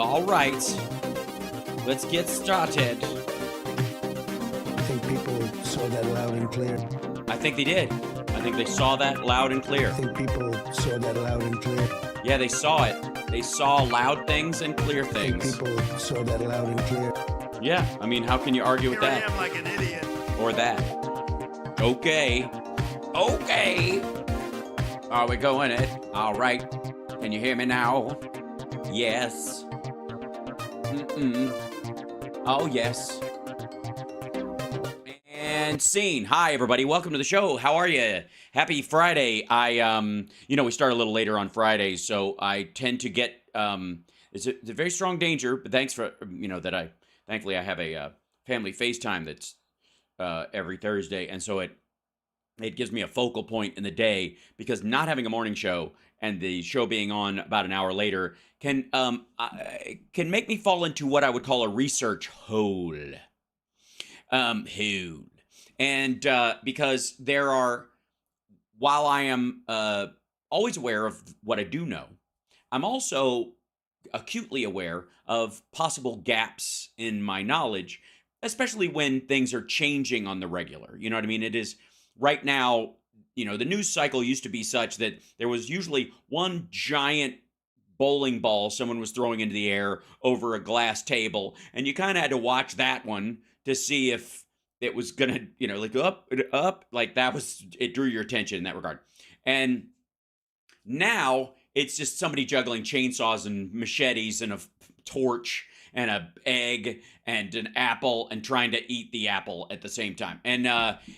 All right, let's get started. I think people saw that loud and clear. I think they did. I think they saw that loud and I clear. think people saw that loud and clear. Yeah, they saw it. They saw loud things and clear I think things. people saw that loud and clear. Yeah, I mean, how can you argue with Here I that? am like an idiot. Or that? Okay. Are we going it? All right. Can you hear me now? Yes. Oh, yes. And scene. Hi, everybody. Welcome to the show. How are you? Happy Friday. We start a little later on Fridays, so I tend to get, it's a very strong danger, but thanks for, thankfully I have a family FaceTime that's every Thursday, and so it gives me a focal point in the day, because not having a morning show and the show being on about an hour later can make me fall into what I would call a research hole. And because there are, while I am always aware of what I do know, I'm also acutely aware of possible gaps in my knowledge, especially when things are changing on the regular. You know what I mean? It is right now, the news cycle used to be such that there was usually one giant bowling ball someone was throwing into the air over a glass table, and you kind of had to watch that one to see if it was gonna, like up, like that was, it drew your attention in that regard. And now it's just somebody juggling chainsaws and machetes and a torch and an egg and an apple and trying to eat the apple at the same time. And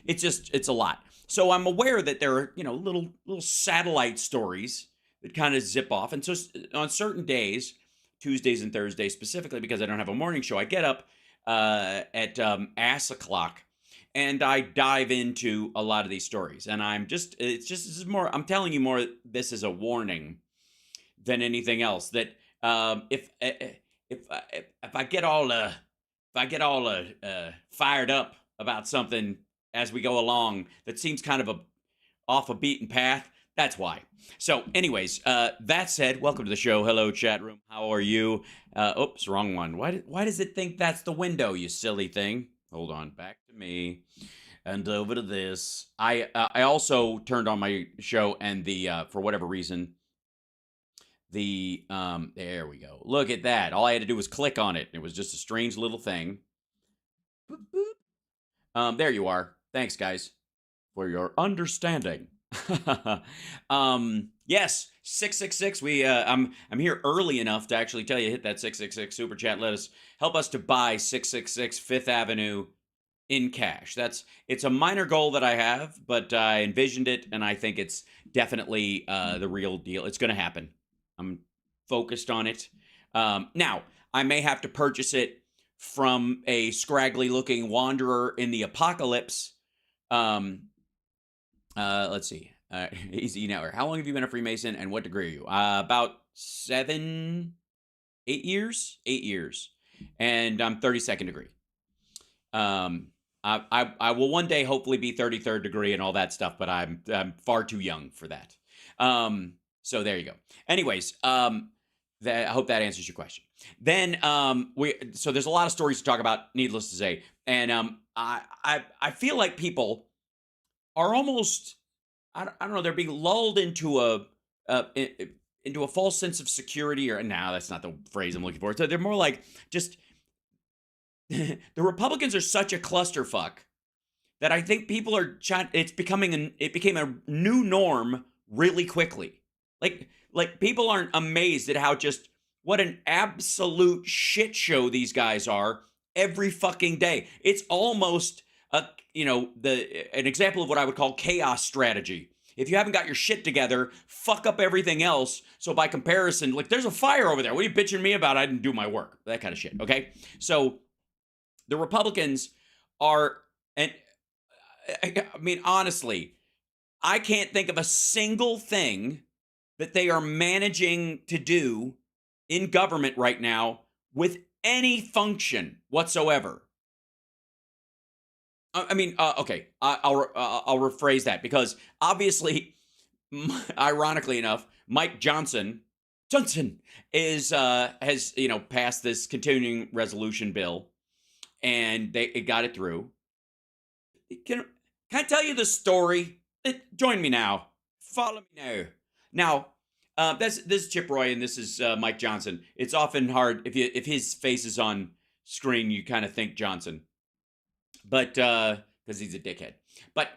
it's a lot. So I'm aware that there are, little satellite stories that kind of zip off. And so on certain days, Tuesdays and Thursdays specifically, because I don't have a morning show, I get up at ass o'clock and I dive into a lot of these stories. And this is more, I'm telling you more, this is a warning than anything else, that if I get all fired up about something as we go along that seems kind of off a beaten path, that's why. So anyways, that said, welcome to the show. Hello, chat room. How are you? Oops, wrong one. Why does it think that's the window, you silly thing? Hold on, back to me and over to this. I also turned on my show, and the for whatever reason, there we go. Look at that. All I had to do was click on it. It was just a strange little thing. Boop, boop. There you are. Thanks, guys, for your understanding. Yes, 666. I'm here early enough to actually tell you, hit that 666 super chat. Help us to buy 666 Fifth Avenue in cash. It's a minor goal that I have, but I envisioned it, and I think it's definitely the real deal. It's going to happen. I'm focused on it. Now, I may have to purchase it from a scraggly-looking wanderer in the apocalypse. Let's see. Easy Network. How long have you been a Freemason, and what degree are you? About 8 years. 8 years. And I'm 32nd degree. I will one day hopefully be 33rd degree and all that stuff, but I'm far too young for that. So there you go. Anyways, I hope that answers your question. Then so there's a lot of stories to talk about, needless to say, and I feel like people are almost, I don't know, they're being lulled into a false sense of security, or no, that's not the phrase I'm looking for. So they're more like just the Republicans are such a clusterfuck that I think people are it became a new norm really quickly. Like people aren't amazed at how just what an absolute shit show these guys are every fucking day. It's almost an example of what I would call chaos strategy. If you haven't got your shit together, fuck up everything else. So by comparison, like, there's a fire over there. What are you bitching me about? I didn't do my work. That kind of shit. Okay. So the Republicans are, and I mean, honestly, I can't think of a single thing that they are managing to do in government right now with any function whatsoever. I mean, okay, I'll rephrase that, because obviously, ironically enough, Mike Johnson Johnson is has passed this continuing resolution bill, and it got it through. Can I tell you the story? Join me now. Follow me now. Now, this is Chip Roy and this is Mike Johnson. It's often hard if his face is on screen, you kind of think Johnson, but because he's a dickhead. But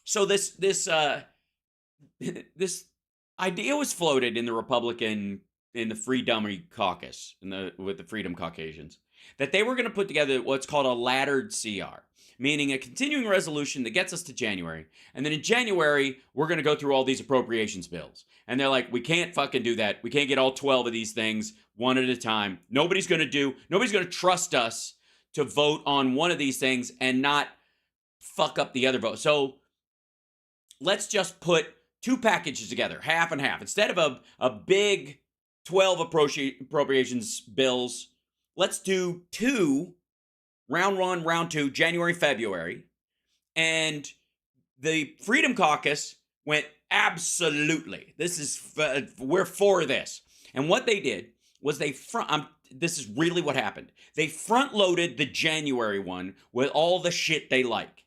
so this this idea was floated in the Freedom Caucus with the Freedom Caucasians that they were going to put together what's called a laddered CR, meaning a continuing resolution that gets us to January. And then in January, we're going to go through all these appropriations bills. And they're like, we can't fucking do that. We can't get all 12 of these things one at a time. Nobody's going to trust us to vote on one of these things and not fuck up the other vote. So let's just put two packages together, half and half. Instead of a big 12 appropriations bills, let's do two, round one, round two, January, February. And the Freedom Caucus went, absolutely. We're for this. And what they did was this is really what happened. They front loaded the January one with all the shit they like.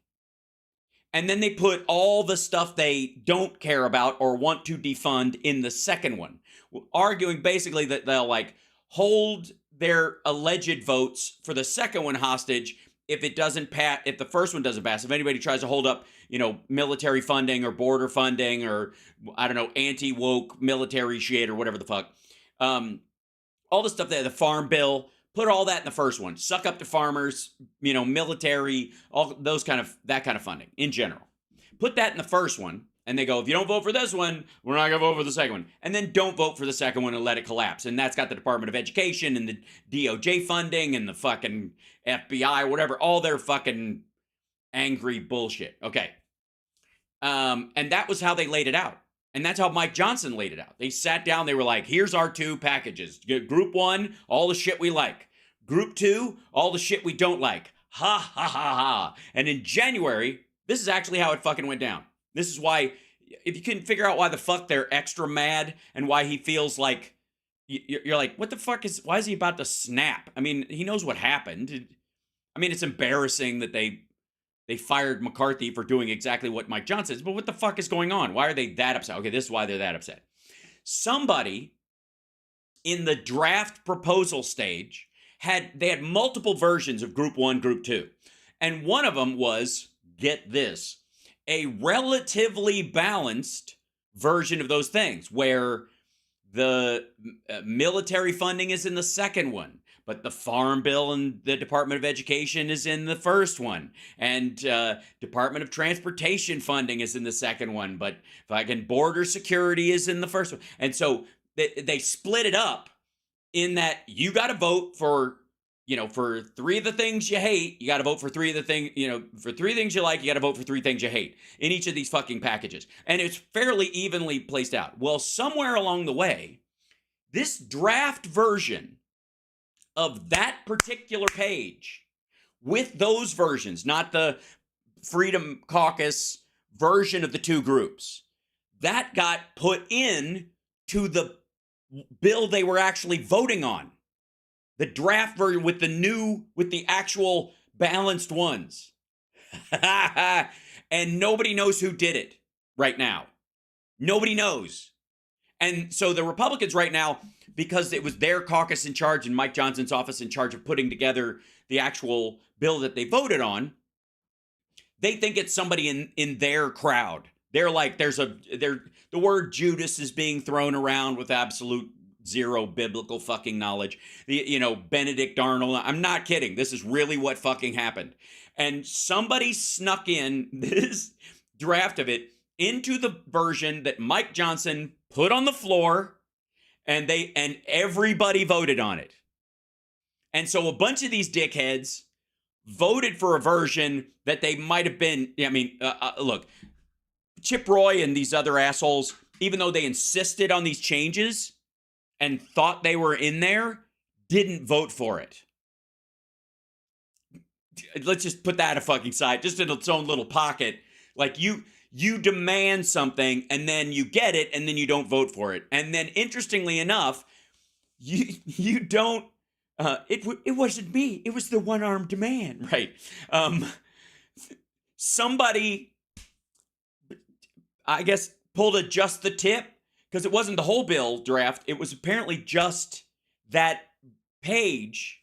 And then they put all the stuff they don't care about or want to defund in the second one, arguing basically that they'll hold their alleged votes for the second one hostage if the first one doesn't pass. If anybody tries to hold up, military funding or border funding or, I don't know, anti-woke military shit or whatever the fuck. All the stuff there, the farm bill, put all that in the first one. Suck up to farmers, military, all that kind of funding in general. Put that in the first one, and they go, if you don't vote for this one, we're not going to vote for the second one. And then don't vote for the second one and let it collapse. And that's got the Department of Education and the DOJ funding and the fucking FBI, whatever, all their fucking angry bullshit. Okay. And that was how they laid it out. And that's how Mike Johnson laid it out. They sat down, they were like, here's our two packages. Group one, all the shit we like. Group two, all the shit we don't like. Ha, ha, ha, ha. And in January, this is actually how it fucking went down. This is why, if you can figure out why the fuck they're extra mad and why he feels like, you're like, what the fuck why is he about to snap? I mean, he knows what happened. I mean, it's embarrassing that they fired McCarthy for doing exactly what Mike Johnson says, but what the fuck is going on? Why are they that upset? Okay, this is why they're that upset. Somebody in the draft proposal stage they had multiple versions of Group 1, Group 2. And one of them was, get this, a relatively balanced version of those things where the military funding is in the second one, but the Farm Bill and the Department of Education is in the first one. And Department of Transportation funding is in the second one, but fucking border security is in the first one. And so they split it up in that you got to vote for, for three of the things you hate, you got to vote for three of the things, for three things you like, you got to vote for three things you hate in each of these fucking packages. And it's fairly evenly placed out. Well, somewhere along the way, this draft version of that particular page with those versions, not the Freedom Caucus version of the two groups, that got put in to the bill they were actually voting on. The draft version with the actual balanced ones. And nobody knows who did it right now. Nobody knows. And so the Republicans right now, because it was their caucus in charge and Mike Johnson's office in charge of putting together the actual bill that they voted on, they think it's somebody in their crowd. They're like, the word Judas is being thrown around with absolute zero biblical fucking knowledge. Benedict Arnold. I'm not kidding. This is really what fucking happened. And somebody snuck in this draft of it into the version that Mike Johnson put on the floor, and everybody voted on it. And so a bunch of these dickheads voted for a version that they might have been, look, Chip Roy and these other assholes, even though they insisted on these changes and thought they were in there, didn't vote for it. Let's just put that a fucking side, just in its own little pocket. Like you you demand something and then you get it and then you don't vote for it. And then interestingly enough, you don't, it wasn't me. It was the one-armed man, right? Somebody, I guess, pulled a just the tip, because it wasn't the whole bill draft. It was apparently just that page,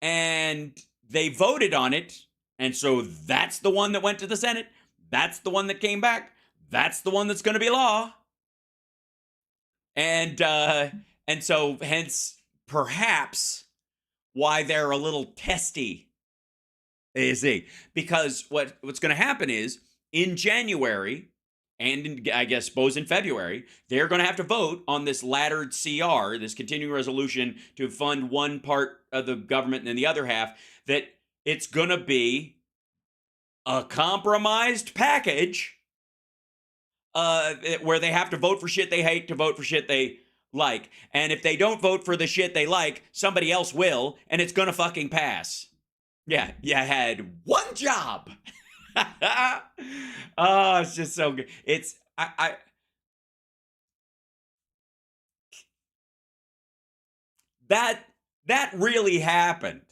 and they voted on it. And so that's the one that went to the Senate. That's the one that came back. That's the one that's going to be law. And so hence perhaps why they're a little testy. You see, because what's going to happen is in January and I guess suppose in February, they're going to have to vote on this laddered CR, this continuing resolution to fund one part of the government and then the other half, that it's going to be a compromised package where they have to vote for shit they hate to vote for shit they like. And if they don't vote for the shit they like, somebody else will, and it's going to fucking pass. Yeah, you had one job. Oh, it's just so good. It's that really happened.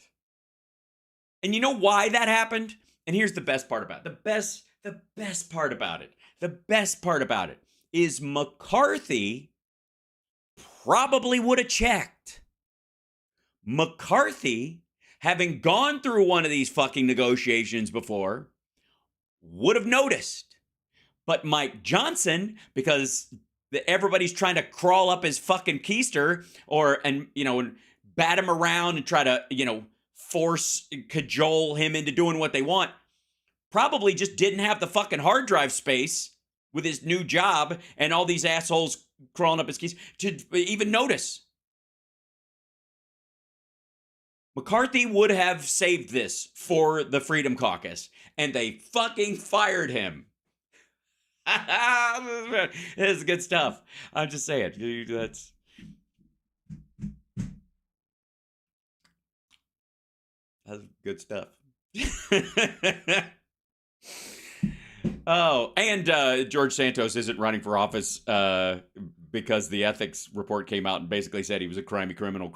And you know why that happened? And here's the best part about it. The best part about it. The best part about it is McCarthy probably would have checked. McCarthy, having gone through one of these fucking negotiations before, would have noticed. But Mike Johnson, because everybody's trying to crawl up his fucking keister and bat him around and try to, cajole him into doing what they want, probably just didn't have the fucking hard drive space with his new job and all these assholes crawling up his keys to even notice. McCarthy would have saved this for the Freedom Caucus, and they fucking fired him. This is good stuff. I'm just saying. That's good stuff. Oh, and George Santos isn't running for office because the ethics report came out and basically said he was a criminal,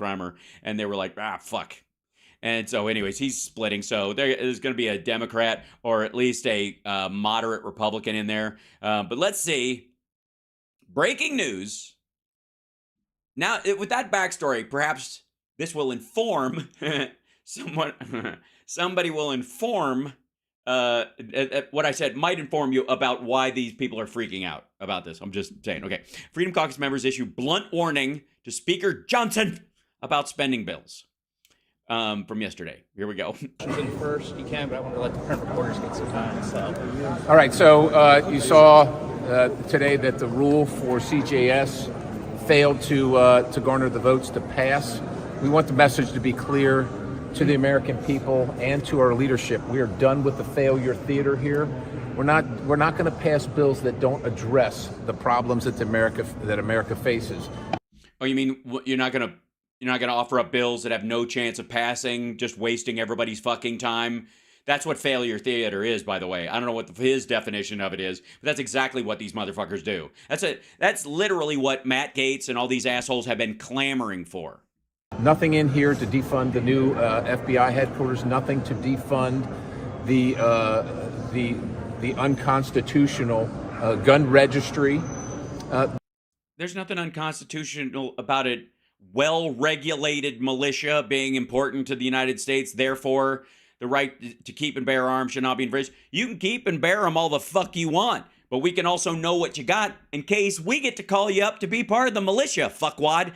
and they were like, fuck. And so anyways, he's splitting. So there's going to be a Democrat or at least a moderate Republican in there. But let's see. Breaking news. Now, with that backstory, perhaps this will inform somebody will inform what I said might inform you about why these people are freaking out about this. I'm just saying. Okay. Freedom Caucus members issue blunt warning to Speaker Johnson about spending bills. From yesterday. Here we go. First, you can, but I want to let the print reporters get some time. So, all right. So you saw today that the rule for CJS failed to garner the votes to pass. We want the message to be clear to the American people and to our leadership. We are done with the failure theater here. We're not going to pass bills that don't address the problems that America faces. Oh, you mean you're not going to offer up bills that have no chance of passing, just wasting everybody's fucking time? That's what failure theater is, by the way. I don't know what his definition of it is, but that's exactly what these motherfuckers do. That's literally what Matt Gaetz and all these assholes have been clamoring for. Nothing in here to defund the new FBI headquarters. Nothing to defund the unconstitutional gun registry. There's nothing unconstitutional about it. Well-regulated militia being important to the United States, therefore the right to keep and bear arms should not be infringed. You can keep and bear them all the fuck you want, but we can also know what you got in case we get to call you up to be part of the militia, fuckwad.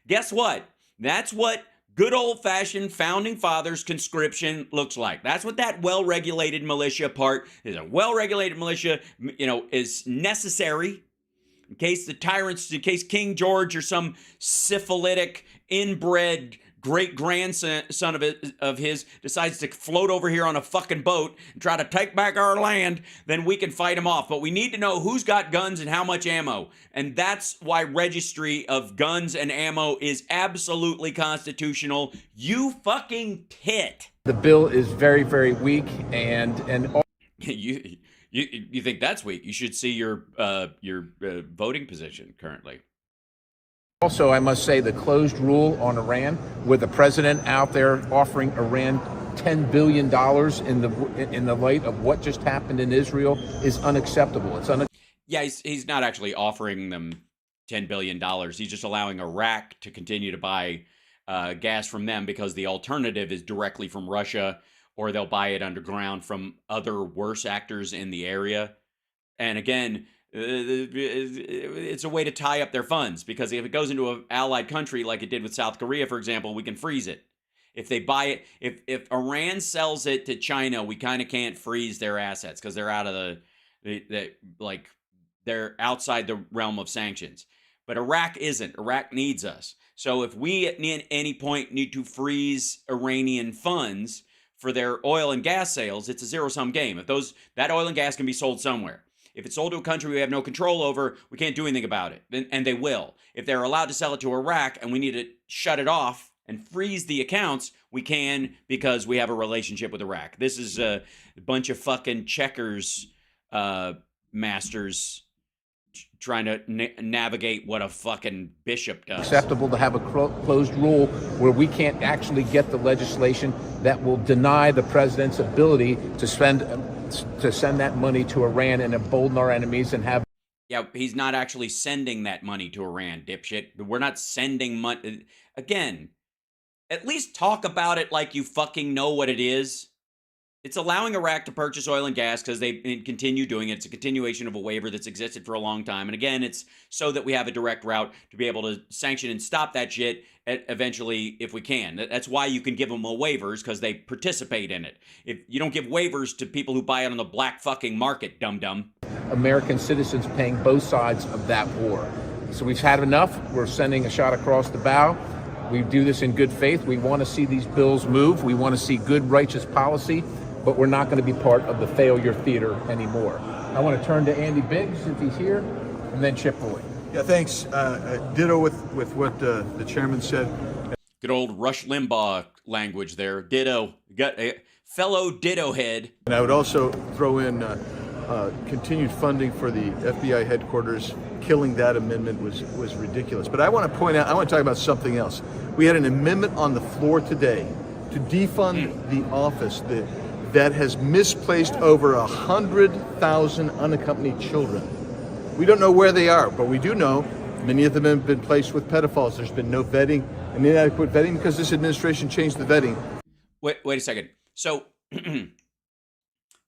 Guess what? That's what good old-fashioned founding fathers conscription looks like. That's what that well-regulated militia part is. A well-regulated militia, is necessary in case King George or some syphilitic, inbred great-grandson of his decides to float over here on a fucking boat and try to take back our land, then we can fight him off. But we need to know who's got guns and how much ammo. And that's why registry of guns and ammo is absolutely constitutional. You fucking tit. The bill is very, very weak and all. You You think that's weak? You should see your voting position currently. Also, I must say the closed rule on Iran, with the president out there offering Iran $10 billion in the light of what just happened in Israel, is unacceptable. It's Yeah, he's not actually offering them $10 billion. He's just allowing Iraq to continue to buy gas from them, because the alternative is directly from Russia, or they'll buy it underground from other worse actors in the area. And again, it's a way to tie up their funds, because if it goes into an allied country like it did with South Korea, for example, we can freeze it. If they buy it, if Iran sells it to China, we kind of can't freeze their assets because they're out of they're outside the realm of sanctions. But Iraq isn't. Iraq needs us. So if we at any point need to freeze Iranian funds for their oil and gas sales, it's a zero-sum game. If that oil and gas can be sold somewhere. If it's sold to a country we have no control over, we can't do anything about it. And they will. If they're allowed to sell it to Iraq and we need to shut it off and freeze the accounts, we can, because we have a relationship with Iraq. This is a bunch of fucking checkers masters trying to navigate what a fucking bishop does. acceptable to have a closed rule where we can't actually get the legislation that will deny the president's ability to send that money to Iran and embolden our enemies and have. Yeah, he's not actually sending that money to Iran, dipshit. We're not sending money. Again, at least talk about it like you fucking know what it is. It's allowing Iraq to purchase oil and gas because they continue doing it. It's a continuation of a waiver that's existed for a long time. And again, it's so that we have a direct route to be able to sanction and stop that shit eventually if we can. That's why you can give them waivers, because they participate in it. If you don't give waivers to people who buy it on the black fucking market, dum-dum. American citizens paying both sides of that war. So we've had enough. We're sending a shot across the bow. We do this in good faith. We want to see these bills move. We want to see good, righteous policy. But we're not going to be part of the failure theater anymore. I want to turn to Andy Biggs, if he's here, and then Chip Roy. Yeah, thanks. Ditto with what the chairman said. Good old Rush Limbaugh language there. Ditto. Got a fellow ditto head. And I would also throw in continued funding for the FBI headquarters. Killing that amendment was ridiculous. But I want to point out, I want to talk about something else. We had an amendment on the floor today to defund the office that has misplaced over 100,000 unaccompanied children. We don't know where they are, but we do know many of them have been placed with pedophiles. There's been no vetting and inadequate vetting because this administration changed the vetting. Wait a second. So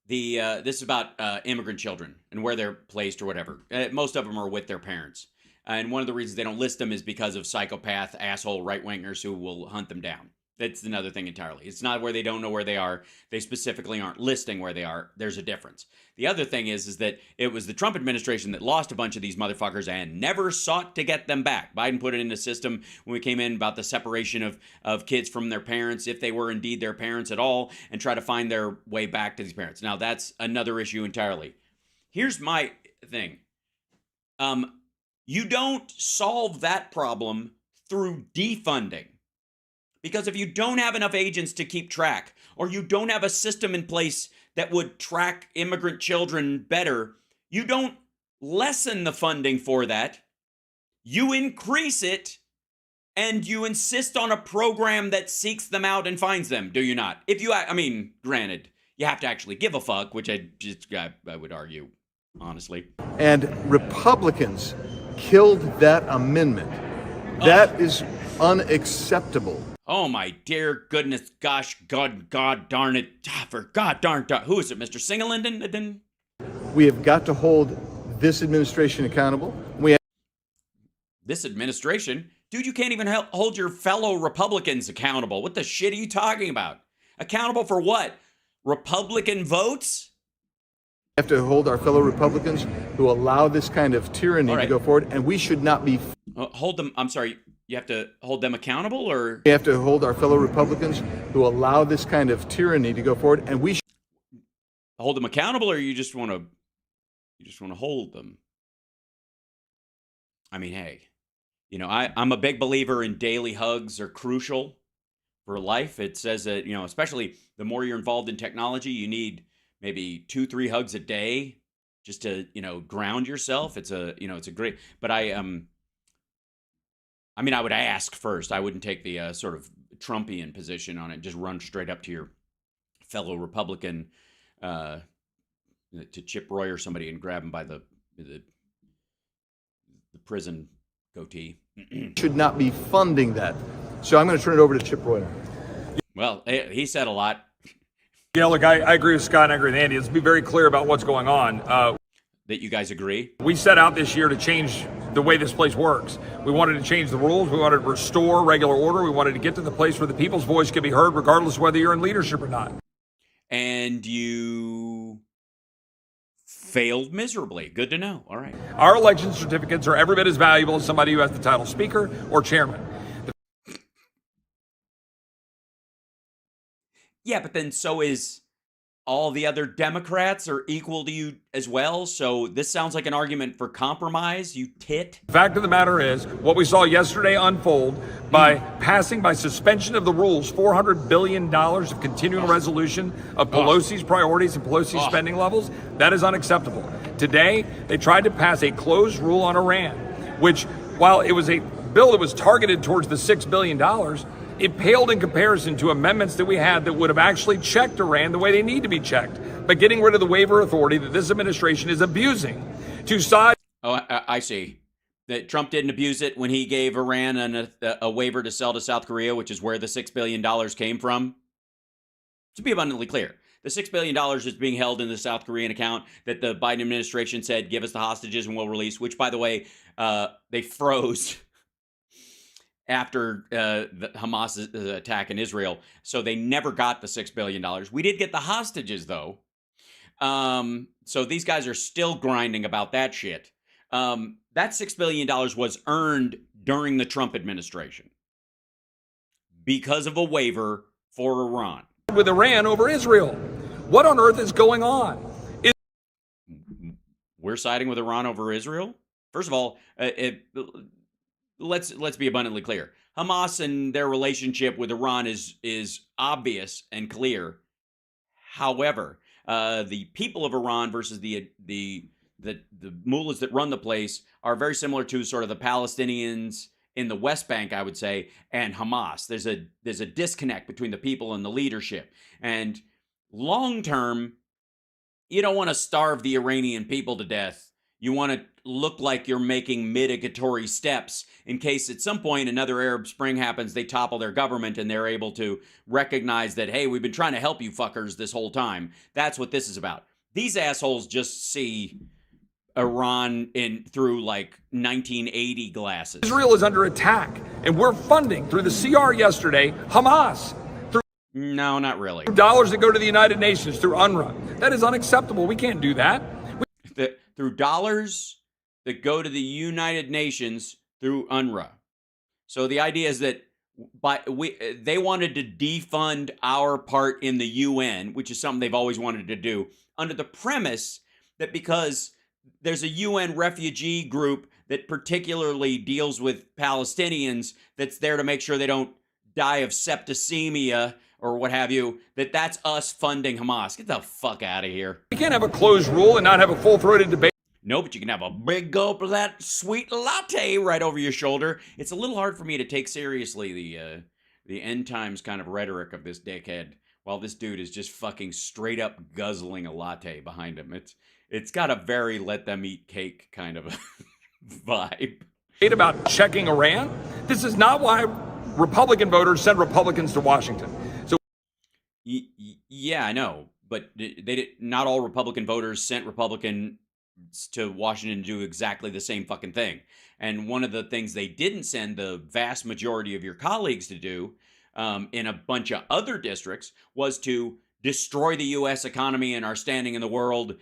this is about immigrant children and where they're placed or whatever. Most of them are with their parents. And one of the reasons they don't list them is because of psychopath, asshole right-wingers who will hunt them down. That's another thing entirely. It's not where they don't know where they are. They specifically aren't listing where they are. There's a difference. The other thing is that it was the Trump administration that lost a bunch of these motherfuckers and never sought to get them back. Biden put it in the system when we came in about the separation of kids from their parents, if they were indeed their parents at all, and try to find their way back to these parents. Now, that's another issue entirely. Here's my thing. You don't solve that problem through defunding. Because if you don't have enough agents to keep track, or you don't have a system in place that would track immigrant children better, you don't lessen the funding for that. You increase it, and you insist on a program that seeks them out and finds them, do you not? Granted, you have to actually give a fuck, which I would argue, honestly. And Republicans killed that amendment. That is unacceptable. Oh my dear goodness, gosh, God darn it. For God darn, who is it, Mr. Singleton? We have got to hold this administration accountable. This administration? Dude, you can't even hold your fellow Republicans accountable. What the shit are you talking about? Accountable for what? Republican votes? We have to hold our fellow Republicans who allow this kind of tyranny to go forward, and we should not be... hold them, I'm sorry, you have to hold them accountable, or? We have to hold our fellow Republicans who allow this kind of tyranny to go forward, and we should hold them accountable, or you just want to hold them? I mean, hey, I'm a big believer in daily hugs are crucial for life. It says that, especially the more you're involved in technology, you need maybe 2-3 hugs a day just to, ground yourself. It's a great, but I would ask first. I wouldn't take the sort of Trumpian position on it. Just run straight up to your fellow Republican, to Chip Roy or somebody, and grab him by the prison goatee. Should not be funding that. So I'm going to turn it over to Chip Roy now. Well, he said a lot. Yeah, look, I agree with Scott and I agree with Andy. Let's be very clear about what's going on. That you guys agree? We set out this year to change the way this place works. We wanted to change the rules. We wanted to restore regular order. We wanted to get to the place where the people's voice could be heard regardless of whether you're in leadership or not. And you failed miserably. Good to know. All right. Our election certificates are every bit as valuable as somebody who has the title speaker or chairman. Yeah, but then so is all the other Democrats are equal to you as well. So this sounds like an argument for compromise, you tit. The fact of the matter is, what we saw yesterday unfold by suspension of the rules, $400 billion of continuing resolution of Pelosi's priorities and Pelosi's spending levels, that is unacceptable. Today, they tried to pass a closed rule on Iran, which, while it was a bill that was targeted towards the $6 billion, it paled in comparison to amendments that we had that would have actually checked Iran the way they need to be checked, by getting rid of the waiver authority that this administration is abusing to side. Oh, I see. That Trump didn't abuse it when he gave Iran a waiver to sell to South Korea, which is where the $6 billion came from. To be abundantly clear, the $6 billion is being held in the South Korean account that the Biden administration said, give us the hostages and we'll release, which, by the way, they froze after the Hamas attack in Israel. So they never got the $6 billion. We did get the hostages, though. So these guys are still grinding about that shit. That $6 billion was earned during the Trump administration because of a waiver for Iran. With Iran over Israel. What on earth is going on? We're siding with Iran over Israel? First of all, let's be abundantly clear. Hamas and their relationship with Iran is obvious and clear. However, the people of Iran versus the mullahs that run the place are very similar to sort of the Palestinians in the West Bank, I would say, and Hamas. There's a disconnect between the people and the leadership. And long term, you don't want to starve the Iranian people to death. You want to look like you're making mitigatory steps in case at some point another Arab Spring happens, they topple their government and they're able to recognize that, hey, we've been trying to help you fuckers this whole time. That's what this is about. These assholes just see Iran through like 1980 glasses. Israel is under attack, and we're funding through the CR yesterday Hamas. No, not really. Dollars that go to the United Nations through UNRWA. That is unacceptable. We can't do that. Through dollars that go to the United Nations through UNRWA. So the idea is that they wanted to defund our part in the UN, which is something they've always wanted to do, under the premise that because there's a UN refugee group that particularly deals with Palestinians that's there to make sure they don't die of septicemia or what have you, that's us funding Hamas. Get the fuck out of here. We can't have a closed rule and not have a full-throated debate. No, but you can have a big gulp of that sweet latte right over your shoulder. It's a little hard for me to take seriously the end times kind of rhetoric of this dickhead while this dude is just fucking straight up guzzling a latte behind him. It's got a very let them eat cake kind of a vibe. About checking Iran. This is not why Republican voters send Republicans to Washington. So, yeah, I know, but not all Republican voters sent Republicans to Washington to do exactly the same fucking thing. And one of the things they didn't send the vast majority of your colleagues to do in a bunch of other districts was to destroy the U.S. economy and our standing in the world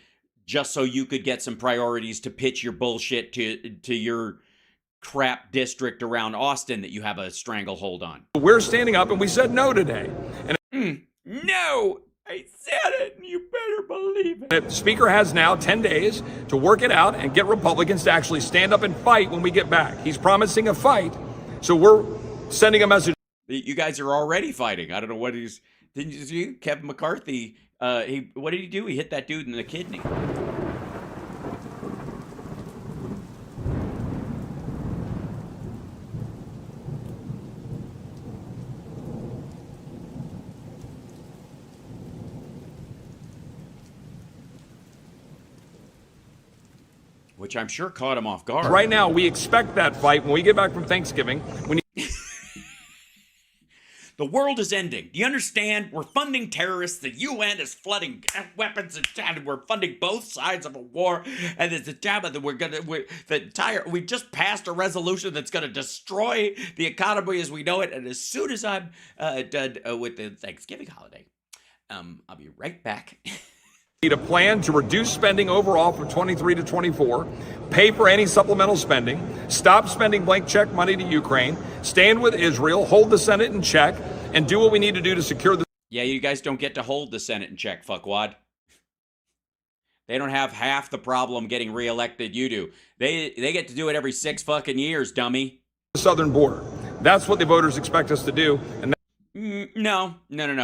just so you could get some priorities to pitch your bullshit to your crap district around Austin that you have a stranglehold on. We're standing up and we said no today. And no, I said it, and you better believe it. The Speaker has now 10 days to work it out and get Republicans to actually stand up and fight when we get back. He's promising a fight, so we're sending a message. You guys are already fighting. I don't know what Didn't you see Kevin McCarthy? What did he do? He hit that dude in the kidney. Which I'm sure caught him off guard. Right now, we expect that fight when we get back from Thanksgiving. The world is ending. Do you understand? We're funding terrorists. The UN is flooding weapons, and we're funding both sides of a war. And it's a job that we just passed a resolution that's going to destroy the economy as we know it. And as soon as I'm done with the Thanksgiving holiday, I'll be right back. Need a plan to reduce spending overall from 23 to 24, pay for any supplemental spending, stop spending blank check money to Ukraine, stand with Israel, hold the Senate in check, and do what we need to do to secure the... Yeah, you guys don't get to hold the Senate in check, fuckwad. They don't have half the problem getting reelected you do. They get to do it every 6 fucking years, dummy. southern border. That's what the voters expect us to do. And No.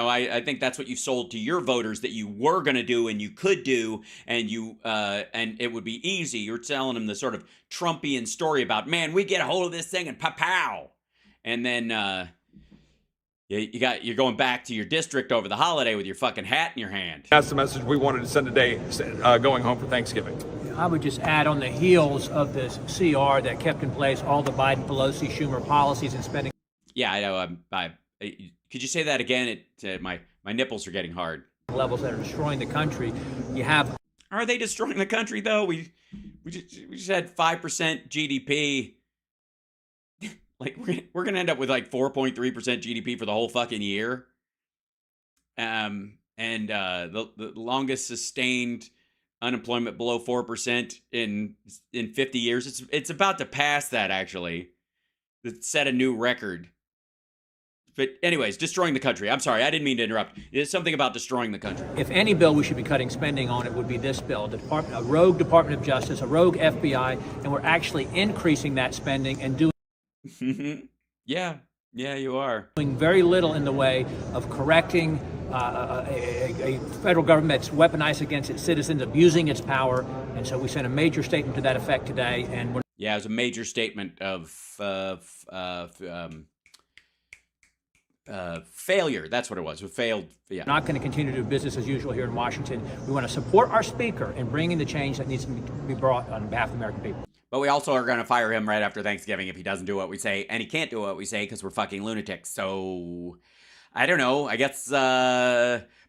I think that's what you sold to your voters that you were going to do and you could do, and and it would be easy. You're telling them the sort of Trumpian story about, man, we get a hold of this thing and pow, and then you're going back to your district over the holiday with your fucking hat in your hand. that's the message we wanted to send today, going home for Thanksgiving. I would just add on the heels of this CR that kept in place all the Biden, Pelosi, Schumer policies and spending. Yeah, I know. Could you say that again? My nipples are getting hard. Levels that are destroying the country. You have. Are they destroying the country though? We just had 5% GDP. Like we're gonna end up with like 4.3% GDP for the whole fucking year. And the longest sustained unemployment below 4% in 50 years. It's about to pass that actually. It set a new record. But anyways, destroying the country. I'm sorry, I didn't mean to interrupt. It's something about destroying the country. If any bill we should be cutting spending on, it would be this bill. A rogue Department of Justice, a rogue FBI, and we're actually increasing that spending and doing Yeah, you are. Doing very little in the way of correcting a federal government that's weaponized against its citizens, abusing its power. And so we sent a major statement to that effect today. And we're it was a major statement of failure. That's what it was. It failed. Yeah. not going to continue to do business as usual here in Washington. We want to support our speaker in bringing the change that needs to be brought on behalf of the American people. But we also are going to fire him right after Thanksgiving if he doesn't do what we say, and he can't do what we say because we're fucking lunatics. So, I don't know. I guess,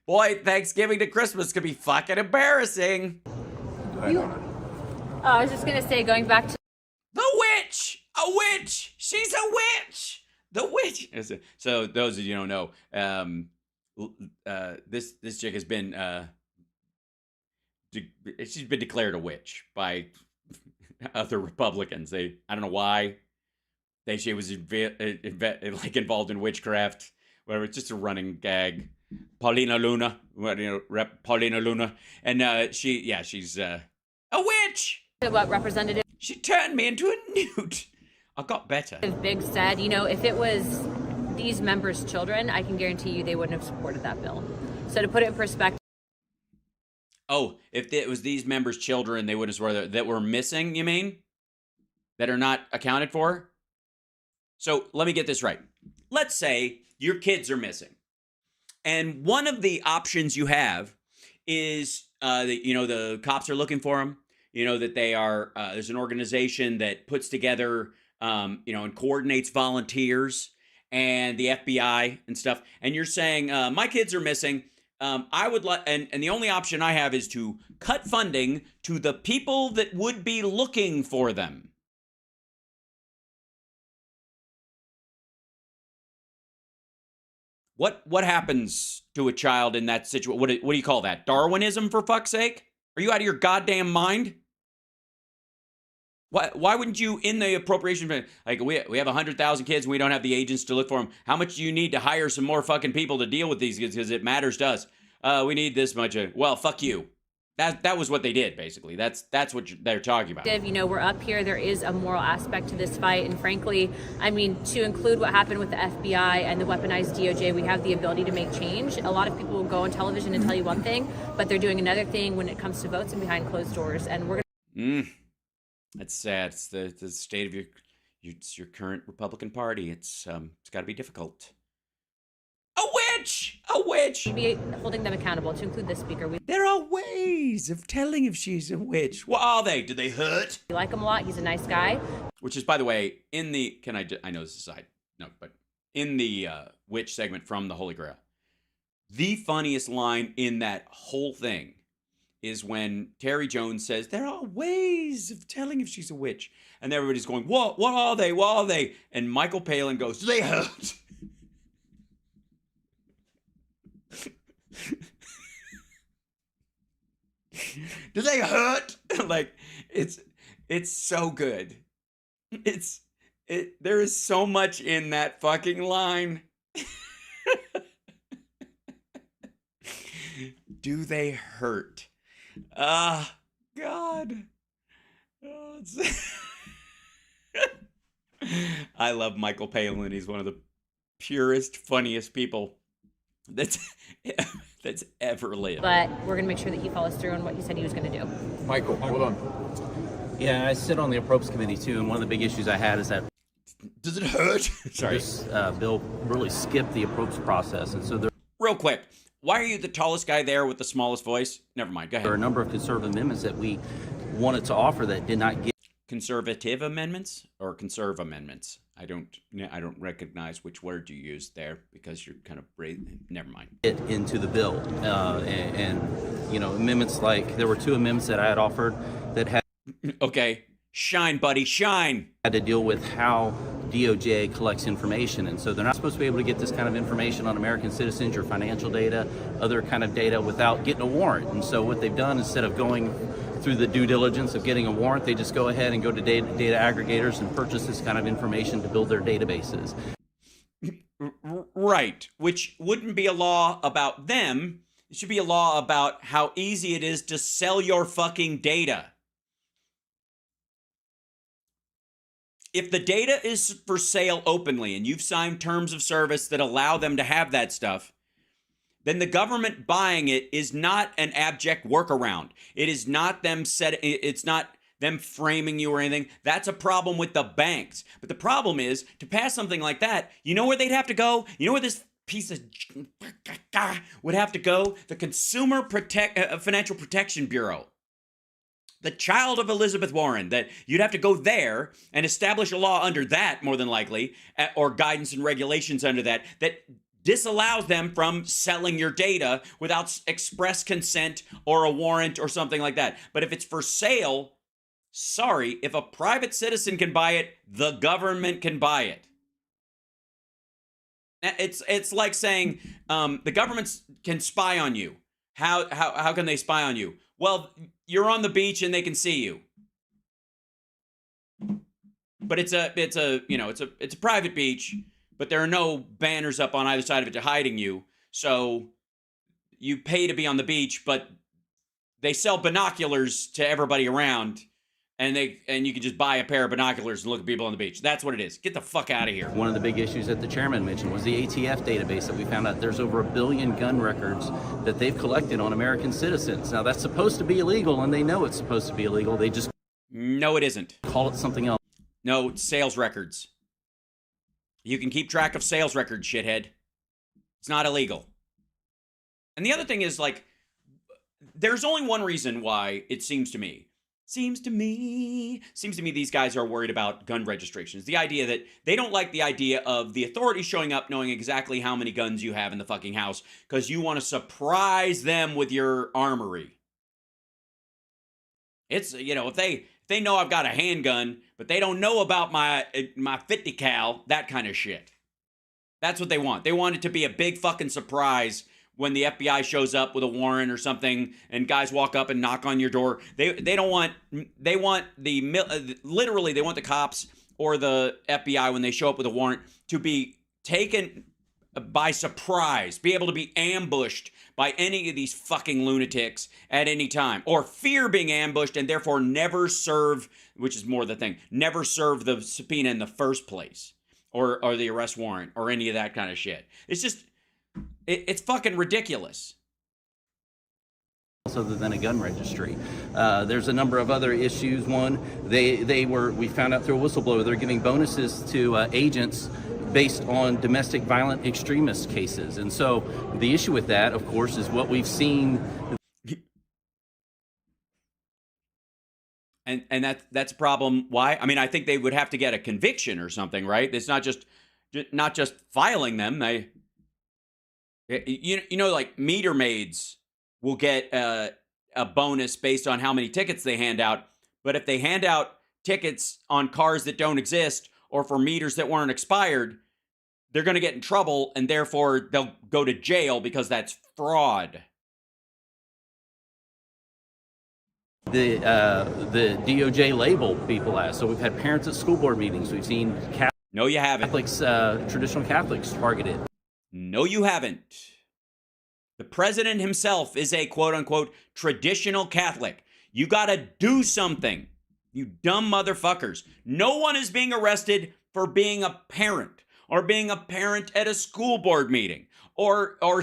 boy, Thanksgiving to Christmas could be fucking embarrassing. I was just going to say, going back to The witch! A witch! She's a witch! The witch! So, those of you who don't know, this chick has been, she's been declared a witch by other Republicans. I don't know why. She was like involved in witchcraft. Whatever. It's just a running gag. Paulina Luna, Paulina Luna, and she's a witch. what Representative She turned me into a newt. I got better. Biggs said, if it was these members' children, I can guarantee you they wouldn't have supported that bill. So to put it in perspective. Oh, if it was these members' children, they wouldn't swear that were missing, you mean? That are not accounted for? So let me get this right. Let's say your kids are missing. And one of the options you have is, that, the cops are looking for them. That they are, there's an organization that puts together, and coordinates volunteers and the FBI and stuff. And you're saying, my kids are missing. I would like, and the only option I have is to cut funding to the people that would be looking for them. What happens to a child in that situation? What do you call that? Darwinism, for fuck's sake? Are you out of your goddamn mind? Why wouldn't you, in the appropriation, like we have 100,000 kids and we don't have the agents to look for them? How much do you need to hire some more fucking people to deal with these kids? Because it matters to us. We need this much. Well, fuck you. That was what they did, basically. That's what they're talking about. You know, we're up here. There is a moral aspect to this fight. And frankly, I mean, to include what happened with the FBI and the weaponized DOJ, we have the ability to make change. A lot of people will go on television and tell you one thing, but they're doing another thing when it comes to votes and behind closed doors. And we're going to... That's sad. It's the state of your current Republican Party. It's got to be difficult. A witch! A witch! be holding them accountable, to include this speaker. There are ways of telling if she's a witch. What are they? Do they hurt? We like him a lot. He's a nice guy. Which is, by the way, in the... I know this is a side note, but in the witch segment from the Holy Grail, the funniest line in that whole thing is when Terry Jones says, there are ways of telling if she's a witch. And everybody's going, what? What are they? What are they? And Michael Palin goes, do they hurt? Do they hurt? Like, it's so good. There is so much in that fucking line. Do they hurt? God. Oh, I love Michael Palin. He's one of the purest, funniest people that's ever lived. But we're going to make sure that he follows through on what he said he was going to do. Michael, hold on. Yeah, I sit on the appropriates committee too, and one of the big issues I had is that does it hurt? Sorry. this bill really skipped the appropriates process, and so there Real quick, why are you the tallest guy there with the smallest voice? Never mind, go are a ahead. number of conservative amendments that we wanted to offer that did not get Conservative amendments or conserve amendments? I don't recognize which word you used there because you're kind of never mind. it into the bill, and you know, amendments like there were two amendments that I had offered that had Okay, shine, buddy, shine. to deal with how DOJ collects information, and so they're not supposed to be able to get this kind of information on American citizens, your financial data, other kind of data without getting a warrant. And so what they've done, instead of going through the due diligence of getting a warrant, they just go ahead and go to data aggregators and purchase this kind of information to build their databases. Right, which wouldn't be a law about them. It should be a law about how easy it is to sell your fucking data. If the data is for sale openly and you've signed terms of service that allow them to have that stuff, then the government buying it is not an abject workaround. It is not them it's not them framing you or anything. That's a problem with the banks. But the problem is, to pass something like that, you know where they'd have to go? You know where this piece of would have to go? The Financial Protection Bureau. The child of Elizabeth Warren, that you'd have to go there and establish a law under that, more than likely, or guidance and regulations under that disallows them from selling your data without express consent or a warrant or something like that. But if it's for sale, sorry, if a private citizen can buy it, the government can buy it. It's like saying the government can spy on you. How can they spy on you? Well, you're on the beach and they can see you. But it's a private beach, but there are no banners up on either side of it to hiding you. So you pay to be on the beach, but they sell binoculars to everybody around, and you can just buy a pair of binoculars and look at people on the beach. That's what it is. Get the fuck out of here. One of the big issues that the chairman mentioned was the ATF database that we found out there's over 1 billion gun records that they've collected on American citizens. Now, that's supposed to be illegal, and they know it's supposed to be illegal. They just No, it isn't. call it something else. No, it's sales records. You can keep track of sales records, shithead. It's not illegal. And the other thing is, like, there's only one reason why it seems to me these guys are worried about gun registrations. The idea that they don't like the idea of the authorities showing up knowing exactly how many guns you have in the fucking house because you want to surprise them with your armory. It's, if they know I've got a handgun, but they don't know about my 50 cal, that kind of shit. That's what they want. They want it to be a big fucking surprise when the FBI shows up with a warrant or something and guys walk up and knock on your door. They want the cops or the FBI when they show up with a warrant to be taken by surprise, be able to be ambushed by any of these fucking lunatics at any time, or fear being ambushed and therefore never serve, which is more the thing, never serve the subpoena in the first place, or the arrest warrant, or any of that kind of shit. It's just, it's fucking ridiculous. Other than a gun registry. There's a number of other issues. One, we found out through a whistleblower, they're giving bonuses to agents based on domestic violent extremist cases. And so the issue with that, of course, is what we've seen. And that's a problem. Why? I mean, I think they would have to get a conviction or something, right? It's not just filing them. Like meter maids will get a bonus based on how many tickets they hand out. But if they hand out tickets on cars that don't exist or for meters that weren't expired, they're going to get in trouble, and therefore they'll go to jail because that's fraud. The DOJ label people as. So we've had parents at school board meetings. We've seen No, you haven't. Catholics, traditional Catholics targeted. No, you haven't. The president himself is a quote-unquote traditional Catholic. You got to do something, you dumb motherfuckers. No one is being arrested for being a parent or being a parent at a school board meeting or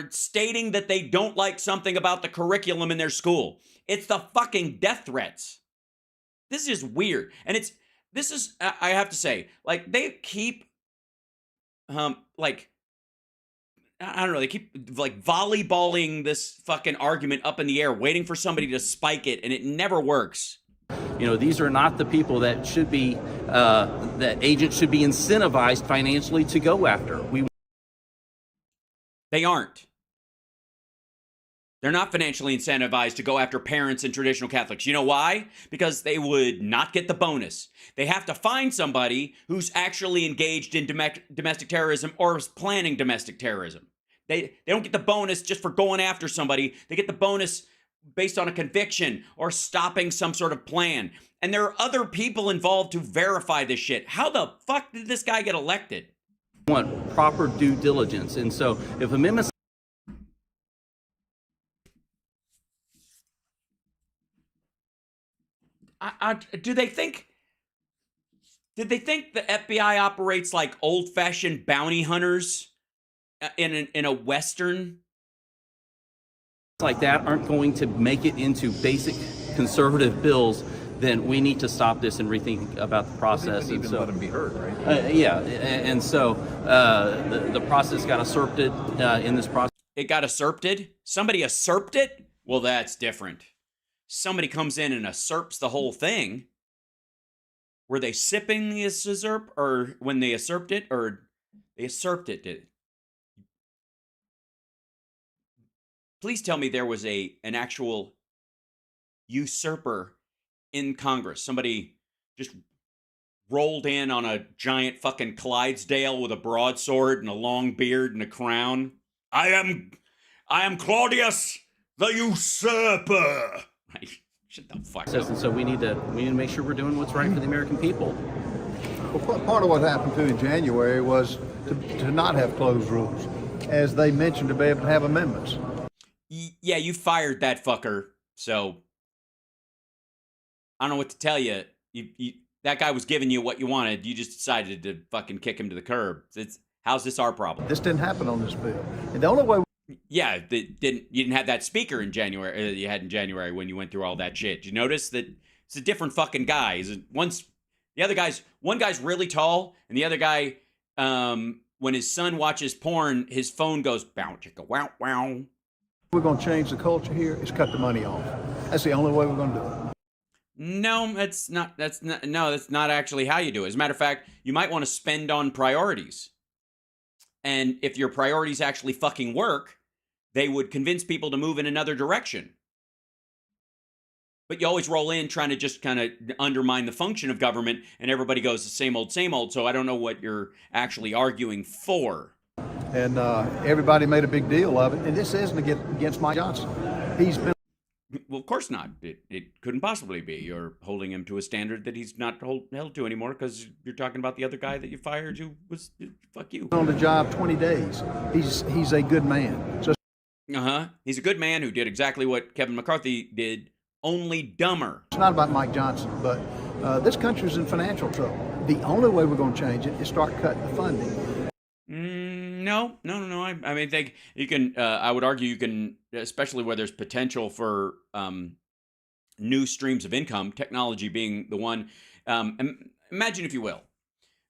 stating that they don't like something about the curriculum in their school. It's the fucking death threats. This is weird. And I have to say, like, they keep, I don't know, they keep like volleyballing this fucking argument up in the air, waiting for somebody to spike it, and it never works. These are not the people that should be, that agents should be incentivized financially to go after. They aren't. They're not financially incentivized to go after parents and traditional Catholics. You know why? Because they would not get the bonus. They have to find somebody who's actually engaged in domestic terrorism or is planning domestic terrorism. They don't get the bonus just for going after somebody. They get the bonus based on a conviction or stopping some sort of plan. And there are other people involved to verify this shit. How the fuck did this guy get elected? We want proper due diligence. And so if amendments... Did they think the FBI operates like old-fashioned bounty hunters in a Western? Like that aren't going to make it into basic conservative bills, then we need to stop this and rethink about the process. Even let them be heard, right? And so the process got usurped in this process. It got usurped? Somebody usurped it? Well, that's different. Somebody comes in and usurps the whole thing. Were they sipping the usurp, or when they usurped it, or they usurped it? Please tell me there was an actual usurper in Congress. Somebody just rolled in on a giant fucking Clydesdale with a broadsword and a long beard and a crown. I am Claudius the usurper. Right? Shut the fuck up. And so we need to make sure we're doing what's right for the American people. Well, part of what happened too in January was to not have closed rules, as they mentioned, to be able to have amendments. Yeah, you fired that fucker. So I don't know what to tell you. That guy was giving you what you wanted. You just decided to fucking kick him to the curb. How's this our problem? This didn't happen on this bill. And the only way... Yeah, you didn't have that speaker in January. You had in January when you went through all that shit. Did you notice that it's a different fucking guy? One guy's really tall, and the other guy, when his son watches porn, his phone goes bow chicka wow wow. We're going to change the culture here is cut the money off. That's the only way we're going to do it. No, that's not actually how you do it. As a matter of fact, you might want to spend on priorities. And if your priorities actually fucking work, they would convince people to move in another direction. But you always roll in trying to just kind of undermine the function of government, and everybody goes the same old, so I don't know what you're actually arguing for. And everybody made a big deal of it. And this isn't against Mike Johnson. He's been... Well, of course not. It couldn't possibly be. You're holding him to a standard that he's not held to anymore because you're talking about the other guy that you fired who was, fuck you. On the job 20 days. He's a good man. So He's a good man who did exactly what Kevin McCarthy did, only dumber. it's not about Mike Johnson, but this country's in financial trouble. The only way we're going to change it is start cutting the funding. No. I mean, think you can. I would argue you can, especially where there's potential for new streams of income, technology being the one. Imagine, if you will,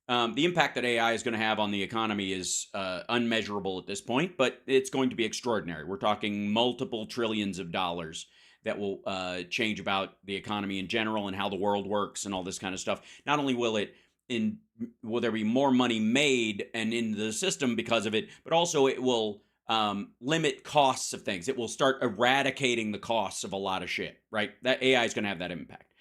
the impact that AI is going to have on the economy is unmeasurable at this point, but it's going to be extraordinary. We're talking multiple trillions of dollars that will change about the economy in general and how the world works and all this kind of stuff. Not only will there be more money made and in the system because of it, but also it will limit costs of things. It will start eradicating the costs of a lot of shit, right? That AI is going to have that impact.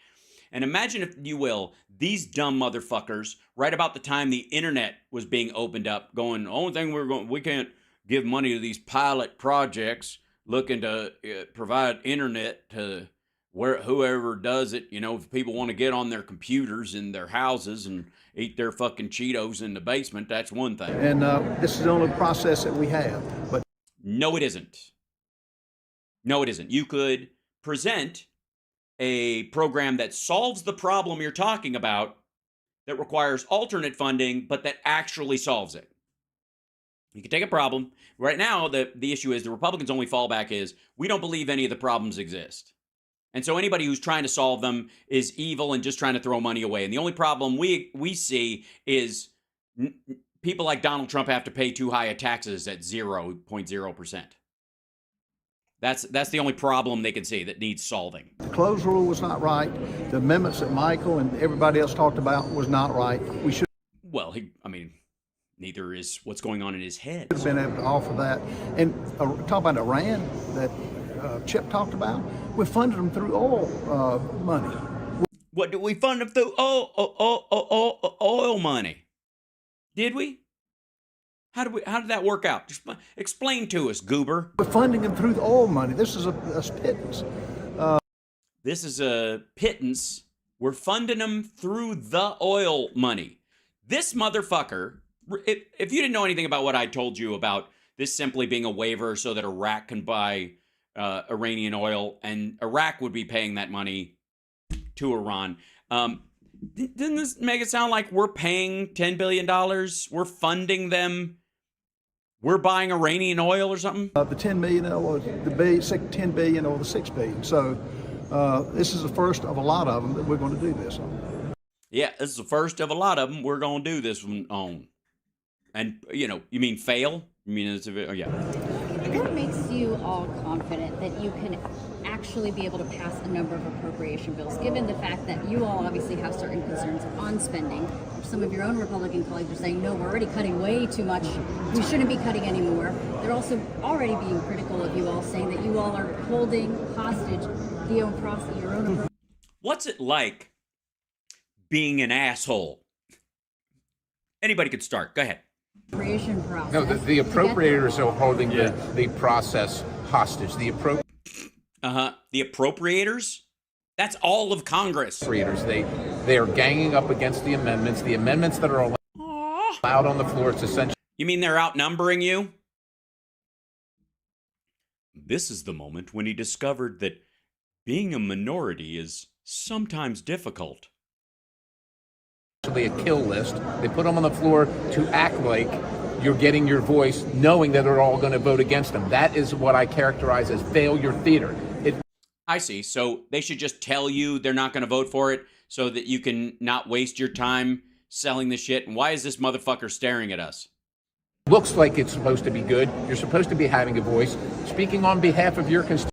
And imagine, if you will, these dumb motherfuckers, right about the time the internet was being opened up, going, the only thing we can't give money to these pilot projects looking to provide internet to whoever does it. You know, if people want to get on their computers in their houses and eat their fucking Cheetos in the basement, that's one thing. And this is the only process that we have. But no, it isn't. No, it isn't. You could present a program that solves the problem you're talking about, that requires alternate funding, but that actually solves it. You can take a problem. Right now, the issue is the Republicans' only fallback is, we don't believe any of the problems exist. And so anybody who's trying to solve them is evil and just trying to throw money away. And the only problem we see is people like Donald Trump have to pay too high a taxes at 0.0%. That's the only problem they can see that needs solving. the close rule was not right. The amendments that Michael and everybody else talked about was not right. We should Well, neither is what's going on in his head. have been able to offer that. And talk about Iran that Chip talked about. We funded them through oil money. What did we fund them through? Oil money. Did we? How did that work out? Just explain to us, goober. We're funding them through the oil money. This is a pittance. This is a pittance. We're funding them through the oil money. This motherfucker, if you didn't know anything about what I told you about this simply being a waiver so that Iraq can buy Iranian oil, and Iraq would be paying that money to Iran. Didn't this make it sound like we're paying $10 billion? We're funding them. We're buying Iranian oil or something? The 10 million or the 10 billion or the 6 billion. So this is the first of a lot of them that we're going to do this on. Yeah, this is the first of a lot of them we're going to do this one on. And, you mean fail? You mean it's yeah. What makes you all confident that you can actually be able to pass a number of appropriation bills, given the fact that you all obviously have certain concerns on spending? Some of your own Republican colleagues are saying, no, we're already cutting way too much. We shouldn't be cutting anymore. They're also already being critical of you all, saying that you all are holding hostage your own. What's it like being an asshole? Anybody could start. Go ahead. Appropriation process. No, the appropriators are holding the process hostage. The appropriators? That's all of Congress. They are ganging up against the amendments that are allowed on the floor. It's essentially. You mean they're outnumbering you? This is the moment when he discovered that being a minority is sometimes difficult. A kill list. They put them on the floor to act like you're getting your voice, knowing that they're all going to vote against them. That is what I characterize as failure theater. I see. So they should just tell you they're not going to vote for it so that you can not waste your time selling the shit. And why is this motherfucker staring at us? Looks like it's supposed to be good. You're supposed to be having a voice, speaking on behalf of your constituents.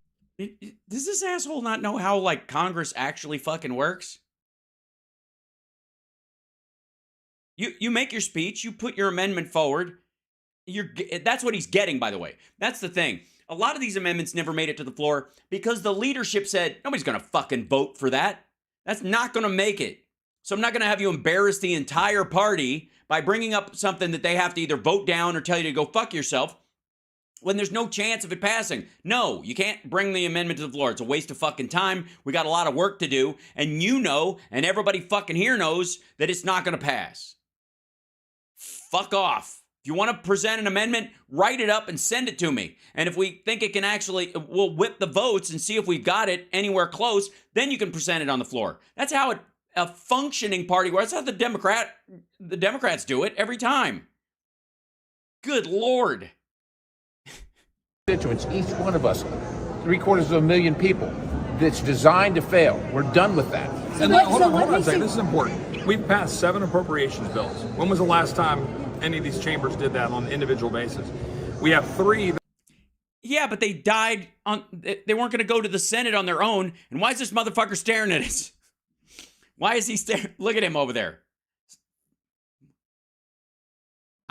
Does this asshole not know how, Congress actually fucking works? You make your speech, you put your amendment forward. That's what he's getting, by the way. That's the thing. A lot of these amendments never made it to the floor because the leadership said, nobody's going to fucking vote for that. That's not going to make it. So I'm not going to have you embarrass the entire party by bringing up something that they have to either vote down or tell you to go fuck yourself. when there's no chance of it passing. No, you can't bring the amendment to the floor. It's a waste of fucking time. We got a lot of work to do. And you know, and everybody fucking here knows that it's not going to pass. Fuck off. If you want to present an amendment, write it up and send it to me. And if we think it can actually, we'll whip the votes and see if we've got it anywhere close, then you can present it on the floor. That's how a functioning party works. That's how the Democrats do it every time. Good Lord. Constituents, each one of us, 750,000 people, that's designed to fail. We're done with that. And hold on a second. This is important. We've passed 7 appropriations bills. When was the last time any of these chambers did that on an individual basis? We have 3. Yeah, but they died on. They weren't going to go to the Senate on their own. And why is this motherfucker staring at us? Why is he staring? Look at him over there.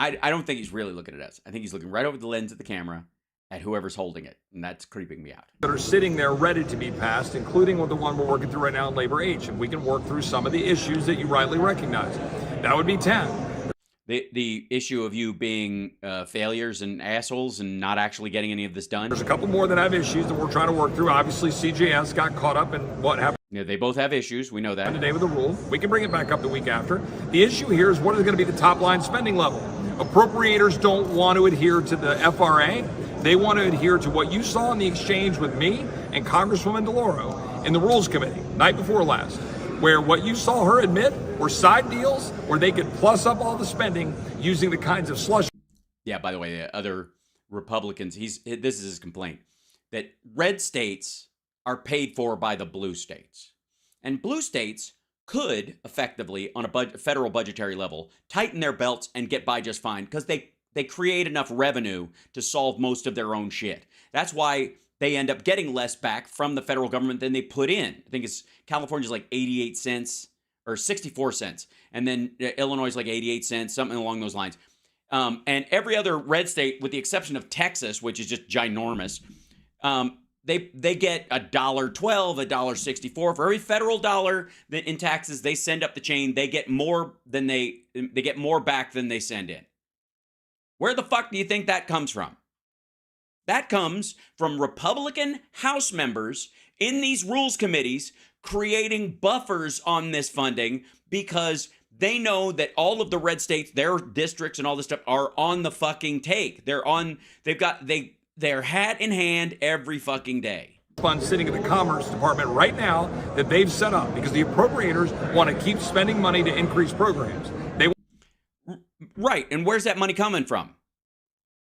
I don't think he's really looking at us. I think he's looking right over the lens of the camera at whoever's holding it, and that's creeping me out. That are sitting there ready to be passed, including with the one we're working through right now in Labor H, and we can work through some of the issues that you rightly recognize. That would be 10. The issue of you being failures and assholes and not actually getting any of this done. There's a couple more that have issues that we're trying to work through. Obviously, CJS got caught up in what happened. Yeah, they both have issues. We know that. Today with the rule. We can bring it back up the week after. The issue here is what is going to be the top line spending level. Appropriators don't want to adhere to the FRA. They want to adhere to what you saw in the exchange with me and Congresswoman DeLauro in the Rules Committee, night before last, where what you saw her admit were side deals where they could plus up all the spending using the kinds of slush. Yeah, by the way, the other Republicans, this is his complaint, that red states are paid for by the blue states. And blue states could effectively, on a federal budgetary level, tighten their belts and get by just fine because they create enough revenue to solve most of their own shit. That's why they end up getting less back from the federal government than they put in. I think California's like 88 cents or 64 cents. And then Illinois is like 88 cents, something along those lines. And every other red state, with the exception of Texas, which is just ginormous, they get $1.12, $1.64 for every federal dollar that in taxes they send up the chain. They get more than they get more back than they send in. Where the fuck do you think that comes from? That comes from Republican House members in these rules committees creating buffers on this funding because they know that all of the red states, their districts and all this stuff are on the fucking take. They're hat in hand every fucking day. Fund sitting in the Commerce Department right now that they've set up because the appropriators want to keep spending money to increase programs. Right, and where's that money coming from?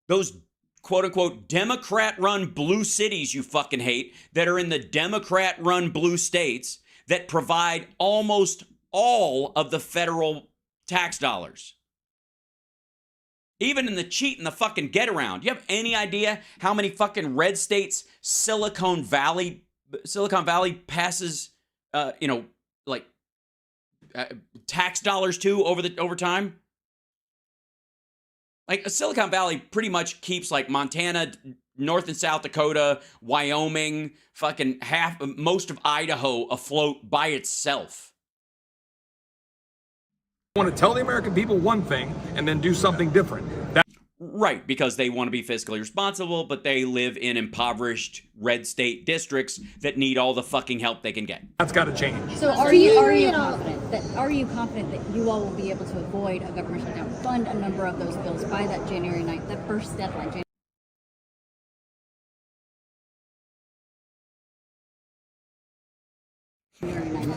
Those quote-unquote Democrat-run blue cities you fucking hate that are in the Democrat-run blue states that provide almost all of the federal tax dollars. Even in the cheat and the fucking get around. You have any idea how many fucking red states Silicon Valley passes, tax dollars to over time? Like Silicon Valley pretty much keeps like Montana, North and South Dakota, Wyoming, fucking most of Idaho afloat by itself. I want to tell the American people one thing and then do something different. Right, because they want to be fiscally responsible, but they live in impoverished red state districts that need all the fucking help they can get. That's got to change. So are you confident that you all will be able to avoid a government shutdown, fund a number of those bills by that January 9th, that first deadline?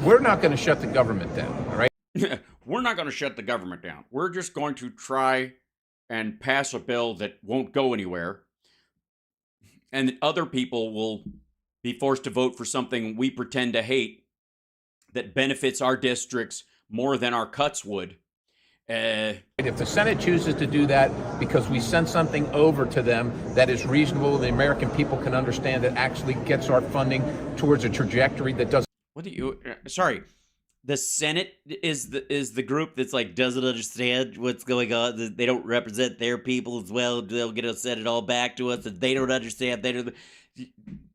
We're not going to shut the government down, all right? We're not going to shut the government down. We're just going to try and pass a bill that won't go anywhere. And other people will be forced to vote for something we pretend to hate that benefits our districts more than our cuts would. If the Senate chooses to do that because we send something over to them that is reasonable, the American people can understand that actually gets our funding towards a trajectory that doesn't. What do you? Sorry. The Senate is the group that's like doesn't understand what's going on. They don't represent their people as well. They'll get us send it all back to us, and they don't understand.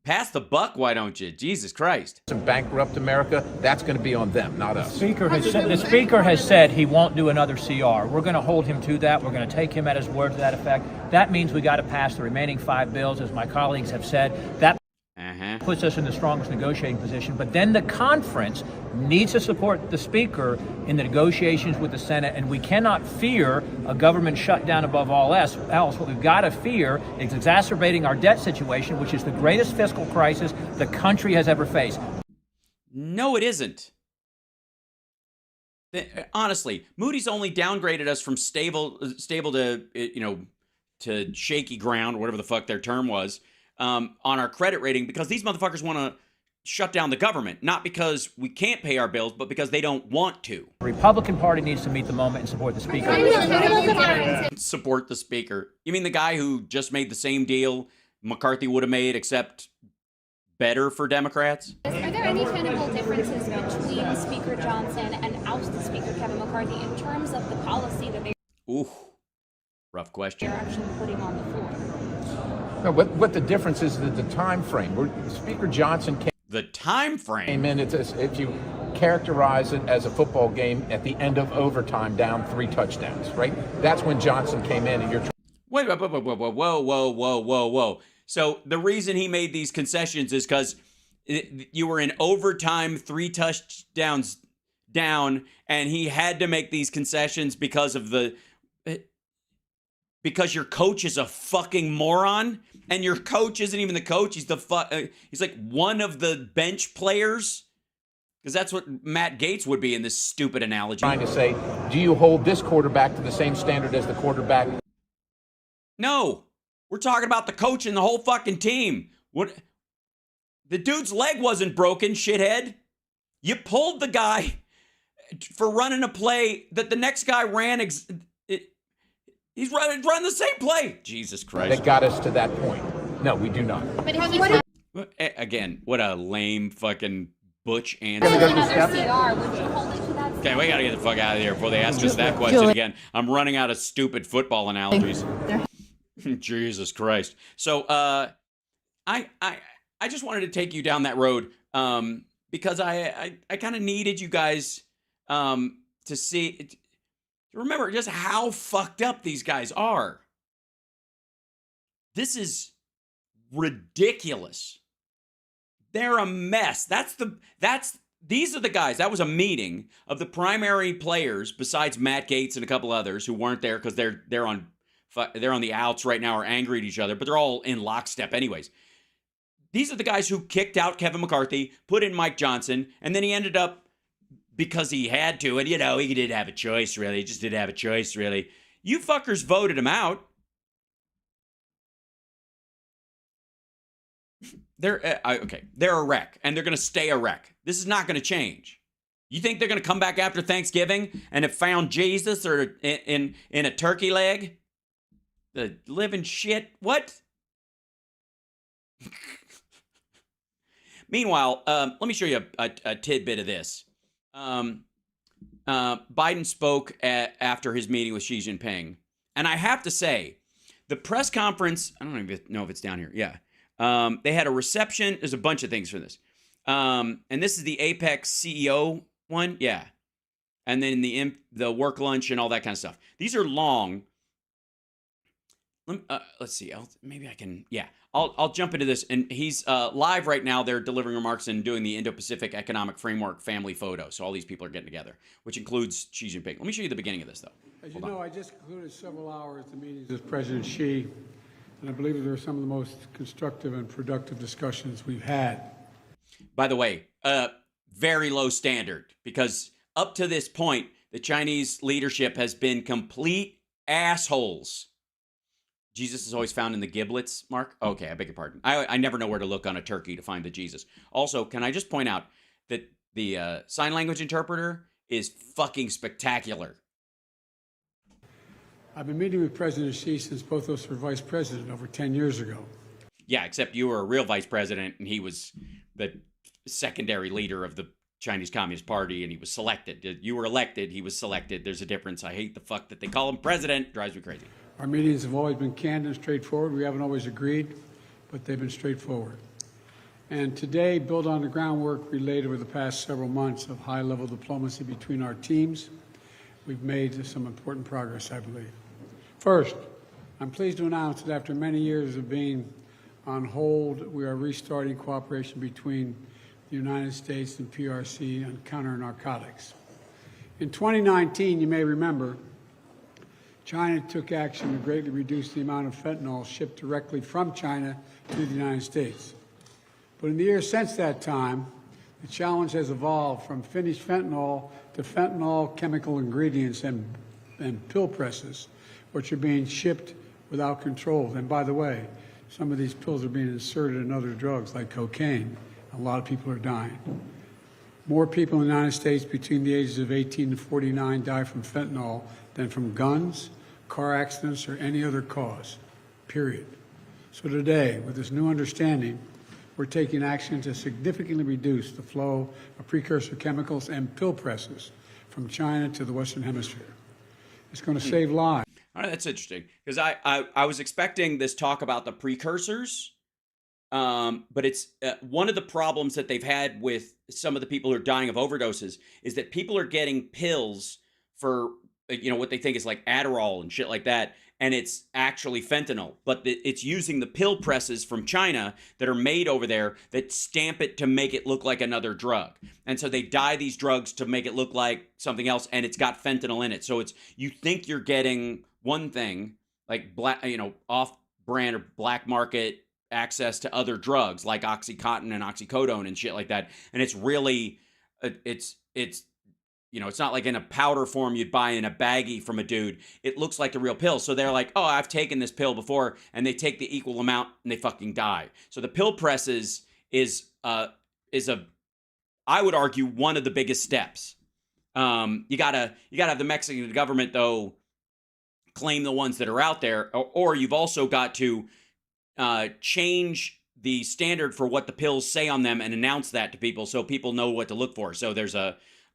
Pass the buck, why don't you? Jesus Christ. Bankrupt America, that's going to be on them, not us. The Speaker has said he won't do another CR. We're going to hold him to that. We're going to take him at his word to that effect. That means we got to pass the remaining 5 bills, as my colleagues have said. That puts us in the strongest negotiating position. But then the conference needs to support the Speaker in the negotiations with the Senate, and we cannot fear a government shutdown above all else. What we've got to fear is exacerbating our debt situation, which is the greatest fiscal crisis the country has ever faced. No, it isn't. Honestly, Moody's only downgraded us from stable to, to shaky ground, whatever the fuck their term was, on our credit rating, because these motherfuckers want to shut down the government, not because we can't pay our bills, but because they don't want to. The Republican Party needs to meet the moment and support the Speaker. Support the Speaker. You mean the guy who just made the same deal McCarthy would have made, except better for Democrats? Are there any tangible differences between Speaker Johnson and ousted Speaker Kevin McCarthy in terms of the policy that Ooh, rough question. they're actually putting on the floor? No, what the difference is the time frame. Speaker Johnson came in, if you characterize it as a football game at the end of overtime, down 3 touchdowns, right? That's when Johnson came in, and you're Wait, whoa. So the reason he made these concessions is because you were in overtime, 3 touchdowns down, and he had to make these concessions because your coach is a fucking moron, and your coach isn't even the coach. He's he's like one of the bench players, because that's what Matt Gaetz would be in this stupid analogy. Trying to say, do you hold this quarterback to the same standard as the quarterback? No, we're talking about the coach and the whole fucking team. What? The dude's leg wasn't broken, shithead. You pulled the guy for running a play that the next guy ran. He's running the same play. Jesus Christ. That got us to that point. No, we do not. Again, what a lame fucking butch Would answer. you hold it to that? Okay, we got to get the fuck out of here before they ask us that question again. I'm running out of stupid football analogies. Jesus Christ. So I just wanted to take you down that road because I kind of needed you guys to see, remember just how fucked up these guys are. This is ridiculous. They're a mess. These are the guys. That was a meeting of the primary players besides Matt Gaetz and a couple others who weren't there because they're on the outs right now, or angry at each other, but they're all in lockstep anyways. These are the guys who kicked out Kevin McCarthy, put in Mike Johnson, and then he ended up, because he had to, and he didn't have a choice really. He just didn't have a choice really. You fuckers voted him out. They're a wreck, and they're going to stay a wreck. This is not going to change. You think they're going to come back after Thanksgiving and have found Jesus or in a turkey leg? The living shit. What? Meanwhile, let me show you a tidbit of this. Biden spoke after his meeting with Xi Jinping, and I have to say, the press conference, I don't even know if it's down here. Yeah. They had a reception. There's a bunch of things for this. And this is the APEC CEO one. Yeah. And then the work lunch and all that kind of stuff. These are long. Let's see. Maybe I can. Yeah. I'll jump into this. And he's live right now. They're delivering remarks and doing the Indo-Pacific Economic Framework family photo. So all these people are getting together, which includes Xi Jinping. Let me show you the beginning of this, though. As you know, I just concluded several hours of meetings with President Xi, and I believe they were some of the most constructive and productive discussions we've had. By the way, very low standard, because up to this point, the Chinese leadership has been complete assholes. Jesus is always found in the giblets, Mark? Okay, I beg your pardon. I never know where to look on a turkey to find the Jesus. Also, can I just point out that the sign language interpreter is fucking spectacular. I've been meeting with President Xi since both of us were vice president over 10 years ago. Yeah, except you were a real vice president, and he was the secondary leader of the Chinese Communist Party, and he was selected. You were elected, he was selected. There's a difference. I hate the fuck that they call him president. Drives me crazy. Our meetings have always been candid and straightforward. We haven't always agreed, but they've been straightforward. and today build on the groundwork we laid over the past several months of high-level diplomacy between our teams. We've made some important progress, I believe. First, I'm pleased to announce that after many years of being on hold, we are restarting cooperation between the United States and PRC on counter-narcotics. In 2019, you may remember, China took action to greatly reduce the amount of fentanyl shipped directly from China to the United States. But in the years since that time, the challenge has evolved from finished fentanyl to fentanyl chemical ingredients and pill presses, which are being shipped without controls. And by the way, some of these pills are being inserted in other drugs like cocaine. A lot of people are dying. More people in the United States between the ages of 18 and 49 die from fentanyl than from guns, car accidents, or any other cause, period. So today, with this new understanding, we're taking action to significantly reduce the flow of precursor chemicals and pill presses from China to the Western Hemisphere. It's going to save lives. All right, that's interesting, because I was expecting this talk about the precursors, but it's one of the problems that they've had with some of the people who are dying of overdoses is that people are getting pills for, what they think is like Adderall and shit like that, and it's actually fentanyl, but it's using the pill presses from China that are made over there that stamp it to make it look like another drug. And so they dye these drugs to make it look like something else, and it's got fentanyl in it. So you think you're getting one thing, like off-brand or black market access to other drugs like OxyContin and oxycodone and shit like that, and it's really, it's not like in a powder form you'd buy in a baggie from a dude. It looks like the real pill. So they're like, oh, I've taken this pill before, and they take the equal amount and they fucking die. So the pill presses is I would argue, one of the biggest steps. You gotta have the Mexican government though claim the ones that are out there, or you've also got to change the standard for what the pills say on them and announce that to people so people know what to look for. So there's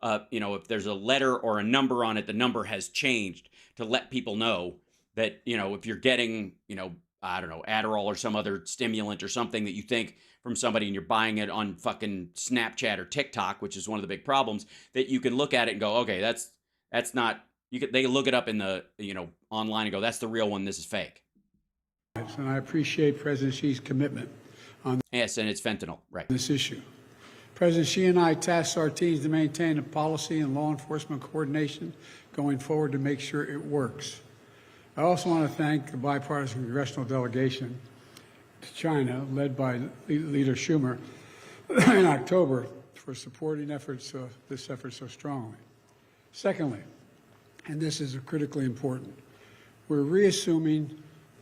if there's a letter or a number on it, the number has changed to let people know that, if you're getting, Adderall or some other stimulant or something that you think from somebody and you're buying it on fucking Snapchat or TikTok, which is one of the big problems, that you can look at it and go, okay, that's not, they look it up in the, online and go, that's the real one, this is fake. And I appreciate President Xi's commitment on yes, and it's fentanyl, right? This issue. President Xi and I tasked our teams to maintain a policy and law enforcement coordination going forward to make sure it works. I also want to thank the bipartisan congressional delegation to China, led by Leader Schumer, in October for supporting this effort so strongly. Secondly, and this is critically important, we're reassuming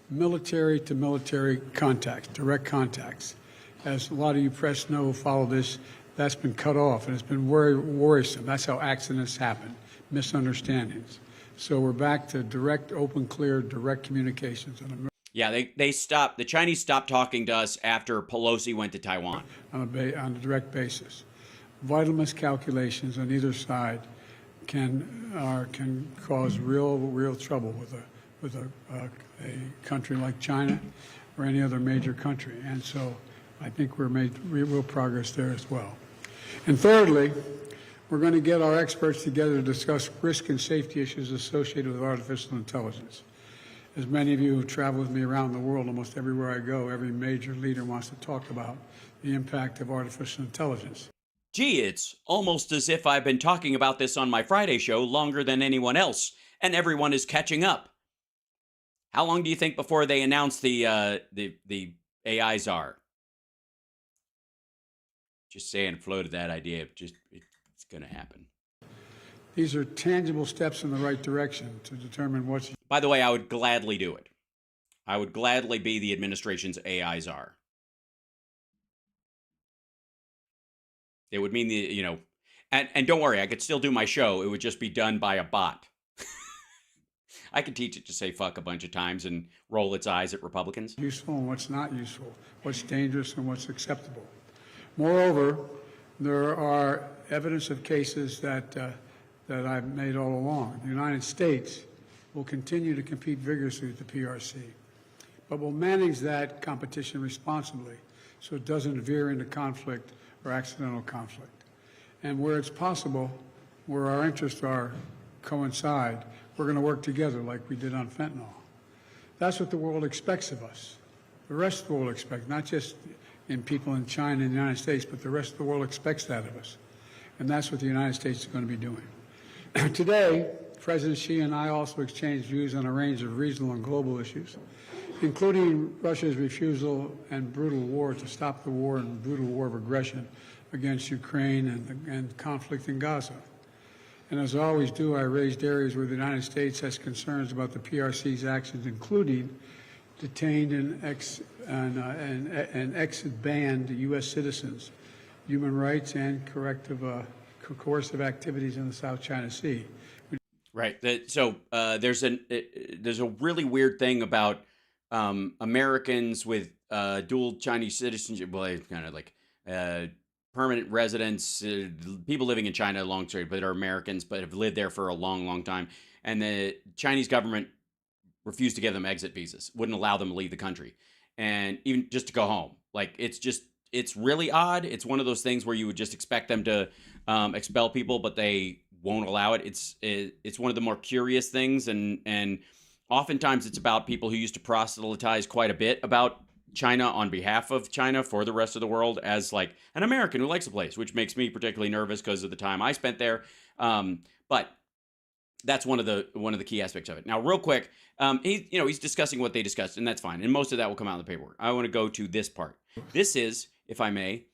military-to-military contacts, direct contacts. As a lot of you press know, follow this, that's been cut off, and it's been very worrisome. That's how accidents happen, misunderstandings. So we're back to direct, open, clear, direct communications. Yeah, they stopped. The Chinese stopped talking to us after Pelosi went to Taiwan. On a direct basis. Vital miscalculations on either side can cause real trouble with a country like China or any other major country. And so I think we're made real progress there as well. And thirdly, we're going to get our experts together to discuss risk and safety issues associated with artificial intelligence. As many of you who travel with me around the world, almost everywhere I go, every major leader wants to talk about the impact of artificial intelligence. Gee, it's almost as if I've been talking about this on my Friday show longer than anyone else, and everyone is catching up. How long do you think before they announce the AI czar? Just saying, floated that idea. It's going to happen. These are tangible steps in the right direction to determine what's... By the way, I would gladly do it. I would gladly be the administration's AI czar. It would mean and don't worry, I could still do my show. It would just be done by a bot. I could teach it to say fuck a bunch of times and roll its eyes at Republicans. Useful and what's not useful, what's dangerous and what's acceptable. Moreover, there are evidence of cases that I've made all along. The United States will continue to compete vigorously with the PRC, but will manage that competition responsibly so it doesn't veer into conflict or accidental conflict. And where it's possible, where our interests are coincide, we're going to work together like we did on fentanyl. That's what the world expects of us. The rest of the world expects, not just in people in China and the United States, but the rest of the world expects that of us. And that's what the United States is going to be doing. Today, President Xi and I also exchanged views on a range of regional and global issues, including Russia's refusal and brutal war to stop the war and brutal war of aggression against Ukraine and conflict in Gaza. And as I always do, I raised areas where the United States has concerns about the PRC's actions, including detained and exit-banned U.S. citizens, human rights, and coercive activities in the South China Sea. Right. So there's a really weird thing about Americans with dual Chinese citizenship. Well, it's kind of like permanent residents, people living in China, long story, but are Americans, but have lived there for a long, long time. And the Chinese government refused to give them exit visas, wouldn't allow them to leave the country, and even just to go home. Like, it's really odd. It's one of those things where you would just expect them to expel people, but they won't allow it. It's one of the more curious things, and oftentimes it's about people who used to proselytize quite a bit about China on behalf of China for the rest of the world as like an American who likes the place, which makes me particularly nervous because of the time I spent there. But that's one of the key aspects of it. Now, real quick, he's discussing what they discussed, and that's fine. And most of that will come out in the paperwork. I want to go to this part. This is, if I may,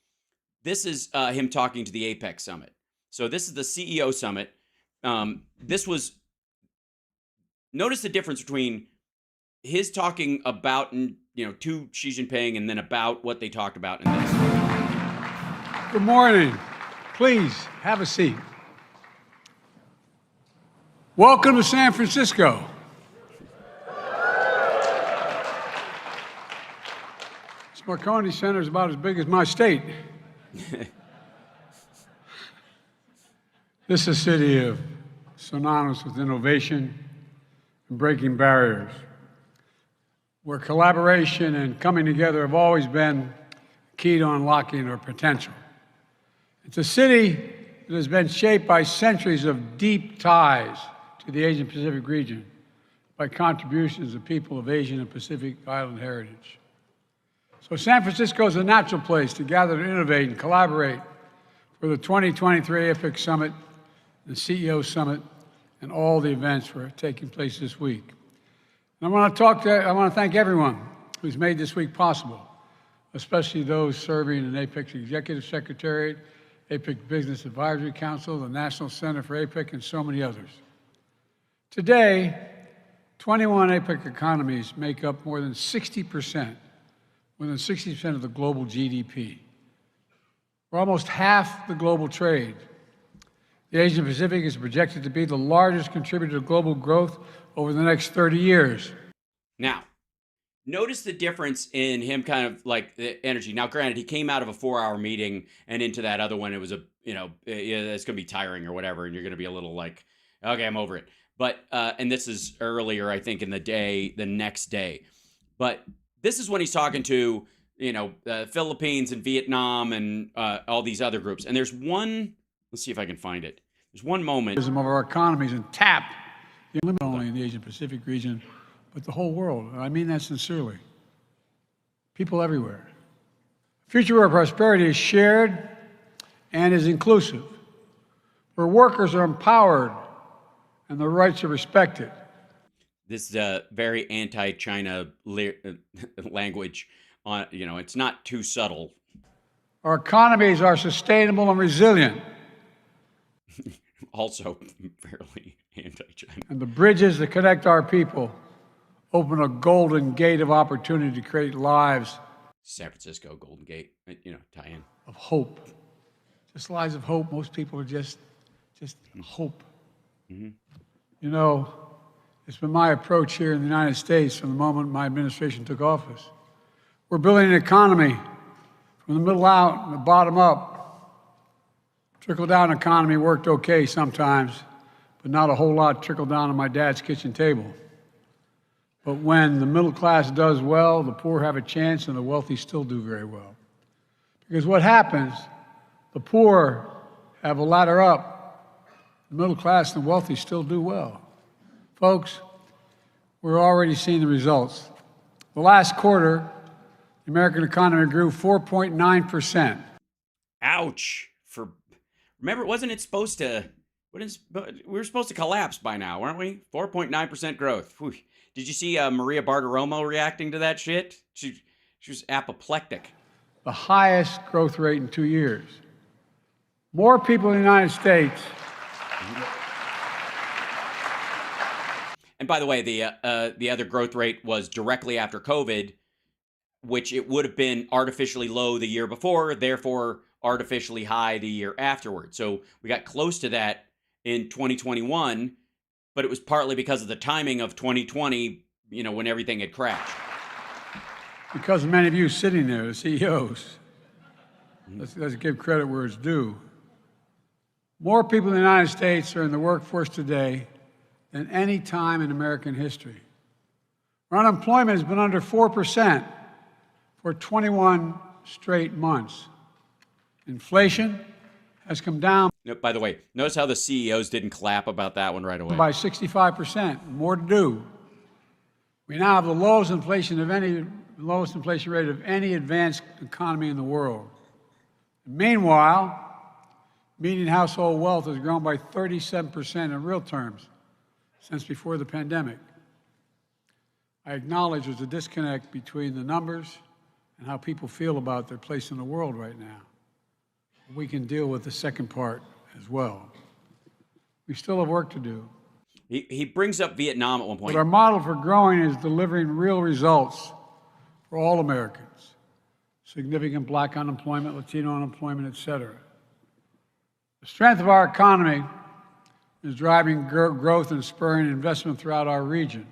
this is him talking to the APEC summit. So this is the CEO summit. Notice the difference between his talking about, to Xi Jinping and then about what they talked about in this. Good morning. Please have a seat. Welcome to San Francisco. This Marconi Center is about as big as my state. This is a city of synonymous with innovation and breaking barriers, where collaboration and coming together have always been key to unlocking our potential. It's a city that has been shaped by centuries of deep ties to the Asian Pacific region by contributions of people of Asian and Pacific Island heritage. So San Francisco is a natural place to gather to innovate and collaborate for the 2023 APEC Summit, the CEO Summit, and all the events that are taking place this week. And I want to thank everyone who's made this week possible, especially those serving in APEC's Executive Secretariat, APEC Business Advisory Council, the National Center for APEC, and so many others. Today, 21 APEC economies make up more than 60% of the global GDP. We're almost half the global trade. The Asian Pacific is projected to be the largest contributor to global growth over the next 30 years. Now, notice the difference in him kind of like the energy. Now, granted, he came out of a 4-hour meeting and into that other one, it was it's going to be tiring or whatever, and you're going to be a little like, okay, I'm over it. But, and this is earlier, I think, in the day, the next day. But this is when he's talking to, Philippines and Vietnam and all these other groups. And there's one, let's see if I can find it. There's one moment. Of our economies and tap not only in the Asian Pacific region, but the whole world. And I mean that sincerely. People everywhere. A future where prosperity is shared and is inclusive, where workers are empowered and their rights are respected. This is very anti-China language. It's not too subtle. Our economies are sustainable and resilient. Also fairly anti-China. And the bridges that connect our people open a golden gate of opportunity to create lives. San Francisco, Golden Gate, tie in. Of hope. Just lives of hope. Most people are just hope. Mm-hmm. It's been my approach here in the United States from the moment my administration took office. We're building an economy from the middle out and the bottom up. Trickle-down economy worked okay sometimes, but not a whole lot trickled down on my dad's kitchen table. But when the middle class does well, the poor have a chance, and the wealthy still do very well. Because what happens, the poor have a ladder up, the middle class and the wealthy still do well. Folks, we're already seeing the results. The last quarter, the American economy grew 4.9%. Ouch. Remember, wasn't it supposed to, we were supposed to collapse by now, weren't we? 4.9% growth. Whew. Did you see Maria Bartiromo reacting to that shit? She was apoplectic. The highest growth rate in 2 years. More people in the United States. And by the way, the other growth rate was directly after COVID, which it would have been artificially low the year before, therefore artificially high the year afterward. So we got close to that in 2021, but it was partly because of the timing of 2020, when everything had crashed. Because of many of you sitting there, the CEOs, let's give credit where it's due. More people in the United States are in the workforce today than any time in American history. Our unemployment has been under 4% for 21 straight months. Inflation has come down. By the way, notice how the CEOs didn't clap about that one right away. By 65%. More to do. We now have the lowest inflation rate of any advanced economy in the world. Meanwhile, median household wealth has grown by 37% in real terms since before the pandemic. I acknowledge there's a disconnect between the numbers and how people feel about their place in the world right now. We can deal with the second part as well. We still have work to do. He brings up Vietnam at one point. But our model for growing is delivering real results for all Americans. Significant black unemployment, Latino unemployment, et cetera. The strength of our economy is driving growth and spurring investment throughout our region.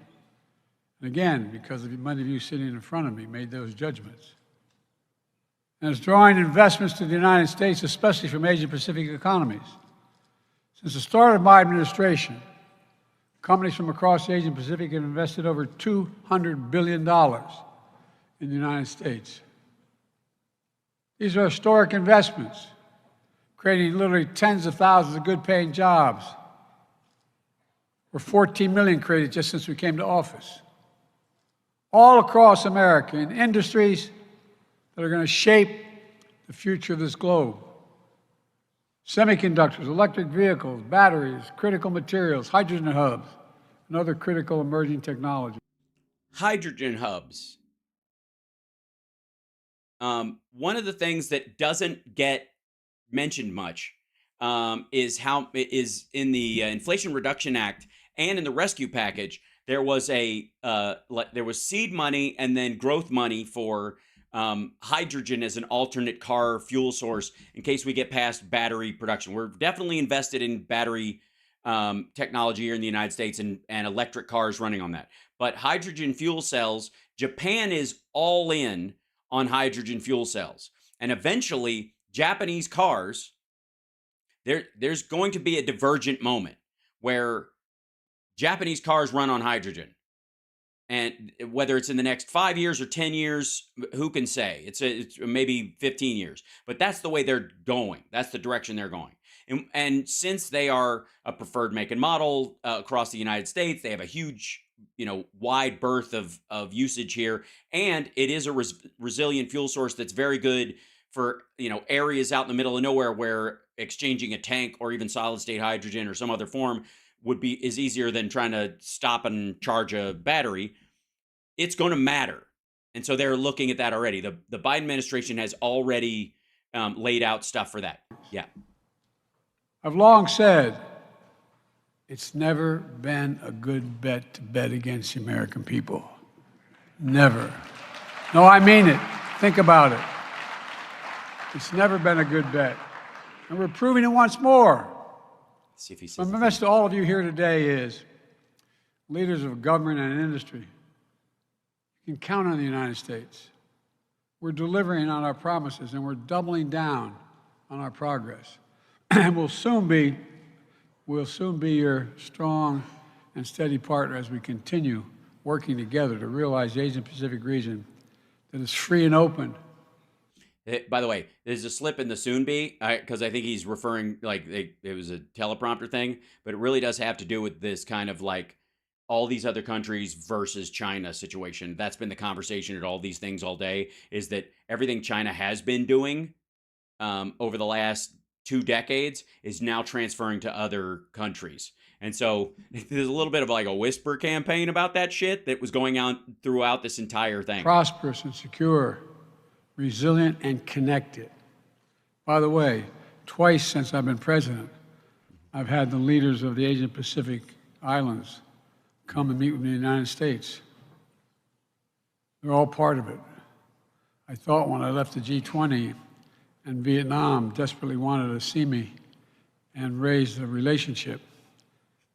And again, because of many of you sitting in front of me made those judgments. And it's drawing investments to the United States, especially from Asia-Pacific economies. Since the start of my administration, companies from across the Asia-Pacific have invested over $200 billion in the United States. These are historic investments, creating literally tens of thousands of good-paying jobs. We're 14 million created just since we came to office. All across America in industries that are going to shape the future of this globe. Semiconductors, electric vehicles, batteries, critical materials, hydrogen hubs, and other critical emerging technologies. Hydrogen hubs. One of the things that doesn't get mentioned much is in the Inflation Reduction Act and in the rescue package, there was seed money and then growth money for hydrogen as an alternate car fuel source in case we get past battery production. We're definitely invested in battery technology here in the United States and electric cars running on that. But hydrogen fuel cells, Japan is all in on hydrogen fuel cells. And eventually, Japanese cars, there's going to be a divergent moment where Japanese cars run on hydrogen. And whether it's in the next 5 years or 10 years, who can say? It's maybe 15 years. But that's the way they're going. That's the direction they're going. And since they are a preferred make and model across the United States, they have a huge, wide berth of usage here. And it is a resilient fuel source that's very good for, areas out in the middle of nowhere where exchanging a tank or even solid state hydrogen or some other form is easier than trying to stop and charge a battery. It's going to matter. And so they're looking at that already. The Biden administration has already laid out stuff for that. Yeah. I've long said it's never been a good bet to bet against the American people. Never. No, I mean it. Think about it. It's never been a good bet. And we're proving it once more. See if he says my message to all of you here today is, leaders of government and industry, you can count on the United States. We're delivering on our promises and we're doubling down on our progress. And we'll soon be your strong and steady partner as we continue working together to realize the Asian Pacific region that is free and open. By the way, there's a slip in the soon be, because I think he's referring, like, it was a teleprompter thing, but it really does have to do with this kind of like all these other countries versus China situation. That's been the conversation at all these things all day, is that everything China has been doing over the last 2 decades is now transferring to other countries. And so there's a little bit of like a whisper campaign about that shit that was going on throughout this entire thing. Prosperous and secure, resilient and connected. By the way, twice since I've been president, I've had the leaders of the Asian Pacific Islands come and meet with me in the United States. They're all part of it. I thought when I left the G20 and Vietnam desperately wanted to see me and raise the relationship,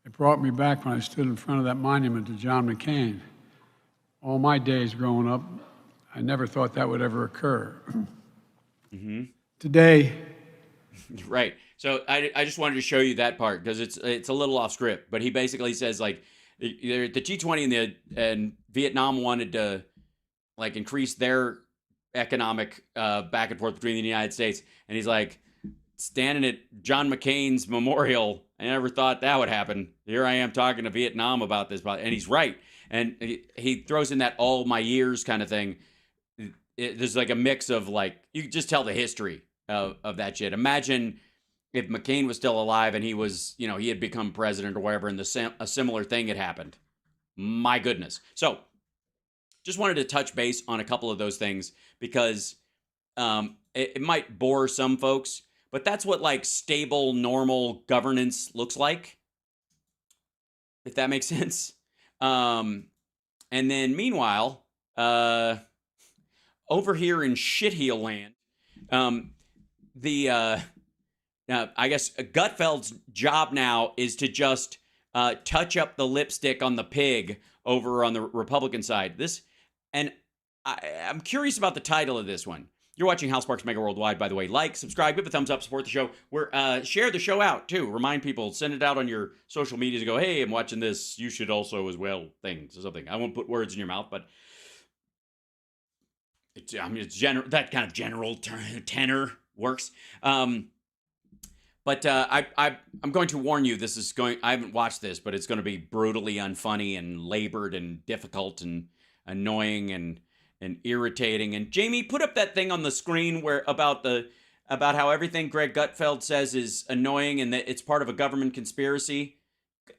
it brought me back when I stood in front of that monument to John McCain. All my days growing up, I never thought that would ever occur. Mm-hmm. Today. Right. So I just wanted to show you that part because it's a little off script, but he basically says like the G20 and Vietnam wanted to like increase their economic back and forth between the United States, and he's like standing at John McCain's memorial. I never thought that would happen. Here I am talking to Vietnam about this, and he's right. And he throws in that all my years kind of thing. There's like a mix of like, you can just tell the history of that shit. Imagine if McCain was still alive and he was, he had become president or whatever, and a similar thing had happened. My goodness. So just wanted to touch base on a couple of those things because it might bore some folks, but that's what like stable, normal governance looks like, if that makes sense. And then meanwhile, over here in shitheel land, I guess Gutfeld's job now is to just touch up the lipstick on the pig over on the Republican side. I'm curious about the title of this one. You're watching House Sparks Mega Worldwide, by the way. Like, subscribe, give a thumbs up, support the show. Share the show out, too. Remind people, send it out on your social medias and go, hey, I'm watching this. You should also as well, things or something. I won't put words in your mouth, but it's general. That kind of general tenor works. But I'm going to warn you, I haven't watched this, but it's going to be brutally unfunny and labored and difficult and annoying and irritating. And Jamie, put up that thing on the screen about how everything Greg Gutfeld says is annoying and that it's part of a government conspiracy.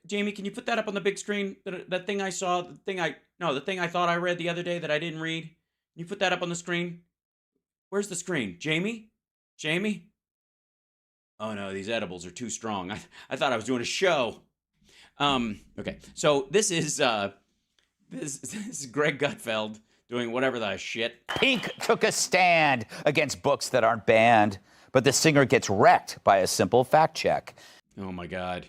Jamie, can you put that up on the big screen? That thing I saw, the thing I thought I read the other day that I didn't read. Can you put that up on the screen? Where's the screen? Jamie? Oh no, these edibles are too strong. I thought I was doing a show. Okay, so this is Greg Gutfeld doing whatever the shit. Pink took a stand against books that aren't banned, but the singer gets wrecked by a simple fact check. Oh my God.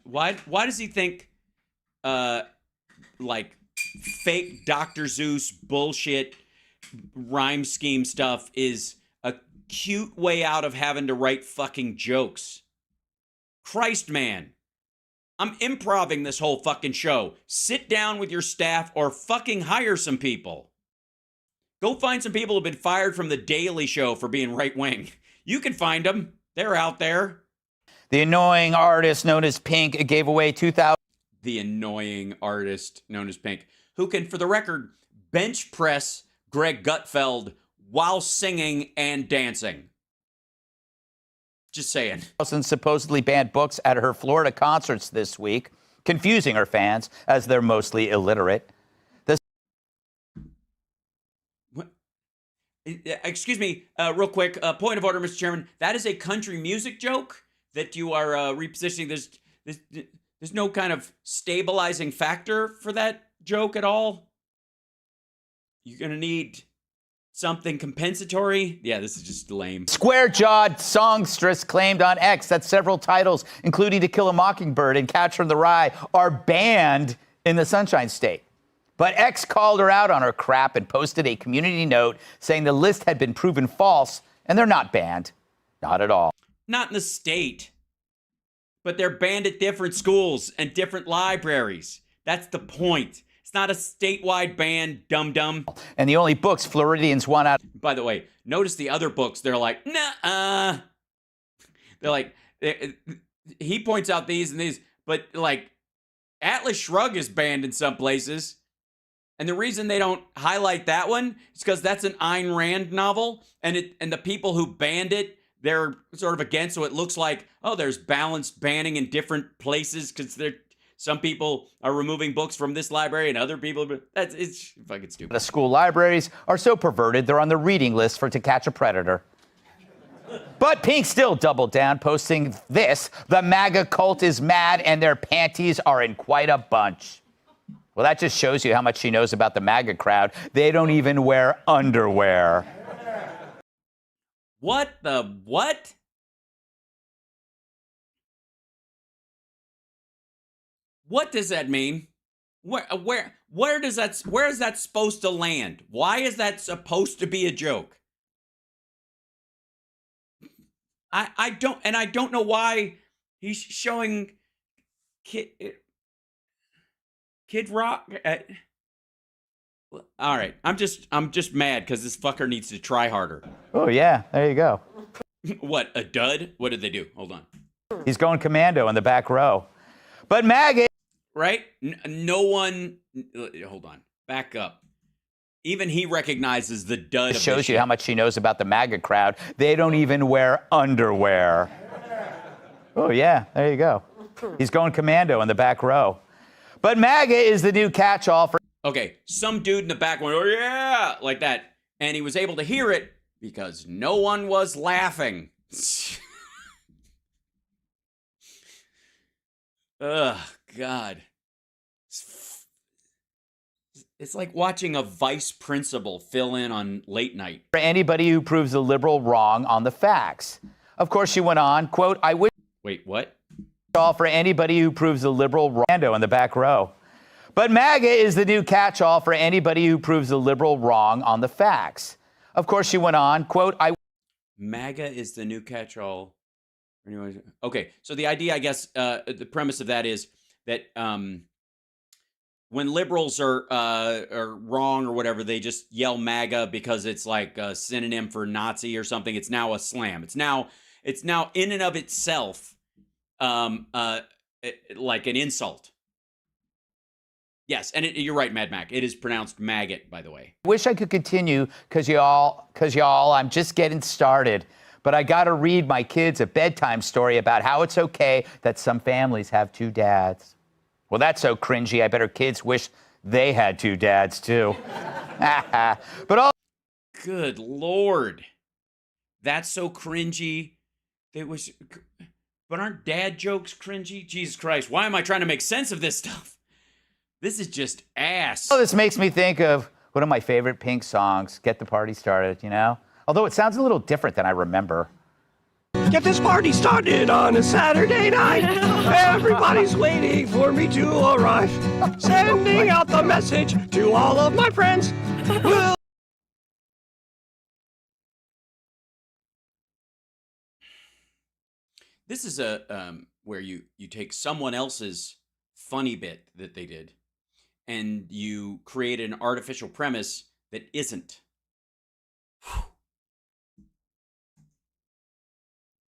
Why does he think like fake Dr. Zeus bullshit rhyme scheme stuff is a cute way out of having to write fucking jokes? Christ, man. I'm improving this whole fucking show. Sit down with your staff or fucking hire some people. Go find some people who've been fired from The Daily Show for being right-wing. You can find them. They're out there. The annoying artist known as Pink gave away 2,000. The annoying artist known as Pink, who can, for the record, bench press Greg Gutfeld while singing and dancing. Just saying. Supposedly banned books at her Florida concerts this week, confusing her fans as they're mostly illiterate. Excuse me, real quick, point of order, Mr. Chairman. That is a country music joke that you are repositioning. There's no kind of stabilizing factor for that joke at all. You're going to need something compensatory. Yeah, this is just lame. Square-jawed songstress claimed on X that several titles, including To Kill a Mockingbird and Catcher in the Rye, are banned in the Sunshine State. But X called her out on her crap and posted a community note saying the list had been proven false and they're not banned. Not at all. Not in the state. But they're banned at different schools and different libraries. That's the point. It's not a statewide ban, dum-dum. And the only books Floridians want out. By the way, notice the other books, they're like, nah. They're like, he points out these and these, but like Atlas Shrugged is banned in some places. And the reason they don't highlight that one is because that's an Ayn Rand novel, and the people who banned it, they're sort of against, so it looks like, oh, there's balanced banning in different places because some people are removing books from this library and other people, but it's fucking stupid. The school libraries are so perverted, they're on the reading list for To Catch a Predator. But Pink still doubled down, posting this: the MAGA cult is mad and their panties are in quite a bunch. Well, that just shows you how much she knows about the MAGA crowd. They don't even wear underwear. What the what? What does that mean? Where is that supposed to land? Why is that supposed to be a joke? I don't know why he's showing Kid Rock. All right, I'm just mad because this fucker needs to try harder. Oh yeah, there you go. What, a dud? What did they do? Hold on. He's going commando in the back row. But MAGA, right? No one. Hold on. Back up. Even he recognizes the dud. It shows you how much she knows about the MAGA crowd. They don't even wear underwear. Oh yeah, there you go. He's going commando in the back row. But MAGA is the new catch-all for. Okay, some dude in the back went, oh yeah, like that. And he was able to hear it because no one was laughing. Ugh, God. It's like watching a vice principal fill in on late night. For anybody who proves a liberal wrong on the facts. Of course, she went on, quote, I wish. Wait, what? All for anybody who proves a liberal wrong in the back row. But MAGA is the new catch-all for anybody who proves a liberal wrong on the facts. Of course, she went on, quote, MAGA is the new catch-all. Okay, so the idea, I guess, the premise of that is that when liberals are wrong or whatever, they just yell MAGA because it's like a synonym for Nazi or something. It's now a slam. It's now in and of itself like an insult. Yes, and you're right, Mad Mac. It is pronounced maggot, by the way. Wish I could continue because y'all, I'm just getting started. But I got to read my kids a bedtime story about how it's okay that some families have two dads. Well, that's so cringy. I bet her kids wish they had two dads, too. But all. Good Lord. That's so cringy. But aren't dad jokes cringy? Jesus Christ. Why am I trying to make sense of this stuff? This is just ass. Oh, this makes me think of one of my favorite Pink songs, Get the Party Started, you know? Although it sounds a little different than I remember. Get this party started on a Saturday night. Everybody's waiting for me to arrive. Sending out the message to all of my friends. This is where you take someone else's funny bit that they did and you create an artificial premise that isn't.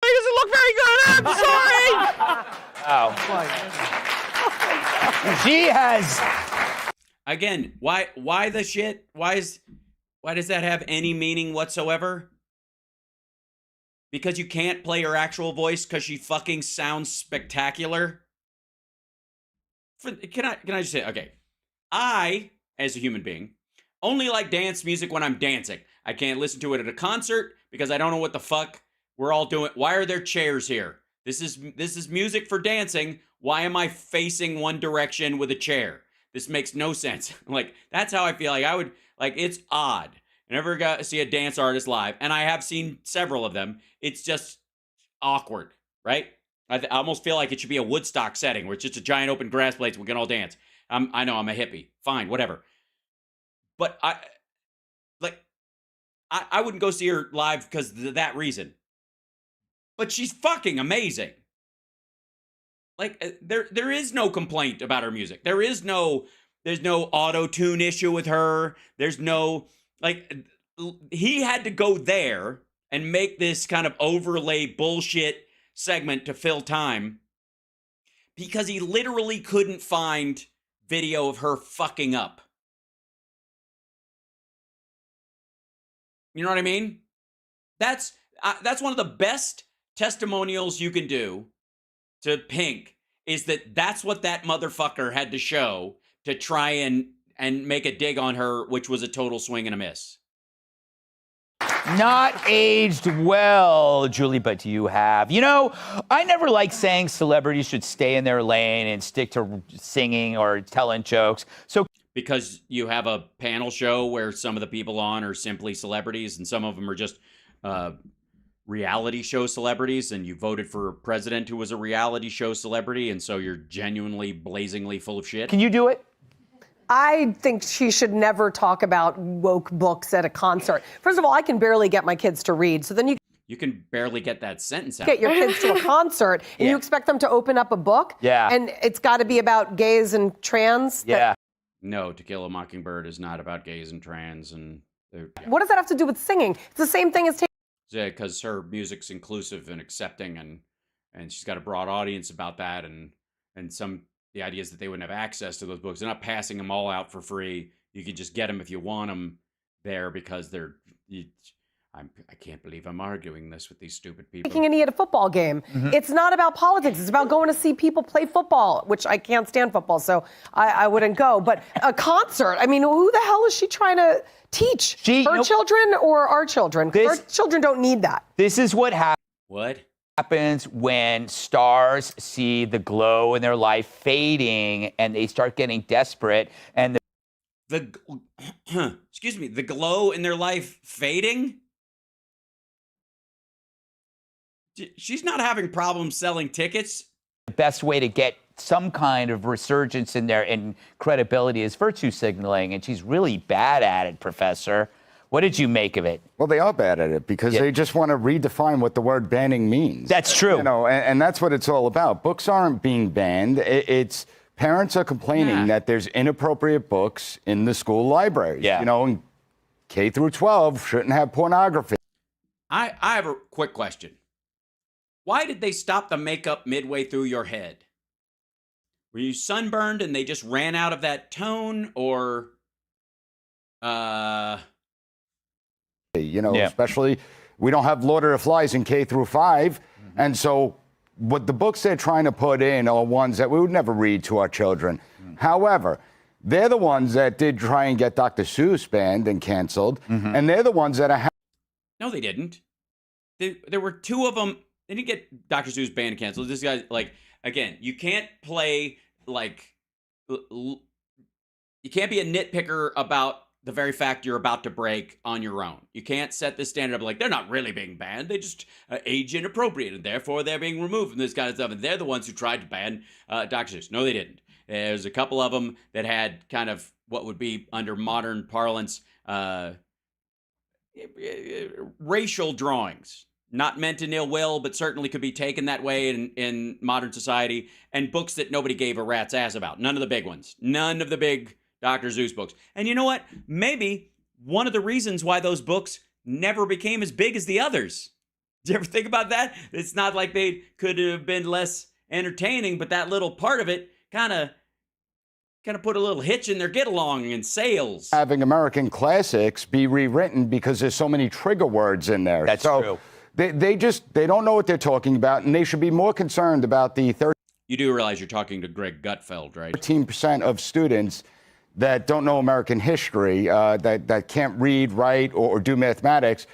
It doesn't look very good. I'm sorry. Oh. She has. Again, why the shit? Why does that have any meaning whatsoever? Because you can't play her actual voice because she fucking sounds spectacular? Can I just say, okay, I, as a human being, only like dance music when I'm dancing. I can't listen to it at a concert because I don't know what the fuck we're all doing. Why are there chairs here? This is music for dancing. Why am I facing one direction with a chair? This makes no sense. Like, that's how I feel. Like, I would, like, it's odd. I never got to see a dance artist live, and I have seen several of them. It's just awkward, right? I almost feel like it should be a Woodstock setting where it's just a giant open grass place. We can all dance. I know I'm a hippie. Fine, whatever. But I wouldn't go see her live because of that reason. But she's fucking amazing. Like, there is no complaint about her music. There is no There's no auto-tune issue with her. There's no, like, he had to go there and make this kind of overlay bullshit segment to fill time because he literally couldn't find video of her fucking up. You know what I mean? That's one of the best testimonials you can do to Pink, is that that's what that motherfucker had to show to try and make a dig on her, which was a total swing and a miss. Not aged well, Julie, but you have. You know, I never like saying celebrities should stay in their lane and stick to singing or telling jokes. So because you have a panel show where some of the people on are simply celebrities and some of them are just reality show celebrities, and you voted for a president who was a reality show celebrity, and so you're genuinely blazingly full of shit. Can you do it? I think she should never talk about woke books at a concert. First of all, I can barely get my kids to read. So then you can barely get that sentence out. Get your kids to a concert and you expect them to open up a book? Yeah. And it's got to be about gays and trans? Yeah. No, To Kill a Mockingbird is not about gays and trans. And what does that have to do with singing? It's the same thing as because her music's inclusive and accepting, and she's got a broad audience about that, and the idea is that they wouldn't have access to those books. They're not passing them all out for free. You can just get them if you want them there because I can't believe I'm arguing this with these stupid people. taking a knee at a football game. It's not about politics. It's about going to see people play football, which I can't stand football, so I wouldn't go. But a concert, I mean, who the hell is she trying to teach? Her children or our children? Our children don't need that. This is what happens. What? Happens when stars see the glow in their life fading and they start getting desperate and excuse me, the glow in their life fading? She's not having problems selling tickets. The best way to get some kind of resurgence in there and credibility is virtue signaling, and she's really bad at it, Professor. What did you make of it? Well, they are bad at it because they just want to redefine what the word banning means. That's true. You know, and that's what it's all about. Books aren't being banned. It's parents are complaining that there's inappropriate books in the school libraries. Yeah. You know, and K through 12 shouldn't have pornography. I have a quick question. Why did they stop the makeup midway through your head? Were you sunburned and they just ran out of that tone, or You know, especially we don't have Lord of the Flies in K through 5. And so what the books they're trying to put in are ones that we would never read to our children. However, they're the ones that did try and get Dr. Seuss banned and canceled. And they're the ones that are... No, they didn't. There were two of them. They didn't get Dr. Seuss banned and canceled. This guy, like, again, you can't play, like, you can't be a nitpicker about the very fact you're about to break on your own. You can't set the standard up like, they're not really being banned. They just age inappropriate, and therefore they're being removed from this kind of stuff. And they're the ones who tried to ban Dr. Seuss. No, they didn't. There's a couple of them that had kind of what would be, under modern parlance, racial drawings. Not meant in ill will, but certainly could be taken that way in modern society. And books that nobody gave a rat's ass about. None of the big ones. None of the big Dr. Seuss books. And you know what? Maybe one of the reasons why those books never became as big as the others. Did you ever think about that? It's not like they could have been less entertaining, but that little part of it kind of put a little hitch in their get-along in sales. Having American classics be rewritten because there's so many trigger words in there. That's true. They don't know what they're talking about, and they should be more concerned about the You do realize you're talking to Greg Gutfeld, right? 13% of students that don't know American history, that can't read, write, or do mathematics.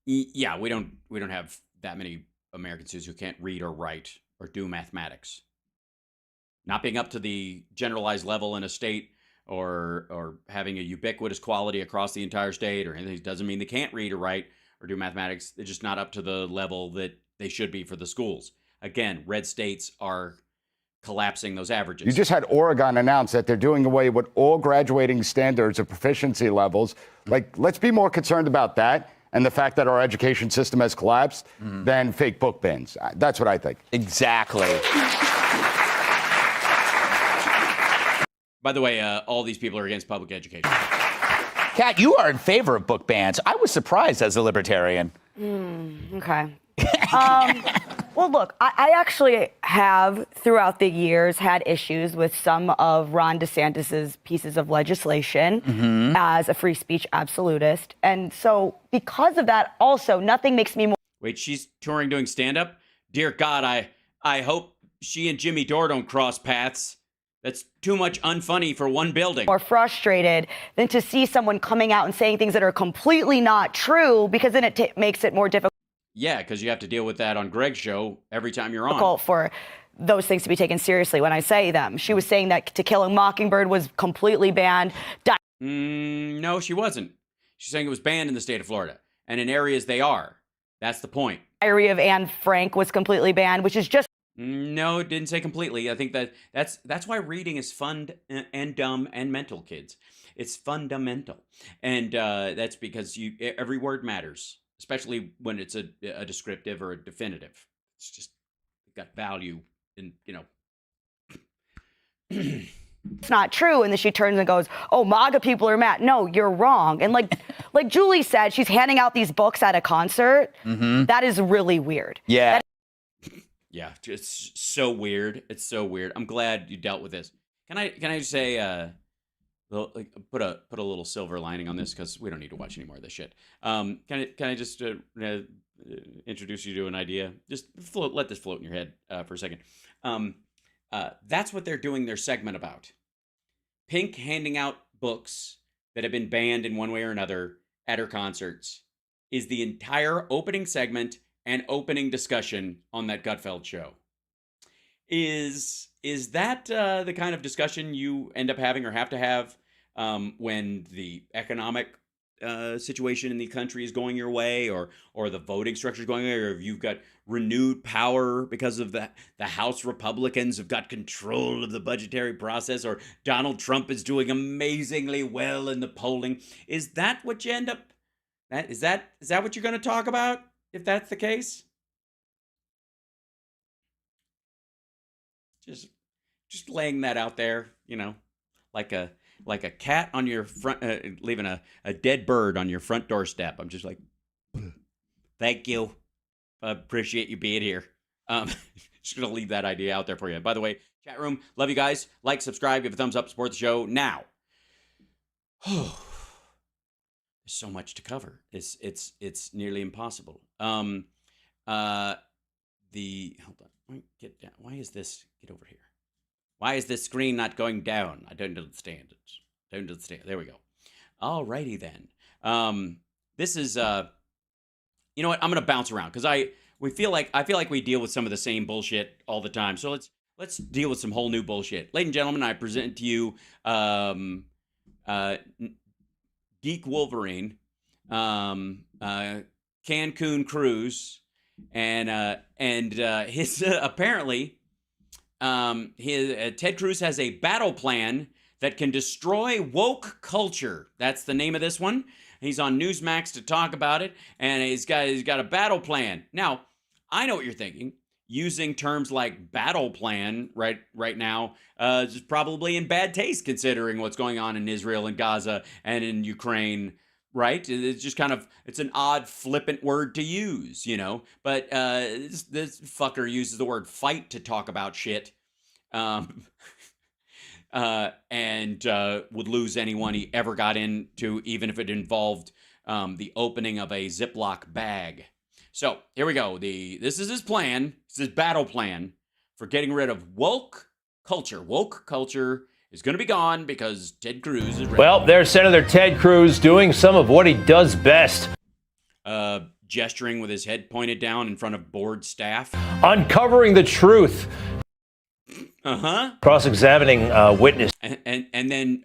Yeah, we don't have that many American students who can't read or write or do mathematics. Not being up to the generalized level in a state or having a ubiquitous quality across the entire state or anything doesn't mean they can't read or write or do mathematics. They're just not up to the level that they should be for the schools. Again, red states are collapsing those averages. You just had Oregon announce that they're doing away with all graduating standards of proficiency levels. Like, let's be more concerned about that and the fact that our education system has collapsed than fake book bans. That's what I think. Exactly. By the way, all these people are against public education. Kat, you are in favor of book bans. I was surprised as a libertarian. Okay. Well, look, I actually have, throughout the years, had issues with some of Ron DeSantis's pieces of legislation as a free speech absolutist. And so because of that, also, nothing makes me more... Wait, she's touring doing stand-up? Dear God, I hope she and Jimmy Dore don't cross paths. That's too much unfunny for one building. More frustrated than to see someone coming out and saying things that are completely not true, because then it makes it more difficult. Yeah, because you have to deal with that on Greg's show every time you're on. For those things to be taken seriously when I say them. She was saying that To Kill a Mockingbird was completely banned. No, she wasn't. She's saying it was banned in the state of Florida. And in areas they are. That's the point. Diary of Anne Frank was completely banned, which is just... No, it didn't say completely. I think that's why reading is fun and dumb and mental, kids. It's fundamental. And that's because every word matters. Especially when it's a descriptive or a definitive. It's just got value in, It's not true. And then she turns and goes, oh, MAGA people are mad. No, you're wrong. And like Julie said, she's handing out these books at a concert. That is really weird. Yeah. Yeah, it's so weird. It's so weird. I'm glad you dealt with this. Can I just say... put a little silver lining on this, because we don't need to watch any more of this shit. Can I just introduce you to an idea? Just let this float in your head for a second. That's what they're doing their segment about. Pink handing out books that have been banned in one way or another at her concerts is the entire opening segment and opening discussion on that Gutfeld show. Is that the kind of discussion you end up having or have to have when the economic situation in the country is going your way, or the voting structure is going your way, or if you've got renewed power because of the House Republicans have got control of the budgetary process, or Donald Trump is doing amazingly well in the polling? Is that what you end up? Is that what you're going to talk about if that's the case? Just laying that out there, like a cat on your front, leaving a dead bird on your front doorstep. I'm just like, thank you. I appreciate you being here. Just going to leave that idea out there for you. By the way, chat room, love you guys. Like, subscribe, give a thumbs up, support the show. Now, there's so much to cover. It's nearly impossible. Hold on. Get down. Why is this? Get over here. Why is this screen not going down? I don't understand it. Don't understand. There we go. Alrighty then. This is you know what? I'm gonna bounce around because I feel like we deal with some of the same bullshit all the time. So let's deal with some whole new bullshit. Ladies and gentlemen, I present to you Geek Wolverine, Cancun Cruz, and his apparently Ted Cruz has a battle plan that can destroy woke culture. That's the name of this one. He's on Newsmax to talk about it, and he's got a battle plan. Now, I know what you're thinking. Using terms like battle plan right now is probably in bad taste, considering what's going on in Israel and Gaza and in Ukraine, right? It's just it's an odd, flippant word to use, But this fucker uses the word fight to talk about shit. And would lose anyone he ever got into, even if it involved the opening of a Ziploc bag. So here we go. This is his plan. It's his battle plan for getting rid of woke culture. Woke culture is going to be gone because Ted Cruz is ready. Well, there's Senator Ted Cruz doing some of what he does best. Gesturing with his head pointed down in front of board staff. Uncovering the truth. Cross-examining witnesses. And then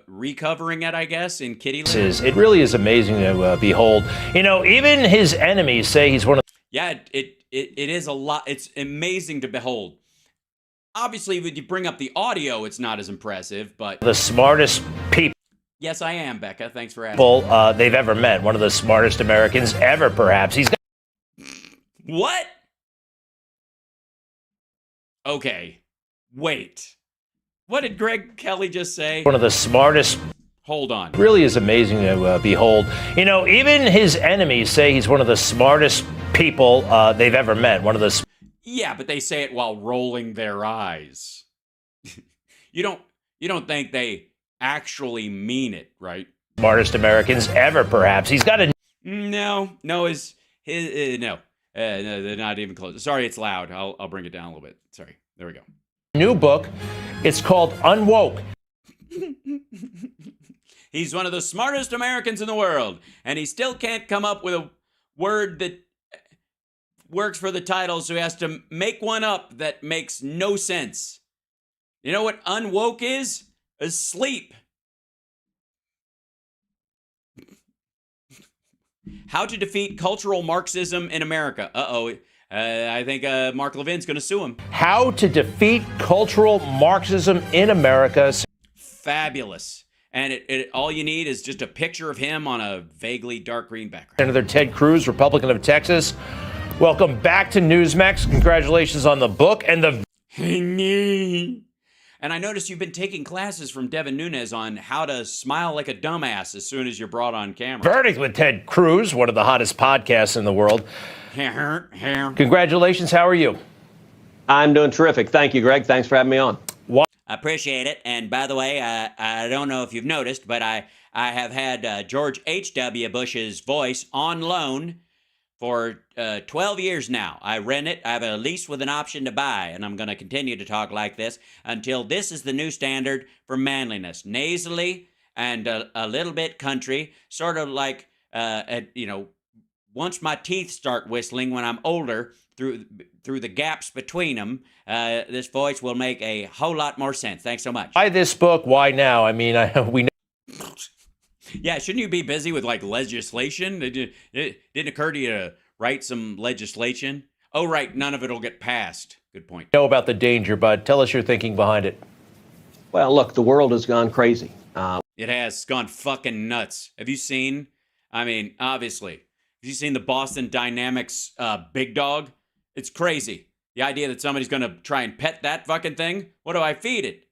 recovering it, I guess, in kitty litter. It really is amazing to behold. Even his enemies say he's one of... Yeah, it is a lot. It's amazing to behold. Obviously, when you bring up the audio, it's not as impressive, but... The smartest people. Yes, I am, Becca. Thanks for asking. They've ever met. One of the smartest Americans ever, perhaps. What? Okay. Wait. What did Greg Kelly just say? One of the smartest. Hold on. Really is amazing to behold. You know, even his enemies say he's one of the smartest people they've ever met. One of the. Yeah, but they say it while rolling their eyes. You don't think they actually mean it, right? Smartest Americans ever, perhaps. He's got a. No, no, they're not even close. Sorry, it's loud. I'll bring it down a little bit. Sorry. There we go. New book. It's called Unwoke. He's one of the smartest Americans in the world, and he still can't come up with a word that works for the title, so he has to make one up that makes no sense. You know what unwoke is? Asleep. How to defeat cultural Marxism in America. I think Mark Levin's going to sue him. How to defeat cultural Marxism in America. Fabulous. And all you need is just a picture of him on a vaguely dark green background. Senator Ted Cruz, Republican of Texas. Welcome back to Newsmax. Congratulations on the book and the... And I noticed you've been taking classes from Devin Nunes on how to smile like a dumbass as soon as you're brought on camera. Verdict with Ted Cruz, one of the hottest podcasts in the world. Congratulations. How are you? I'm doing terrific. Thank you, Greg. Thanks for having me on. I appreciate it. And by the way, I don't know if you've noticed, but I have had George H.W. Bush's voice on loan for 12 years now. I rent it. I have a lease with an option to buy, and I'm going to continue to talk like this until this is the new standard for manliness. Nasally and a little bit country, sort of like, once my teeth start whistling when I'm older, through the gaps between them, this voice will make a whole lot more sense. Thanks so much. Why this book? Why now? I mean, we know. Yeah, shouldn't you be busy with like legislation? It didn't occur to you to write some legislation? Oh, right, none of it will get passed. Good point. Know about the danger, bud. Tell us your thinking behind it. Well, look, the world has gone crazy. It has. It's gone fucking nuts. Have you seen? I mean, obviously. Have you seen the Boston Dynamics big dog? It's crazy. The idea that somebody's going to try and pet that fucking thing? What do I feed it?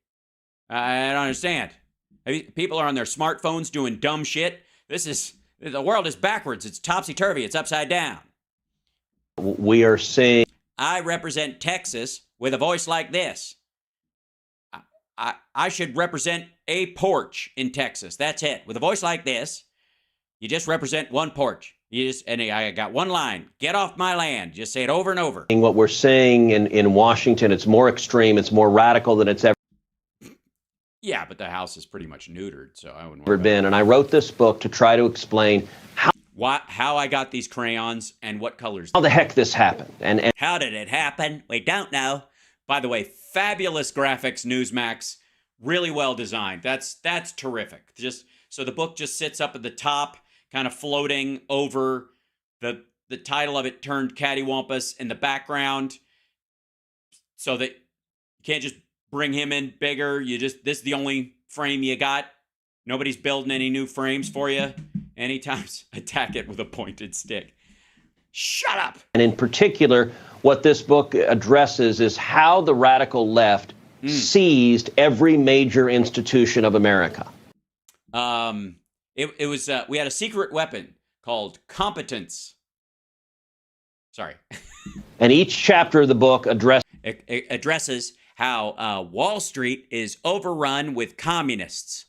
I don't understand. People are on their smartphones doing dumb shit. The world is backwards. It's topsy-turvy. It's upside down. We are seeing... I represent Texas with a voice like this. I should represent a porch in Texas. That's it. With a voice like this, you just represent one porch. I got one line. Get off my land. Just say it over and over. What we're seeing in Washington, it's more extreme. It's more radical than it's ever Yeah, but the house is pretty much neutered, so I wouldn't. Ever been. And I wrote this book to try to explain how I got these crayons and what colors. How the heck this happened. And how did it happen? We don't know. By the way, fabulous graphics, Newsmax. Really well designed. That's terrific. Just so the book just sits up at the top, kind of floating over the title of it turned cattywampus in the background, so that you can't just bring him in bigger. This is the only frame you got. Nobody's building any new frames for you. Anytime, attack it with a pointed stick. Shut up. And in particular, what this book addresses is how the radical left seized every major institution of America. It was we had a secret weapon called competence. Sorry. And each chapter of the book addresses how Wall Street is overrun with communists.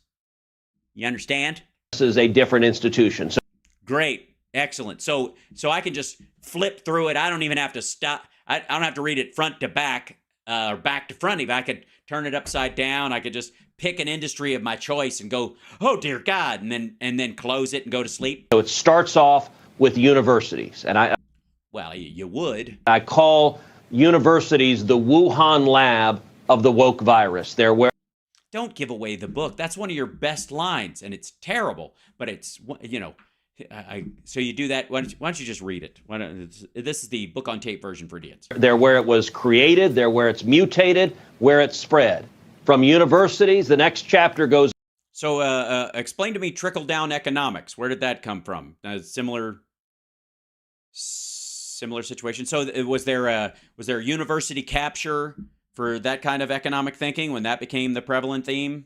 You understand? This is a different institution. So great. Excellent. So I can just flip through it. I don't even have to stop. I don't have to read it front to back or back to front. If I could turn it upside down, I could just pick an industry of my choice and go, oh dear God, and then close it and go to sleep. So it starts off with universities, and well, you would. I call universities the Wuhan lab of the woke virus. They're where. Don't give away the book. That's one of your best lines, and it's terrible. But it's so you do that. Why don't you just read it? This is the book on tape version for idiots. They're where it was created. They're where it's mutated. Where it's spread. From universities, the next chapter goes. So explain to me trickle-down economics. Where did that come from? Similar situation. So was there university capture for that kind of economic thinking when that became the prevalent theme?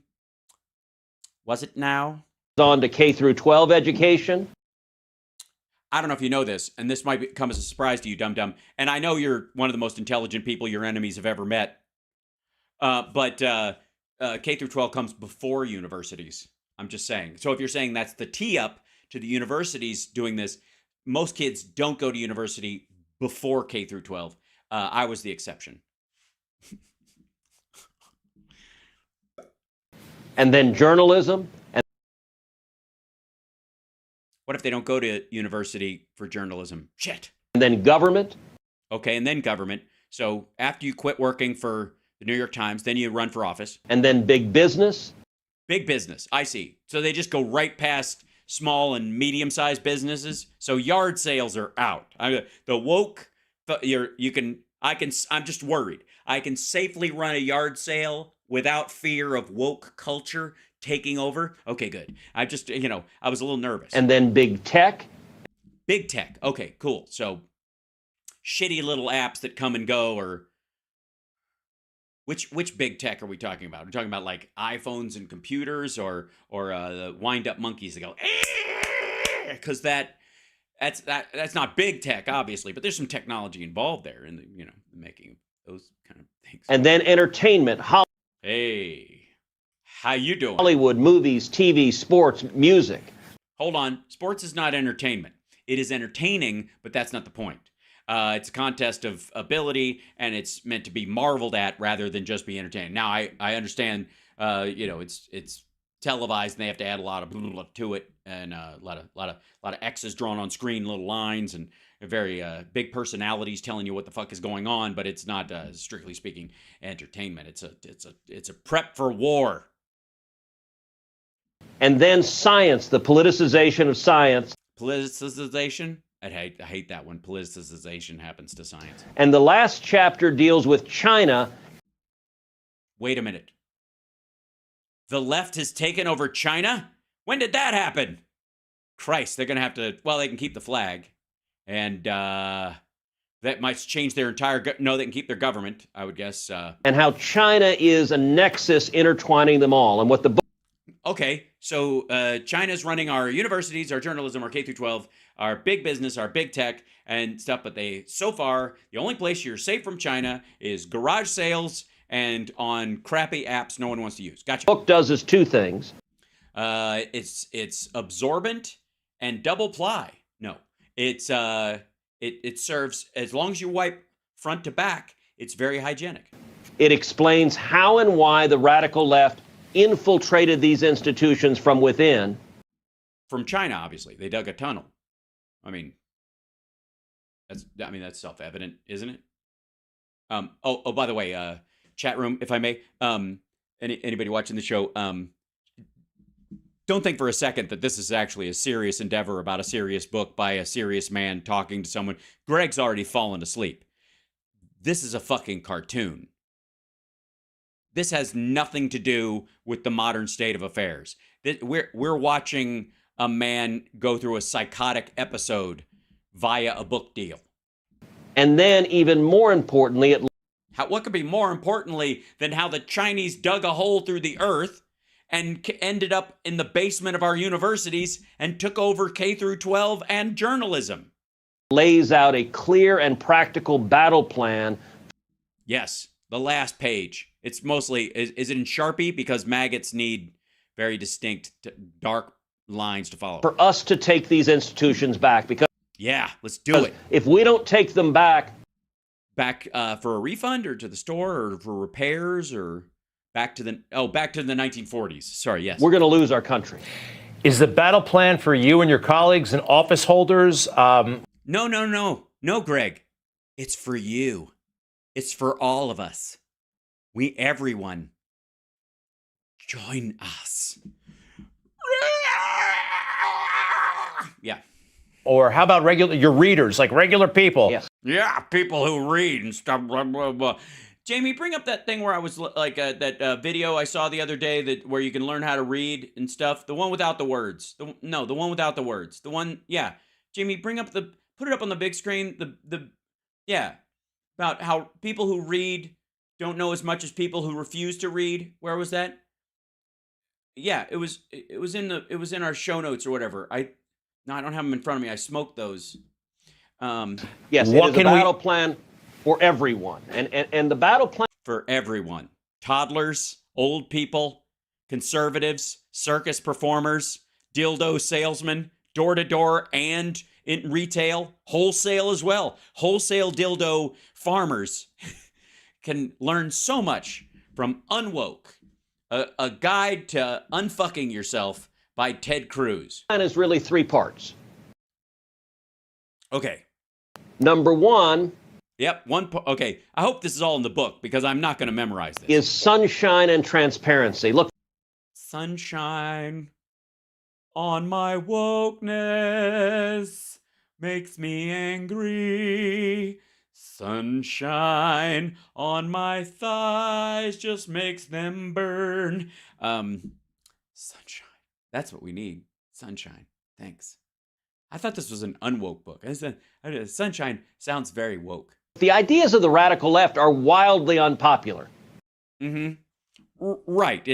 Was it now? On to K through 12 education. I don't know if you know this, and this might come as a surprise to you, dum-dum. And I know you're one of the most intelligent people your enemies have ever met. But K through 12 comes before universities. I'm just saying. So if you're saying that's the tee up to the universities doing this, most kids don't go to university before K through 12. I was the exception. And then journalism. And what if they don't go to university for journalism? Shit. And then government. Okay, and then government. So after you quit working for the New York Times, then you run for office. And then big business. Big business. I see. So they just go right past small and medium-sized businesses. So yard sales are out. The woke. I'm just worried. I can safely run a yard sale without fear of woke culture taking over. Okay, good. I just, I was a little nervous. And then big tech. Big tech. Okay, cool. So shitty little apps that come and go, or which big tech are we talking about? Are we talking about like iPhones and computers, or the wind-up monkeys that go, because that's not big tech, obviously, but there's some technology involved there in the making of those kind of things. And then entertainment. Hey, how you doing? Hollywood, movies, TV, sports, music. Hold on. Sports is not entertainment. It is entertaining, but that's not the point. It's a contest of ability, and it's meant to be marveled at rather than just be entertaining. Now, I understand, it's televised, and they have to add a lot of blah, blah, blah to it, and a lot of X's drawn on screen, little lines, and very big personalities telling you what the fuck is going on. But it's not, strictly speaking, entertainment. It's a prep for war. And then science, the politicization of science. Politicization? I hate that when politicization happens to science. And the last chapter deals with China. Wait a minute. The left has taken over China? When did that happen? Christ, they're going to have to, well, they can keep the flag. And that might change their entire, no, they can keep their government, I would guess. And how China is a nexus intertwining them all. And what the Okay, so China's running our universities, our journalism, our K through 12, our big business, our big tech and stuff. But so far, the only place you're safe from China is garage sales and on crappy apps no one wants to use. Gotcha. Book does is two things. It's absorbent and double ply. No, it serves, as long as you wipe front to back, it's very hygienic. It explains how and why the radical left infiltrated these institutions from within. From China, obviously. They dug a tunnel. I mean, that's self-evident, isn't it? Oh, by the way, chat room, if I may, anybody watching the show, don't think for a second that this is actually a serious endeavor about a serious book by a serious man talking to someone. Greg's already fallen asleep. This is a fucking cartoon. This has nothing to do with the modern state of affairs. We're watching a man go through a psychotic episode via a book deal. And then, even more importantly, what could be more importantly than how the Chinese dug a hole through the earth and ended up in the basement of our universities and took over K through 12 and journalism? Lays out a clear and practical battle plan. Yes, the last page. It's mostly, is it in Sharpie? Because maggots need very distinct, dark lines to follow. For us to take these institutions back, because yeah, let's do it. If we don't take them back for a refund or to the store or for repairs or back to the 1940s. Sorry, yes. We're going to lose our country. Is the battle plan for you and your colleagues and office holders? No, Greg. It's for you. It's for all of us. Everyone. Join us. Yeah. Or how about your readers, like regular people? Yes. Yeah, people who read and stuff. Blah, blah, blah. Jamie, bring up that thing where I was like that video I saw the other day where you can learn how to read and stuff. The one without the words. The one without the words. The one, yeah. Jamie, put it up on the big screen. Yeah, about how people who read don't know as much as people who refuse to read. Where was that? Yeah, it was in our show notes or whatever. I don't have them in front of me. I smoked those. Yes, it is a battle plan for everyone, and the battle plan for everyone: toddlers, old people, conservatives, circus performers, dildo salesmen, door to door and in retail, wholesale as well. Wholesale dildo farmers can learn so much from Unwoke, a guide to unfucking yourself by Ted Cruz. plan is really three parts. Okay. Number one. Yep. Okay. I hope this is all in the book because I'm not going to memorize this. Is sunshine and transparency. Look. Sunshine on my wokeness makes me angry. Sunshine on my thighs just makes them burn. Sunshine. That's what we need. Sunshine. Thanks. I thought this was an unwoke book. Sunshine sounds very woke. The ideas of the radical left are wildly unpopular. Right.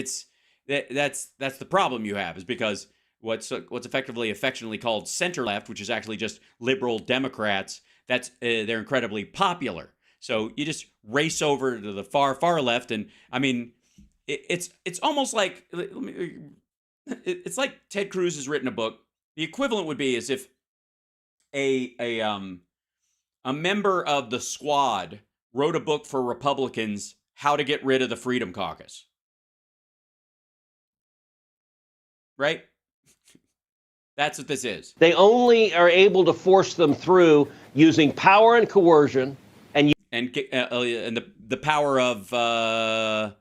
That's the problem you have, is because what's effectively affectionately called center left, which is actually just liberal Democrats, they're incredibly popular. So you just race over to the far left, and I mean, it's almost like it's like Ted Cruz has written a book. The equivalent would be as if a member of the squad wrote a book for Republicans how to get rid of the Freedom Caucus. Right? That's what this is. They only are able to force them through using power and coercion and the power of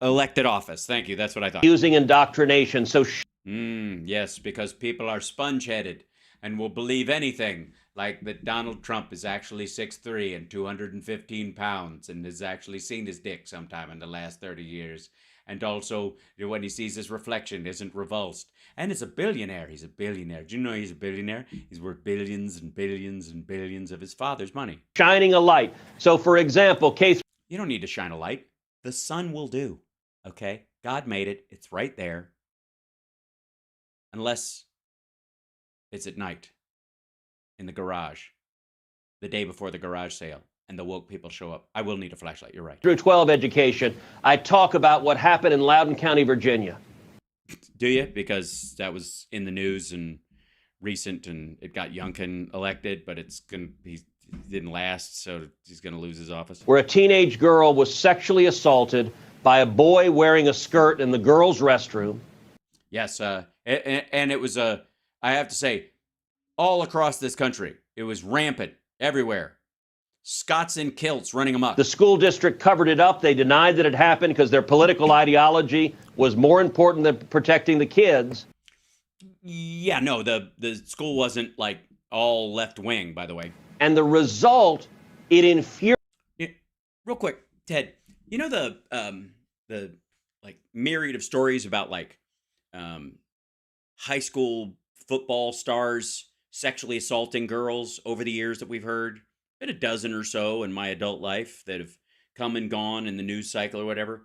elected office. Thank you. That's what I thought. Using indoctrination. So yes, because people are sponge-headed and will believe anything, like that Donald Trump is actually 6'3" and 215 pounds and has actually seen his dick sometime in the last 30 years. And also, when he sees his reflection, isn't revulsed. And it's a billionaire. He's a billionaire. Do you know he's a billionaire? He's worth billions and billions and billions of his father's money. Shining a light. So, for example, you don't need to shine a light. The sun will do. Okay? God made it. It's right there. Unless it's at night in the garage, the day before the garage sale, and the woke people show up. I will need a flashlight. You're right. Through 12 education, I talk about what happened in Loudoun County, Virginia. Do you? Because that was in the news and recent, and it got Youngkin elected, but he didn't last, so he's going to lose his office. Where a teenage girl was sexually assaulted by a boy wearing a skirt in the girls' restroom. Yes, and it was I have to say, all across this country, it was rampant everywhere. Scots in kilts running amok. The school district covered it up. They denied that it happened because their political ideology was more important than protecting the kids. Yeah, no, the school wasn't like all left wing, by the way. And the result, it infuriated. Real quick, Ted, you know the like myriad of stories about like high school football stars sexually assaulting girls over the years that we've heard? Been a dozen or so in my adult life that have come and gone in the news cycle or whatever.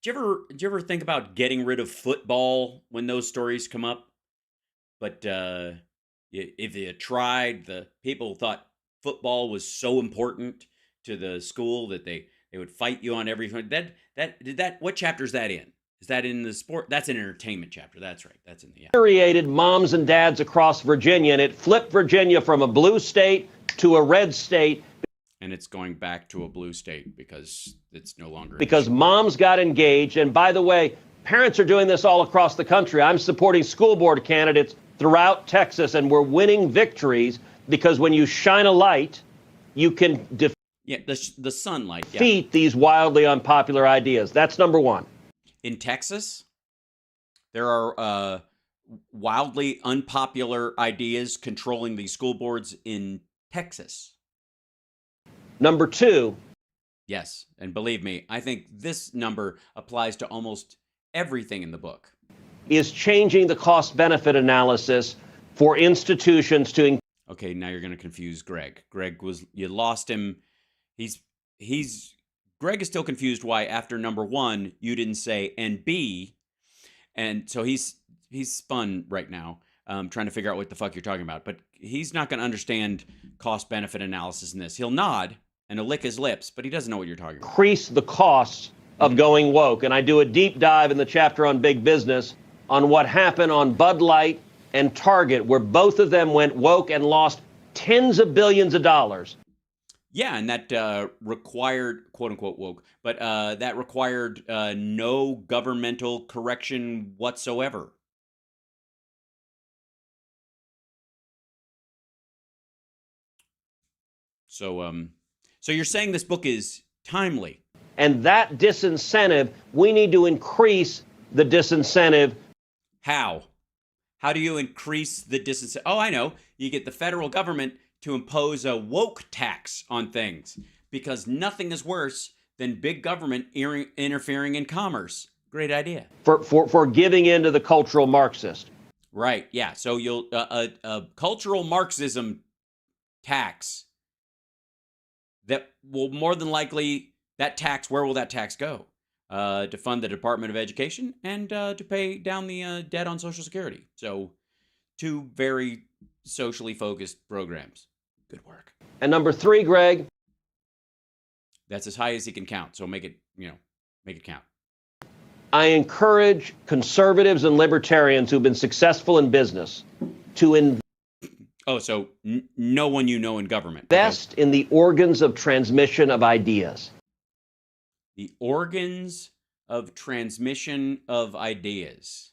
Did you ever think about getting rid of football when those stories come up? But if you tried, the people thought football was so important to the school that they would fight you on everything. What chapter is that in? Is that in the sport? That's an entertainment chapter. That's right. That's in the infuriated moms and dads across Virginia, and it flipped Virginia from a blue state to a red state. And it's going back to a blue state because it's no longer. Because moms got engaged. And by the way, parents are doing this all across the country. I'm supporting school board candidates throughout Texas, and we're winning victories because when you shine a light, you can the sunlight defeat these wildly unpopular ideas. That's number one. In Texas, there are wildly unpopular ideas controlling the school boards in Texas. Number two. Yes, and believe me, I think this number applies to almost everything in the book. Is changing the cost-benefit analysis for institutions to... Okay, now you're going to confuse Greg. You lost him. He's Greg is still confused why after number 1 you didn't say and B, and so he's spun right now, trying to figure out what the fuck you're talking about. But he's not going to understand cost-benefit analysis in this. He'll nod and he'll lick his lips, but he doesn't know what you're talking about. Increase the costs of going woke. And I do a deep dive in the chapter on big business on what happened on Bud Light and Target, where both of them went woke and lost tens of billions of dollars. Yeah, and that required, quote-unquote woke, but that required no governmental correction whatsoever. So you're saying this book is timely? And that disincentive, we need to increase the disincentive. How? How do you increase the disincentive? Oh, I know. You get the federal government to impose a woke tax on things, because nothing is worse than big government interfering in commerce. Great idea. For giving in to the cultural Marxist. Right, yeah. So you'll a cultural Marxism tax that will more than likely, that tax, where will that tax go? To fund the Department of Education and to pay down the debt on Social Security. So 2 very socially focused programs. Good work. And number 3, Greg. That's as high as he can count. So make it count. I encourage conservatives and libertarians who've been successful in business to so no one you know in government. Invest in the organs of transmission of ideas. The organs of transmission of ideas.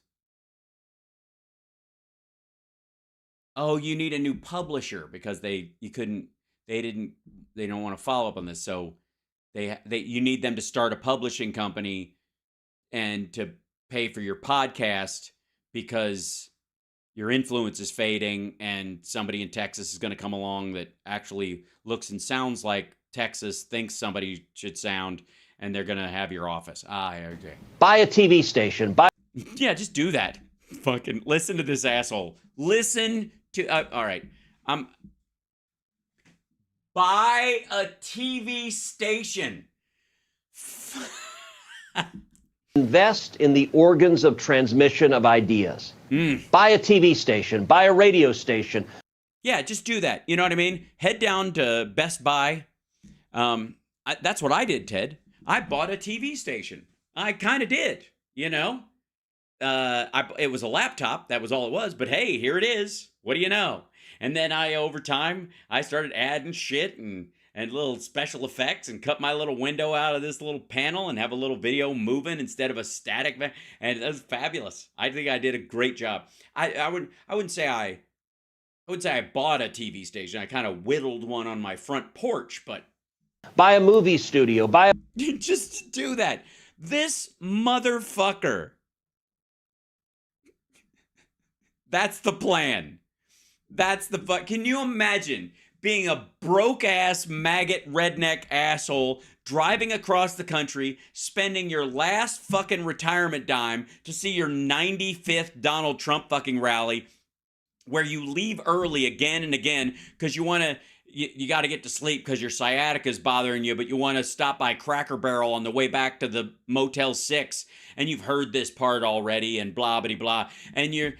Oh, you need a new publisher because they don't want to follow up on this. So you need them to start a publishing company and to pay for your podcast because your influence is fading and somebody in Texas is going to come along that actually looks and sounds like Texas thinks somebody should sound, and they're going to have your office. Okay. Buy a TV station. Yeah, just do that. Fucking listen to this asshole. Listen to... all right. Buy a TV station. Invest in the organs of transmission of ideas. Buy a TV station. Buy a radio station. Yeah, just do that. You know what I mean? Head down to Best Buy. That's what I did, Ted. I bought a TV station. I kind of did, you know? It was a laptop. That was all it was. But hey, here it is. What do you know? And then over time, I started adding shit and little special effects and cut my little window out of this little panel and have a little video moving instead of a static. And it was fabulous. I think I did a great job. I wouldn't say I bought a TV station. I kind of whittled one on my front porch, but buy a movie studio. Just do that. This motherfucker. That's the plan. Can you imagine being a broke-ass, maggot, redneck asshole driving across the country, spending your last fucking retirement dime to see your 95th Donald Trump fucking rally, where you leave early again and again because you want to... You got to get to sleep because your sciatica is bothering you, but you want to stop by Cracker Barrel on the way back to the Motel 6, and you've heard this part already, and blah, blah, blah, and you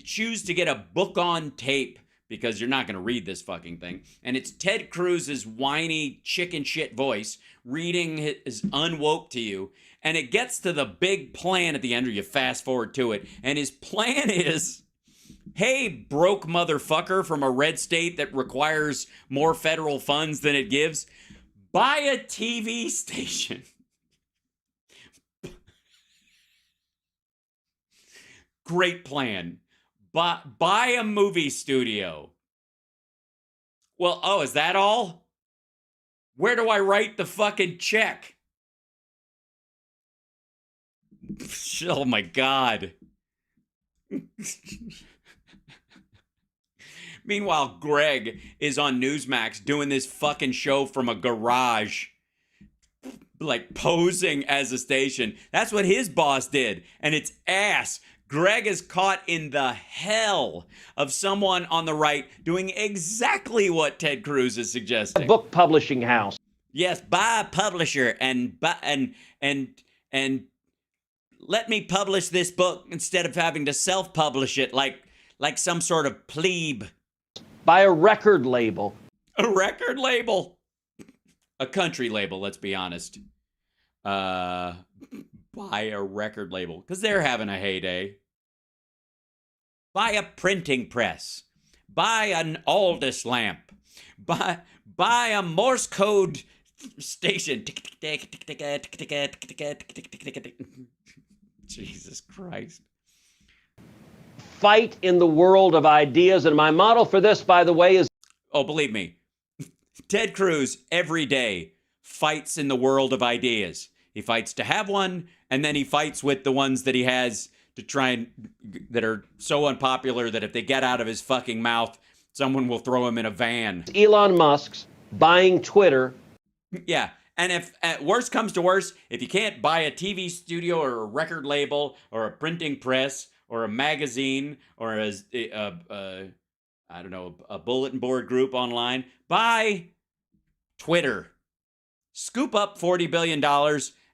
choose to get a book on tape because you're not going to read this fucking thing, and it's Ted Cruz's whiny chicken shit voice reading his unwoke to you, and it gets to the big plan at the end, or you fast forward to it, and his plan is... Hey, broke motherfucker from a red state that requires more federal funds than it gives, buy a TV station. Great plan. Buy a movie studio. Well, is that all? Where do I write the fucking check? Oh my God. Meanwhile, Greg is on Newsmax doing this fucking show from a garage, like posing as a station. That's what his boss did, and it's ass. Greg is caught in the hell of someone on the right doing exactly what Ted Cruz is suggesting. Book publishing house. Yes, buy a publisher and let me publish this book instead of having to self-publish it like some sort of plebe. Buy a record label. A record label. A country label, let's be honest. Buy a record label, because they're having a heyday. Buy a printing press. Buy an Aldous lamp. Buy a Morse code station. Jesus Christ. Fight in the world of ideas. And my model for this, by the way, is... Oh, believe me, Ted Cruz every day fights in the world of ideas. He fights to have one, and then he fights with the ones that he has to try and that are so unpopular that if they get out of his fucking mouth, someone will throw him in a van. Elon Musk's buying Twitter. Yeah. And if worse comes to worse, if you can't buy a TV studio or a record label or a printing press or a magazine or a bulletin board group online, buy Twitter. Scoop up $40 billion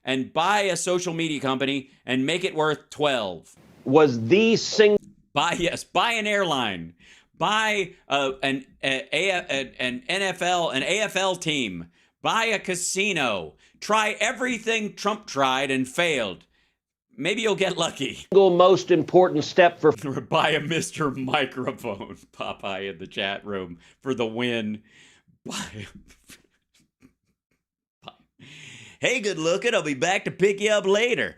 and buy a social media company and make it worth 12. Was the single... Buy an airline. Buy an NFL, an AFL team. Buy a casino. Try everything Trump tried and failed. Maybe you'll get lucky. Single most important step for... Buy a Mr. Microphone. Popeye in the chat room for the win. Buy... Hey, good looking. I'll be back to pick you up later.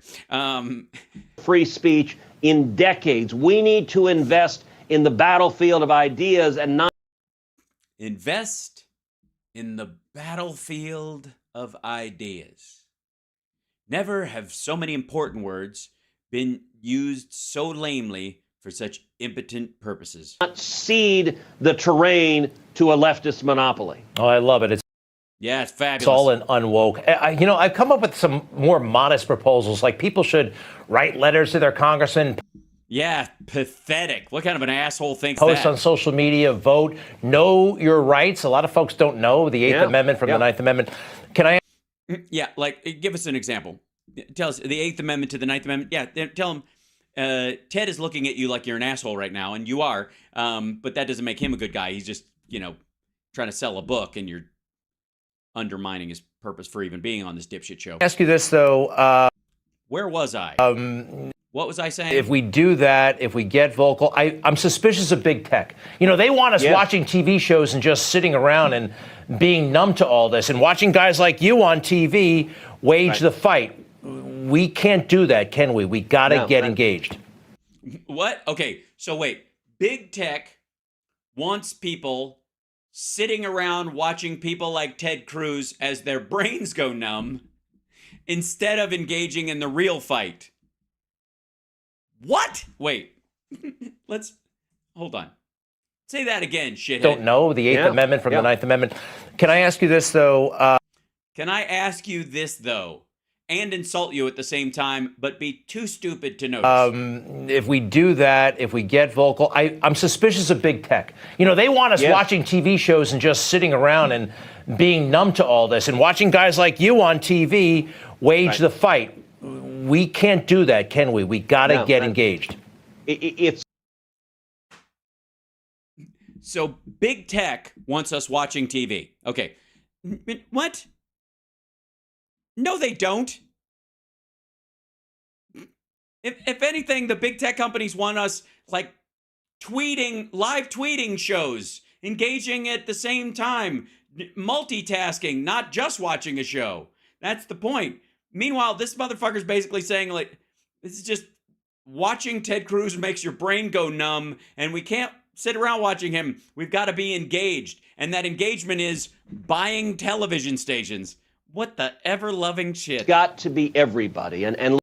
Free speech in decades. We need to invest in the battlefield of ideas and not... Invest in the battlefield of ideas. Never have so many important words been used so lamely for such impotent purposes. Not cede the terrain to a leftist monopoly. Oh, I love it. It's fabulous. It's all an unwoke. I've come up with some more modest proposals, like people should write letters to their congressman. Yeah, pathetic. What kind of an asshole thinks that? Post on social media, vote, know your rights. A lot of folks don't know the Eighth Amendment from the Ninth Amendment. Can I? Yeah, like, give us an example. Tell us the Eighth Amendment to the Ninth Amendment. Yeah, tell him Ted is looking at you like you're an asshole right now, and you are. But that doesn't make him a good guy. He's just, trying to sell a book, and you're undermining his purpose for even being on this dipshit show. Ask you this, though. Where was I? What was I saying? If we do that, if we get vocal, I'm suspicious of big tech. They want us watching TV shows and just sitting around and being numb to all this, and watching guys like you on TV wage the fight. We can't do that, can we? We got to get engaged. What? Okay, so wait. Big tech wants people sitting around watching people like Ted Cruz as their brains go numb instead of engaging in the real fight. What? Wait. Let's hold on. Say that again, shithead. Don't know the Eighth Amendment from the Ninth Amendment. Can I ask you this, though? Can I ask you this, though? And insult you at the same time, but be too stupid to notice. If we do that, if we get vocal, I'm suspicious of big tech. They want us watching TV shows and just sitting around and being numb to all this, and watching guys like you on TV wage the fight. We can't do that, can we? We got to get engaged. It's so big tech wants us watching TV. Okay. What? No, they don't. If anything, the big tech companies want us like live tweeting shows, engaging at the same time, multitasking, not just watching a show. That's the point. Meanwhile, this motherfucker's basically saying, like, this is just watching Ted Cruz makes your brain go numb, and we can't sit around watching him. We've got to be engaged. And that engagement is buying television stations. What the ever-loving shit. It's got to be everybody. And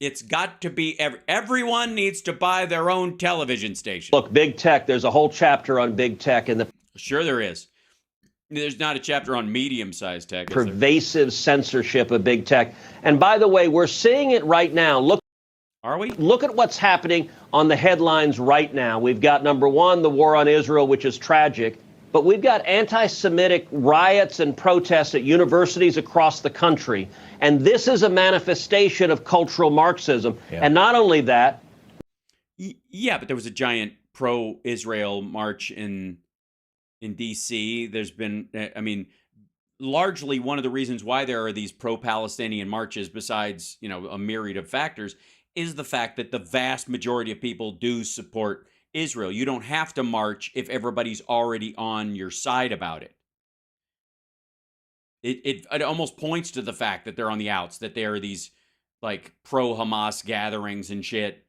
it's got to be everyone needs to buy their own television station. Look, big tech, there's a whole chapter on big tech in the... Sure there is. There's not a chapter on medium-sized tech. Pervasive censorship of big tech. And by the way, we're seeing it right now. Look. Are we? Look at what's happening on the headlines right now. We've got, number one, the war on Israel, which is tragic. but we've got anti-Semitic riots and protests at universities across the country. And this is a manifestation of cultural Marxism. Yeah. And not only that. Yeah, but there was a giant pro-Israel march in D.C. There's been, I mean, largely one of the reasons why there are these pro-Palestinian marches, besides, you know, a myriad of factors, is the fact that the vast majority of people do support Israel. You don't have to march if everybody's already on your side about it. It almost points to the fact that they're on the outs, that there are these like pro-Hamas gatherings and shit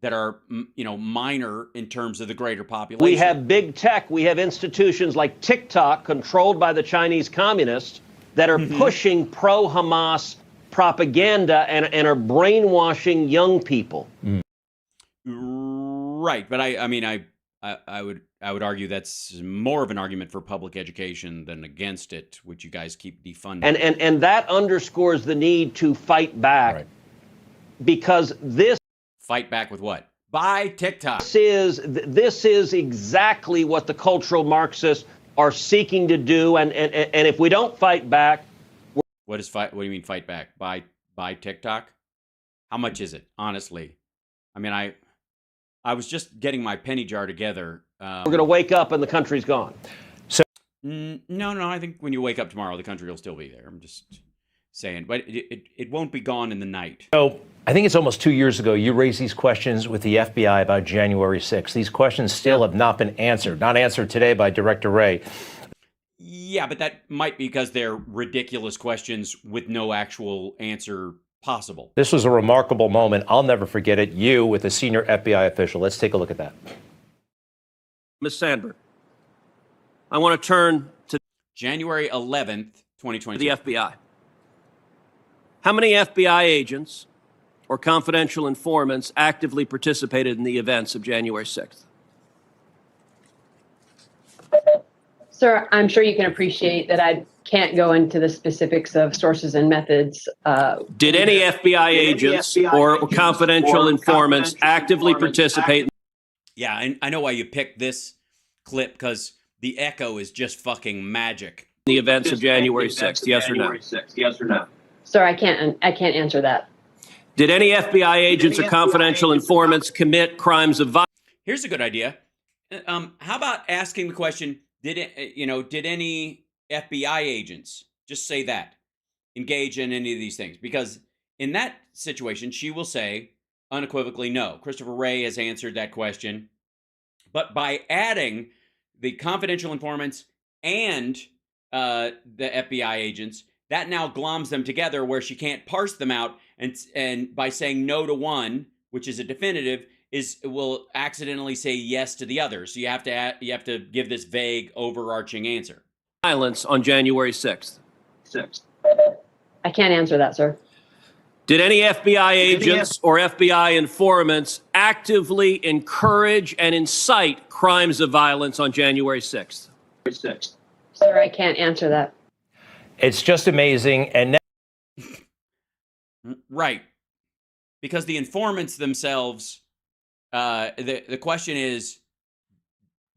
that are, you know, minor in terms of the greater population. We have big tech. We have institutions like TikTok, controlled by the Chinese communists, that are pushing pro-Hamas propaganda and are brainwashing young people. Right, but I mean, I would argue that's more of an argument for public education than against it, which you guys keep defunding. And that underscores the need to fight back, because this. Fight back with what? Buy TikTok. This is exactly what the cultural Marxists are seeking to do, and if we don't fight back. What do you mean fight back? Buy TikTok? How much is it? Honestly, I mean, I was just getting my penny jar together. We're going to wake up and the country's gone. So no, I think when you wake up tomorrow, the country will still be there. I'm just saying, but it won't be gone in the night. So I think it's almost 2 years ago you raised these questions with the FBI about January 6th. These questions still have not been answered. Not answered today by Director Wray. Yeah, but that might be because they're ridiculous questions with no actual answer possible. This was a remarkable moment. I'll never forget it. You with a senior FBI official. Let's take a look at that. Ms. Sandberg, I want to turn to January 11th, 2022. The FBI. How many FBI agents or confidential informants actively participated in the events of January 6th? Sir, I'm sure you can appreciate that I can't go into the specifics of sources and methods. Did any FBI agents or confidential informants actively participate? Yeah, and I know why you picked this clip, because the echo is just fucking magic. The events of January 6th, yes or no? Yes or no? Sir, I can't answer that. Did any FBI agents or confidential informants commit crimes of violence? Here's a good idea. How about asking the question, did any FBI agents, just say that, engage in any of these things? Because in that situation, she will say unequivocally no. Christopher Wray has answered that question. But by adding the confidential informants and the FBI agents, that now gloms them together where she can't parse them out. And by saying no to one, which is a definitive, will accidentally say yes to the other. So you have to give this vague, overarching answer. Violence on January 6th. I can't answer that, sir. Did any FBI agents or FBI informants actively encourage and incite crimes of violence on January 6th? Sir, I can't answer that. It's just amazing. And right. Because the informants themselves, the question is,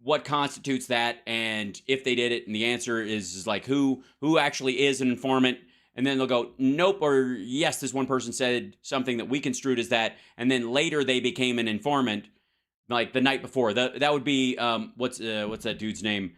what constitutes that, and if they did it, and the answer is like who actually is an informant, and then they'll go nope, or yes, this one person said something that we construed as that, and then later they became an informant, like the night before. That would be what's that dude's name?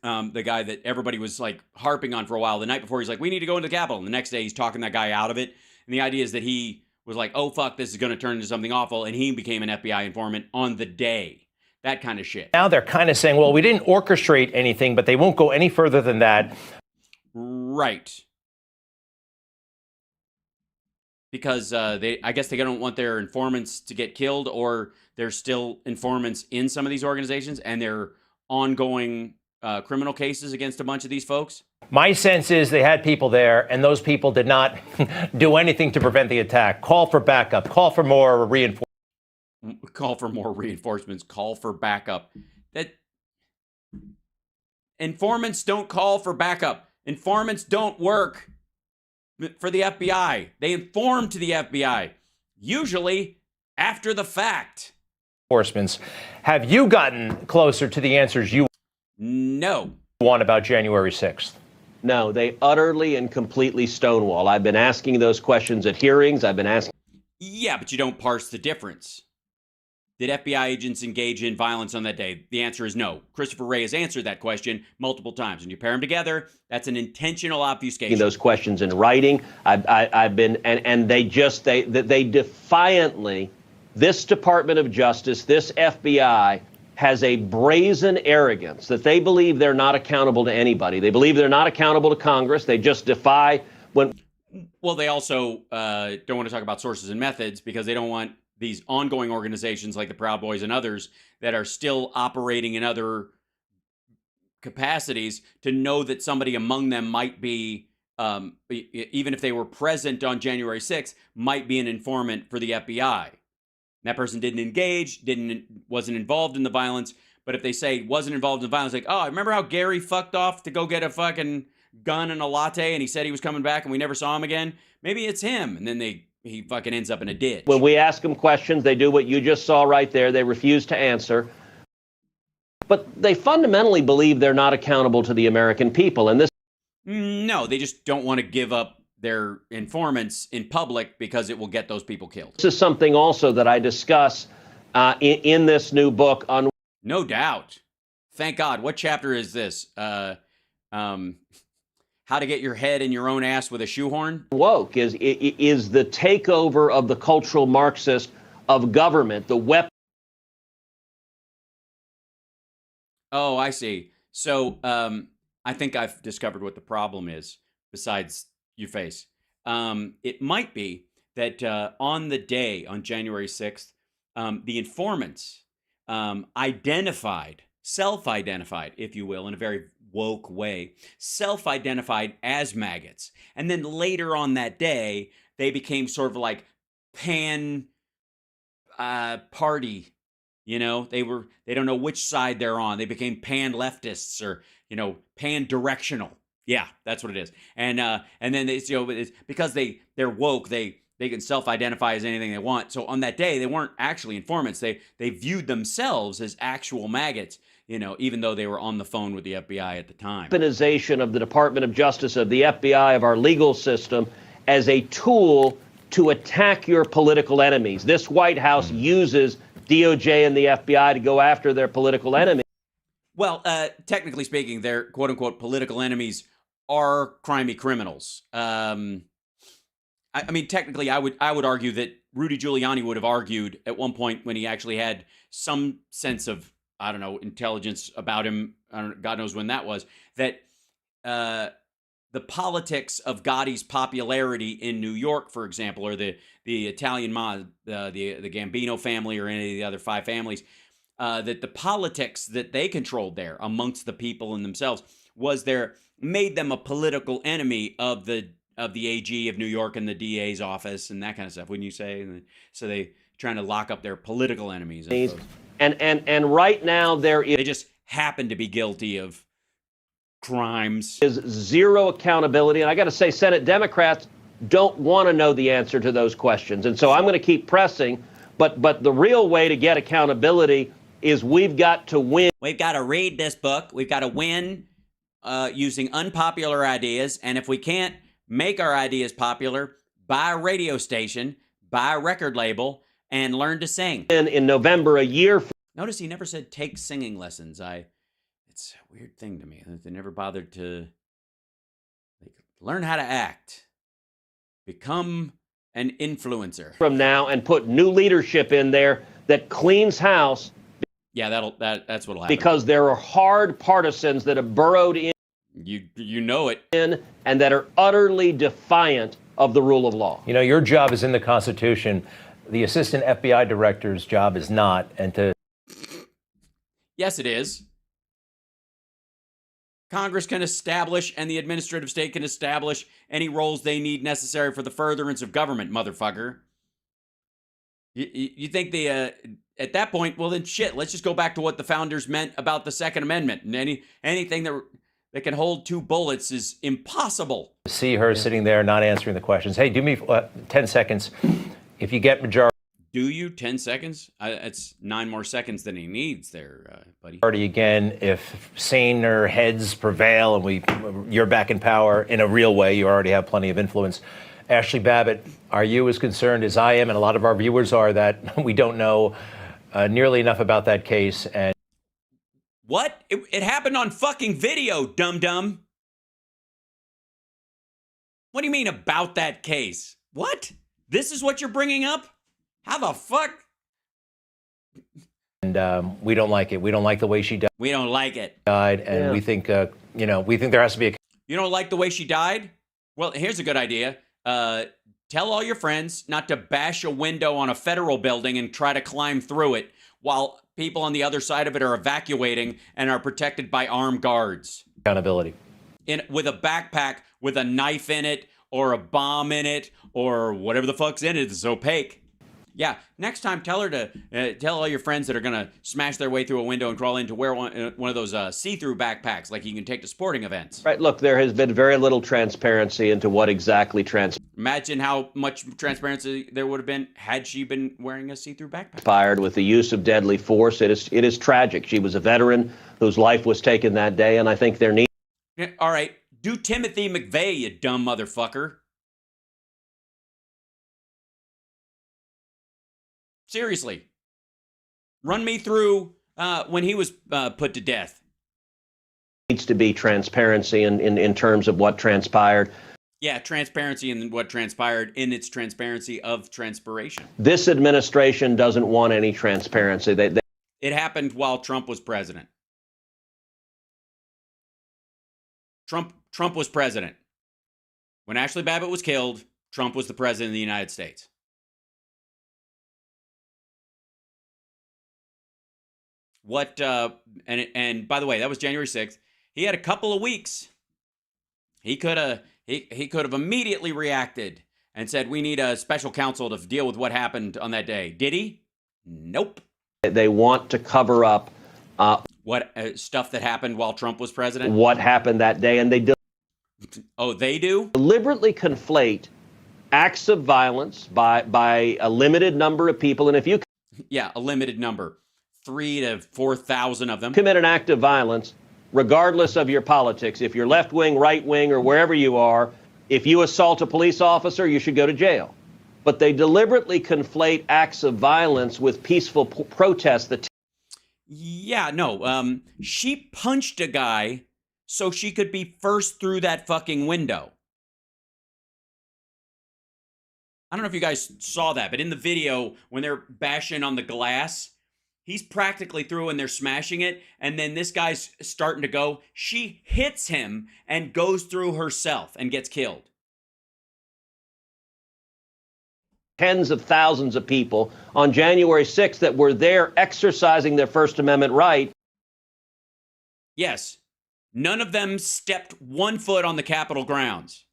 The guy that everybody was like harping on for a while. The night before, he's like, we need to go into the Capitol, and the next day he's talking that guy out of it. And the idea is that he was like, oh fuck, this is going to turn into something awful, and he became an FBI informant on the day. That kind of shit. Now they're kind of saying, well, we didn't orchestrate anything, but they won't go any further than that. Right. Because I guess they don't want their informants to get killed, or there's still informants in some of these organizations, and they're ongoing criminal cases against a bunch of these folks. My sense is they had people there, and those people did not do anything to prevent the attack. Call for backup. Call for more reinforcements. Call for more reinforcements. Call for backup. That informants don't call for backup. Informants don't work for the FBI. They inform to the FBI, usually after the fact. Have you gotten closer to the answers you? No. One about January 6th. No, they utterly and completely stonewall. I've been asking those questions at hearings. I've been asking. Yeah, but you don't parse the difference. Did FBI agents engage in violence on that day? The answer is no. Christopher Wray has answered that question multiple times. When you pair them together, that's an intentional obfuscation. Those questions in writing. I've been, and they defiantly, this Department of Justice, this FBI has a brazen arrogance that they believe they're not accountable to anybody. They believe they're not accountable to Congress. They just defy when. Well, they also don't want to talk about sources and methods because they don't want these ongoing organizations like the Proud Boys and others that are still operating in other capacities to know that somebody among them might be, even if they were present on January 6th, might be an informant for the FBI. That person didn't engage, wasn't involved in the violence. But if they say wasn't involved in the violence, like, oh, remember how Gary fucked off to go get a fucking gun and a latte and he said he was coming back and we never saw him again? Maybe it's him. And then he fucking ends up in a ditch. When we ask them questions, they do what you just saw right there. They refuse to answer. But they fundamentally believe they're not accountable to the American people. And this. No, they just don't want to give up their informants in public because it will get those people killed. This is something also that I discuss in this new book on. No doubt. Thank God. What chapter is this? How to get your head in your own ass with a shoehorn? Woke is the takeover of the cultural Marxist of government, the weapon. Oh, I see. So I think I've discovered what the problem is besides your face. It might be that on the day, on January 6th, the informants self-identified, if you will, in a very woke way, self-identified as maggots. And then later on that day, they became sort of like pan party. You know, they don't know which side they're on. They became pan leftists or, pan directional. Yeah, that's what it is. And then it's because they're woke, they can self-identify as anything they want. So on that day, they weren't actually informants. They viewed themselves as actual maggots, even though they were on the phone with the FBI at the time. Weaponization of the Department of Justice, of the FBI, of our legal system as a tool to attack your political enemies. This White House uses DOJ and the FBI to go after their political enemies. Well, technically speaking, their quote-unquote political enemies are crimey criminals. I mean, technically, I would argue that Rudy Giuliani would have argued at one point when he actually had some sense of, I don't know, intelligence about him, God knows when that was, that the politics of Gotti's popularity in New York, for example, or the Italian mob, the Gambino family or any of the other five families, that the politics that they controlled there amongst the people and themselves made them a political enemy of the AG of New York and the DA's office and that kind of stuff, wouldn't you say? And so they trying to lock up their political enemies. And right now they just happen to be guilty of crimes. Is zero accountability. And I got to say, Senate Democrats don't want to know the answer to those questions. And so I'm going to keep pressing. But the real way to get accountability is we've got to win. We've got to read this book. We've got to win using unpopular ideas. And if we can't make our ideas popular, buy a radio station, buy a record label, and learn to sing. In November, a year. Notice he never said take singing lessons. It's a weird thing to me that they never bothered to learn how to act, become an influencer from now, and put new leadership in there that cleans house. Yeah, that's what'll happen. Because there are hard partisans that have burrowed in. You know it. And that are utterly defiant of the rule of law. Your job is in the Constitution. The assistant FBI director's job is not. Yes, it is. Congress can establish and the administrative state can establish any roles they need necessary for the furtherance of government, motherfucker. You think at that point, well then shit, let's just go back to what the founders meant about the Second Amendment. And anything that can hold two bullets is impossible. See her sitting there not answering the questions. Hey, do me 10 seconds. If you get majority. Do you? 10 seconds? It's 9 more seconds than he needs there, buddy. Party again, if saner heads prevail and you're back in power in a real way, you already have plenty of influence. Ashley Babbitt, are you as concerned as I am and a lot of our viewers are that we don't know nearly enough about that case? And what? It happened on fucking video, dum-dum. What do you mean about that case? What? This is what you're bringing up? How the fuck? And we don't like it. We don't like the way she died. We don't like it. And we think, we think there has to be a... You don't like the way she died? Well, here's a good idea. Tell all your friends not to bash a window on a federal building and try to climb through it while people on the other side of it are evacuating and are protected by armed guards. Accountability. With a backpack with a knife in it or a bomb in it or whatever the fuck's in it. It's opaque. Yeah, next time tell her to tell all your friends that are going to smash their way through a window and crawl in to wear one of those see-through backpacks like you can take to sporting events. Right, look, there has been very little transparency into what exactly Imagine how much transparency there would have been had she been wearing a see-through backpack. Transpired with the use of deadly force. It is tragic. She was a veteran whose life was taken that day, and I think there needs... Yeah, all right, do Timothy McVeigh, you dumb motherfucker. Seriously, run me through when he was put to death. Needs to be transparency in terms of what transpired. Yeah, transparency in what transpired in its transparency of transpiration. This administration doesn't want any transparency. It happened while Trump was president. Trump was president. When Ashley Babbitt was killed, Trump was the president of the United States. What and by the way, that was January 6th. He had a couple of weeks. He could have immediately reacted and said, "We need a special counsel to deal with what happened on that day." Did he? Nope. They want to cover up what stuff that happened while Trump was president. What happened that day, and they do. Oh, they do? Deliberately conflate acts of violence by a limited number of people, and if you a limited number. 3,000 to 4,000 of them. Commit an act of violence, regardless of your politics. If you're left wing, right wing, or wherever you are, if you assault a police officer, you should go to jail. But they deliberately conflate acts of violence with peaceful protests. She punched a guy so she could be first through that fucking window. I don't know if you guys saw that, but in the video, when they're bashing on the glass, he's practically through and they're smashing it. And then this guy's starting to go. She hits him and goes through herself and gets killed. Tens of thousands of people on January 6th that were there exercising their First Amendment right. Yes. None of them stepped 1 foot on the Capitol grounds.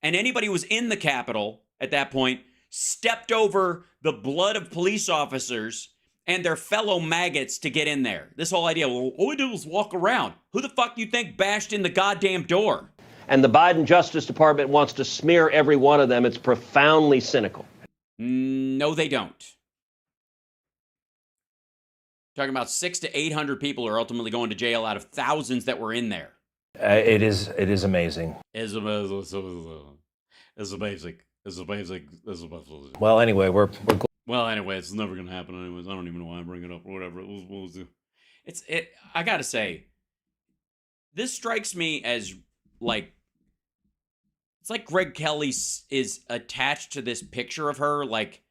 And anybody who was in the Capitol at that point stepped over the blood of police officers and their fellow maggots to get in there. This whole idea, well, all we did was walk around. Who the fuck do you think bashed in the goddamn door? And the Biden Justice Department wants to smear every one of them. It's profoundly cynical. No, they don't. Talking about 600 to 800 people are ultimately going to jail out of thousands that were in there. It is amazing. It's amazing. It's amazing. Well, anyway, it's never going to happen anyways. I don't even know why I bring it up or whatever. We'll do. I got to say, this strikes me as like, it's like Greg Kelly is attached to this picture of her. Like,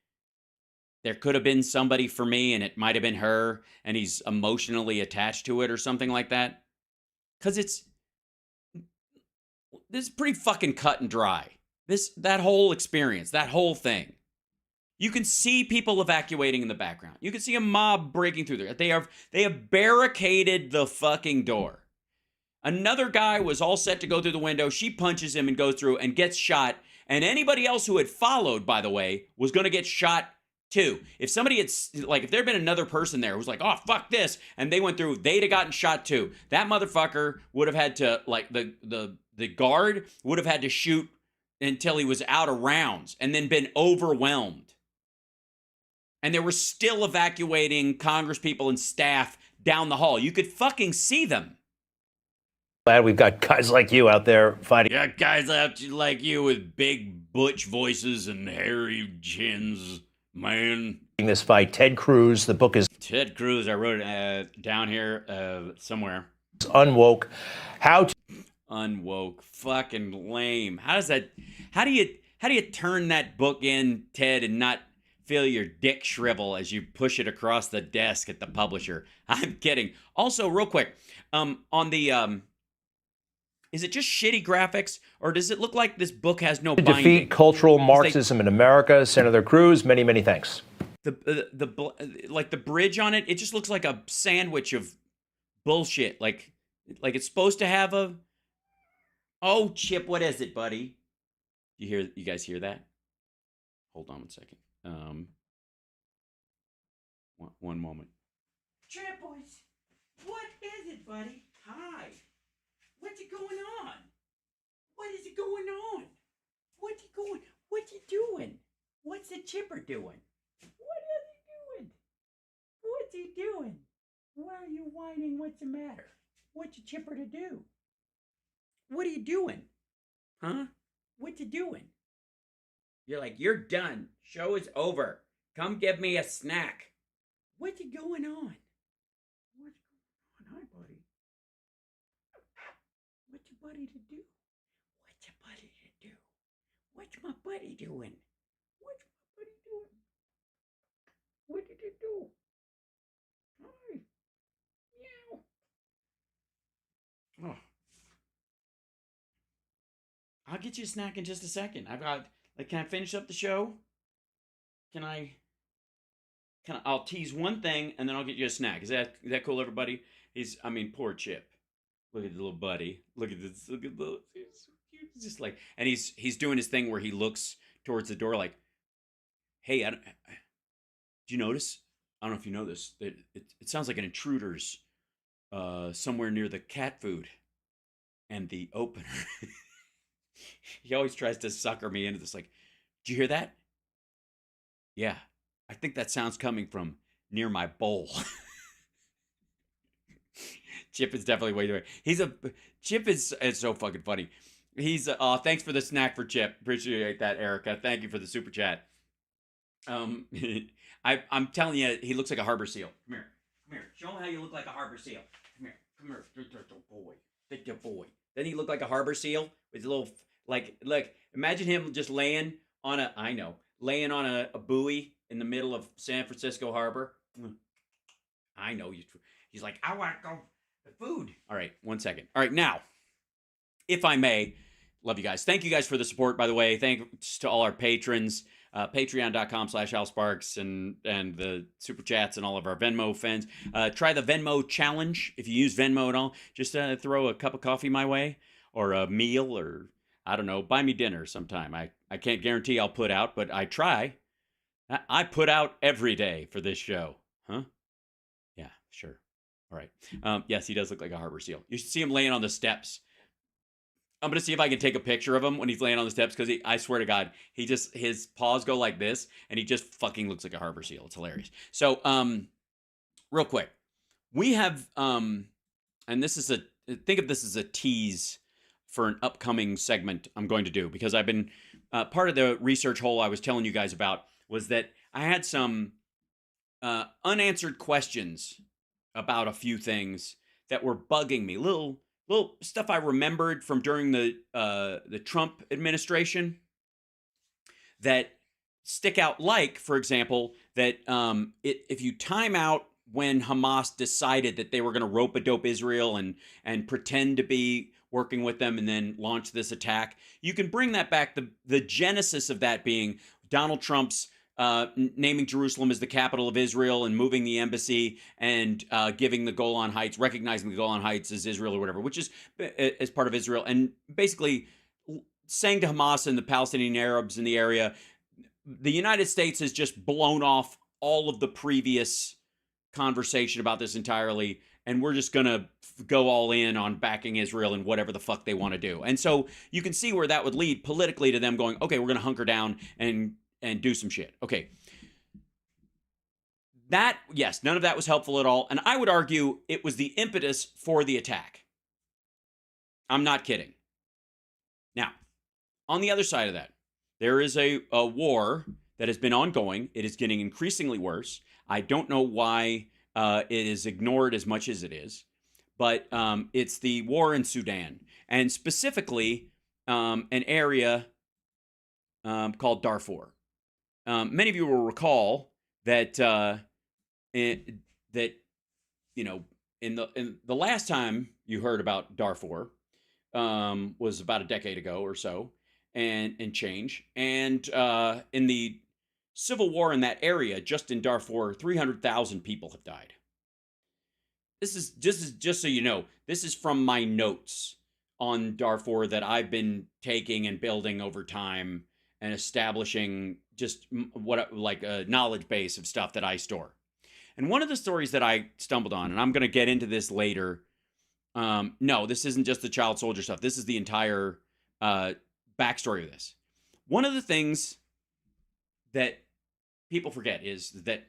there could have been somebody for me and it might have been her, and he's emotionally attached to it or something like that. Because this is pretty fucking cut and dry. That whole experience, that whole thing. You can see people evacuating in the background. You can see a mob breaking through there. They have barricaded the fucking door. Another guy was all set to go through the window. She punches him and goes through and gets shot. And anybody else who had followed, by the way, was going to get shot too. If somebody had, if there had been another person there who was like, oh, fuck this, and they went through, they'd have gotten shot too. That motherfucker would have had to, the guard would have had to shoot until he was out of rounds and then been overwhelmed. And they were still evacuating Congress people and staff down the hall. You could fucking see them. Glad we've got guys like you out there fighting. Yeah, guys out like you with big butch voices and hairy chins, man. This fight, Ted Cruz. The book is Ted Cruz. I wrote it down here somewhere. Unwoke. How to Unwoke. Fucking lame. How do you turn that book in, Ted, and not feel your dick shrivel as you push it across the desk at the publisher? I'm kidding. Also, real quick, on the is it just shitty graphics, or does it look like this book has no binding? defeat cultural Marxism in America, Senator Cruz. Many, many thanks. The bridge on it, it just looks like a sandwich of bullshit. Like it's supposed to have a. Oh, Chip, what is it, buddy? You guys hear that? Hold on one second. One moment. Chip, boys, what is it, buddy? Hi. What's it going on? What is it going on? What's you doing? What's the chipper doing? What is he doing? What's he doing? Why are you whining? What's the matter? What's your chipper to do? What are you doing? Huh? What you doing? You're like, you're done. Show is over. Come give me a snack. What's going on? What's going on? Hi, buddy. What's your buddy to do? What's your buddy to do? What's my buddy doing? What's my buddy doing? What did he do? Hi. Meow. Oh. I'll get you a snack in just a second. I've got, can I finish up the show? I'll tease one thing and then I'll get you a snack. Is that cool, everybody? Poor Chip. Look at the little buddy. Look at this. Look at the. He's just like, and he's doing his thing where he looks towards the door like, hey, do you notice? I don't know if you know this. It sounds like an intruder's somewhere near the cat food and the opener. He always tries to sucker me into this. Like, did you hear that? Yeah, I think that sound's coming from near my bowl. Chip is definitely way too. Chip is so fucking funny. He's thanks for the snack for Chip. Appreciate that, Erica. Thank you for the super chat. I'm telling you, he looks like a harbor seal. Come here. Show him how you look like a harbor seal. Come here. Good boy. Doesn't he look like a harbor seal with a little look? Imagine him just laying on a buoy in the middle of San Francisco Harbor. I know he's like, I want to go to food. All right, 1 second. All right, now, if I may, love you guys. Thank you guys for the support, by the way. Thanks to all our patrons. Patreon.com/AlSparks and the super chats and all of our Venmo fans. Try the Venmo challenge. If you use Venmo at all, just throw a cup of coffee my way or a meal or, I don't know, buy me dinner sometime. I can't guarantee I'll put out, but I try. I put out every day for this show. Huh? Yeah, sure. All right. Yes, he does look like a harbor seal. You should see him laying on the steps. I'm going to see if I can take a picture of him when he's laying on the steps because I swear to God, his paws go like this and he just fucking looks like a harbor seal. It's hilarious. So, real quick, we have, and think of this as a tease for an upcoming segment I'm going to do because I've been, part of the research hole I was telling you guys about was that I had some unanswered questions about a few things that were bugging me. Little stuff I remembered from during the Trump administration that stick out. Like, for example, that if you time out when Hamas decided that they were going to rope-a-dope Israel and pretend to be working with them and then launch this attack, you can bring that back. The genesis of that being Donald Trump's naming Jerusalem as the capital of Israel and moving the embassy and giving the Golan Heights, recognizing the Golan Heights as Israel or whatever, which is as part of Israel, and basically saying to Hamas and the Palestinian Arabs in the area, the United States has just blown off all of the previous conversation about this entirely, and we're just going to go all in on backing Israel and whatever the fuck they want to do. And so you can see where that would lead politically to them going, okay, we're going to hunker down and do some shit. Okay. yes, none of that was helpful at all. And I would argue it was the impetus for the attack. I'm not kidding. Now, on the other side of that, there is a war that has been ongoing. It is getting increasingly worse. I don't know why it is ignored as much as it is, but it's the war in Sudan, and specifically an area called Darfur. Many of you will recall that in the last time you heard about Darfur was about a decade ago or so, and change. And in the civil war in that area, just in Darfur, 300,000 people have died. This is just so you know, this is from my notes on Darfur that I've been taking and building over time and establishing just a knowledge base of stuff that I store. And one of the stories that I stumbled on, and I'm going to get into this later. No, this isn't just the child soldier stuff. This is the entire backstory of this. One of the things that people forget is that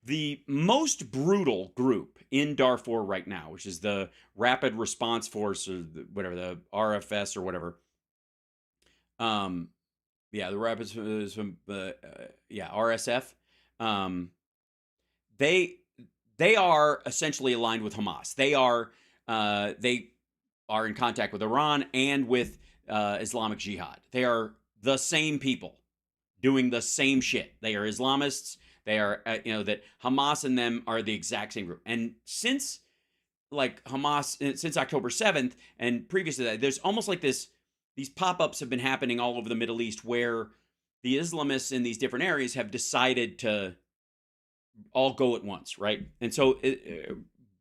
the most brutal group in Darfur right now, which is the Rapid Response Force, or the RFS or whatever. The Rapid, RSF. They are essentially aligned with Hamas. They are in contact with Iran and with Islamic Jihad. They are the same people doing the same shit. They are Islamists. They are, that Hamas and them are the exact same group. And since Hamas, since October 7th and previous to that, there's almost like these pop-ups have been happening all over the Middle East where the Islamists in these different areas have decided to all go at once, right? And so,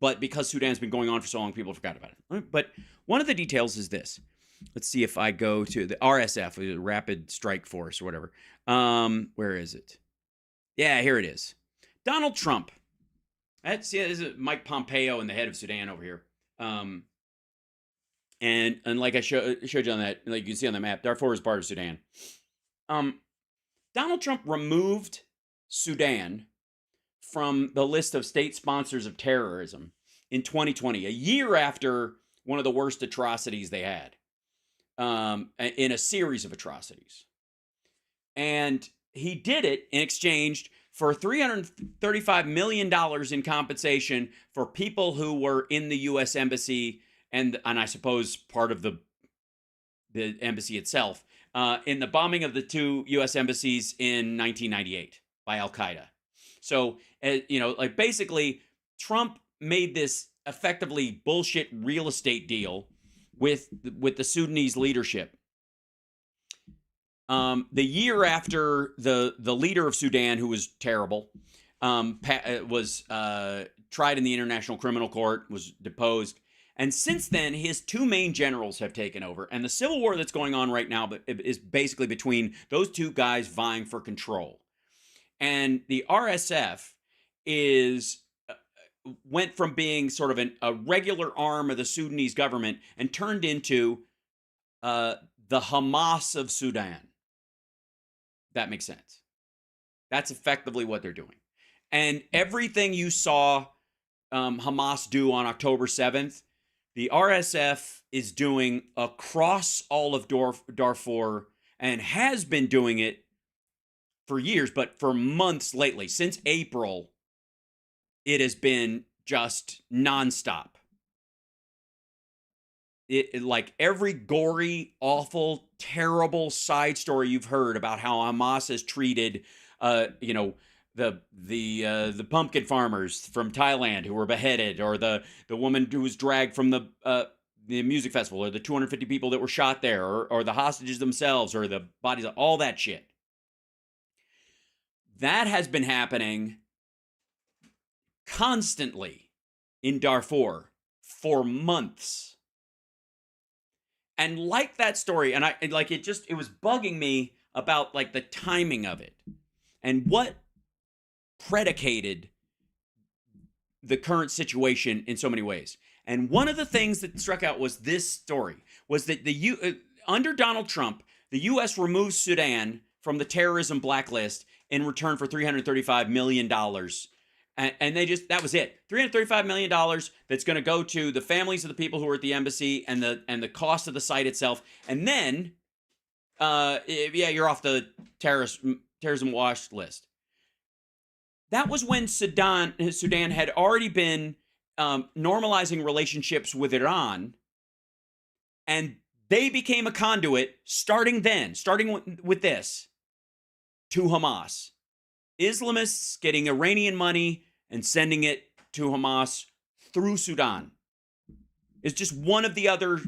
but because Sudan's been going on for so long, people forgot about it. But one of the details is this. Let's see if I go to the RSF, the Rapid Strike Force or whatever. Where is it? Yeah, here it is. Donald Trump. This is Mike Pompeo and the head of Sudan over here. And like I showed you on that, like you can see on the map, Darfur is part of Sudan. Donald Trump removed Sudan from the list of state sponsors of terrorism in 2020, a year after one of the worst atrocities they had, in a series of atrocities. And he did it in exchange for $335 million in compensation for people who were in the U.S. Embassy and I suppose part of the embassy itself in the bombing of the two U.S. embassies in 1998 by Al-Qaeda. So, basically, Trump made this effectively bullshit real estate deal with the Sudanese leadership. The year after the leader of Sudan, who was terrible, was tried in the International Criminal Court, was deposed. And since then, his two main generals have taken over. And the civil war that's going on right now is basically between those two guys vying for control. And the RSF went from being sort of a regular arm of the Sudanese government and turned into the Hamas of Sudan. That makes sense. That's effectively what they're doing. And everything you saw Hamas do on October 7th, the RSF is doing across all of Darfur and has been doing it for years, but for months lately. Since April, it has been just nonstop. Like every gory, awful, terrible side story you've heard about how Hamas has treated, the pumpkin farmers from Thailand who were beheaded, or the woman who was dragged from the music festival, or the 250 people that were shot there, or the hostages themselves, or the bodies, all that shit. That has been happening constantly in Darfur for months. And like that story, and it was bugging me about like the timing of it and what predicated the current situation in so many ways. And one of the things that struck out was this story, was that under Donald Trump, the U.S. removed Sudan from the terrorism blacklist in return for $335 million And that was it. $335 million that's going to go to the families of the people who were at the embassy and the cost of the site itself. And then, you're off the terrorism watch list. That was when Sudan had already been normalizing relationships with Iran, and they became a conduit starting with this, to Hamas. Islamists getting Iranian money and sending it to Hamas through Sudan. It's just one of the other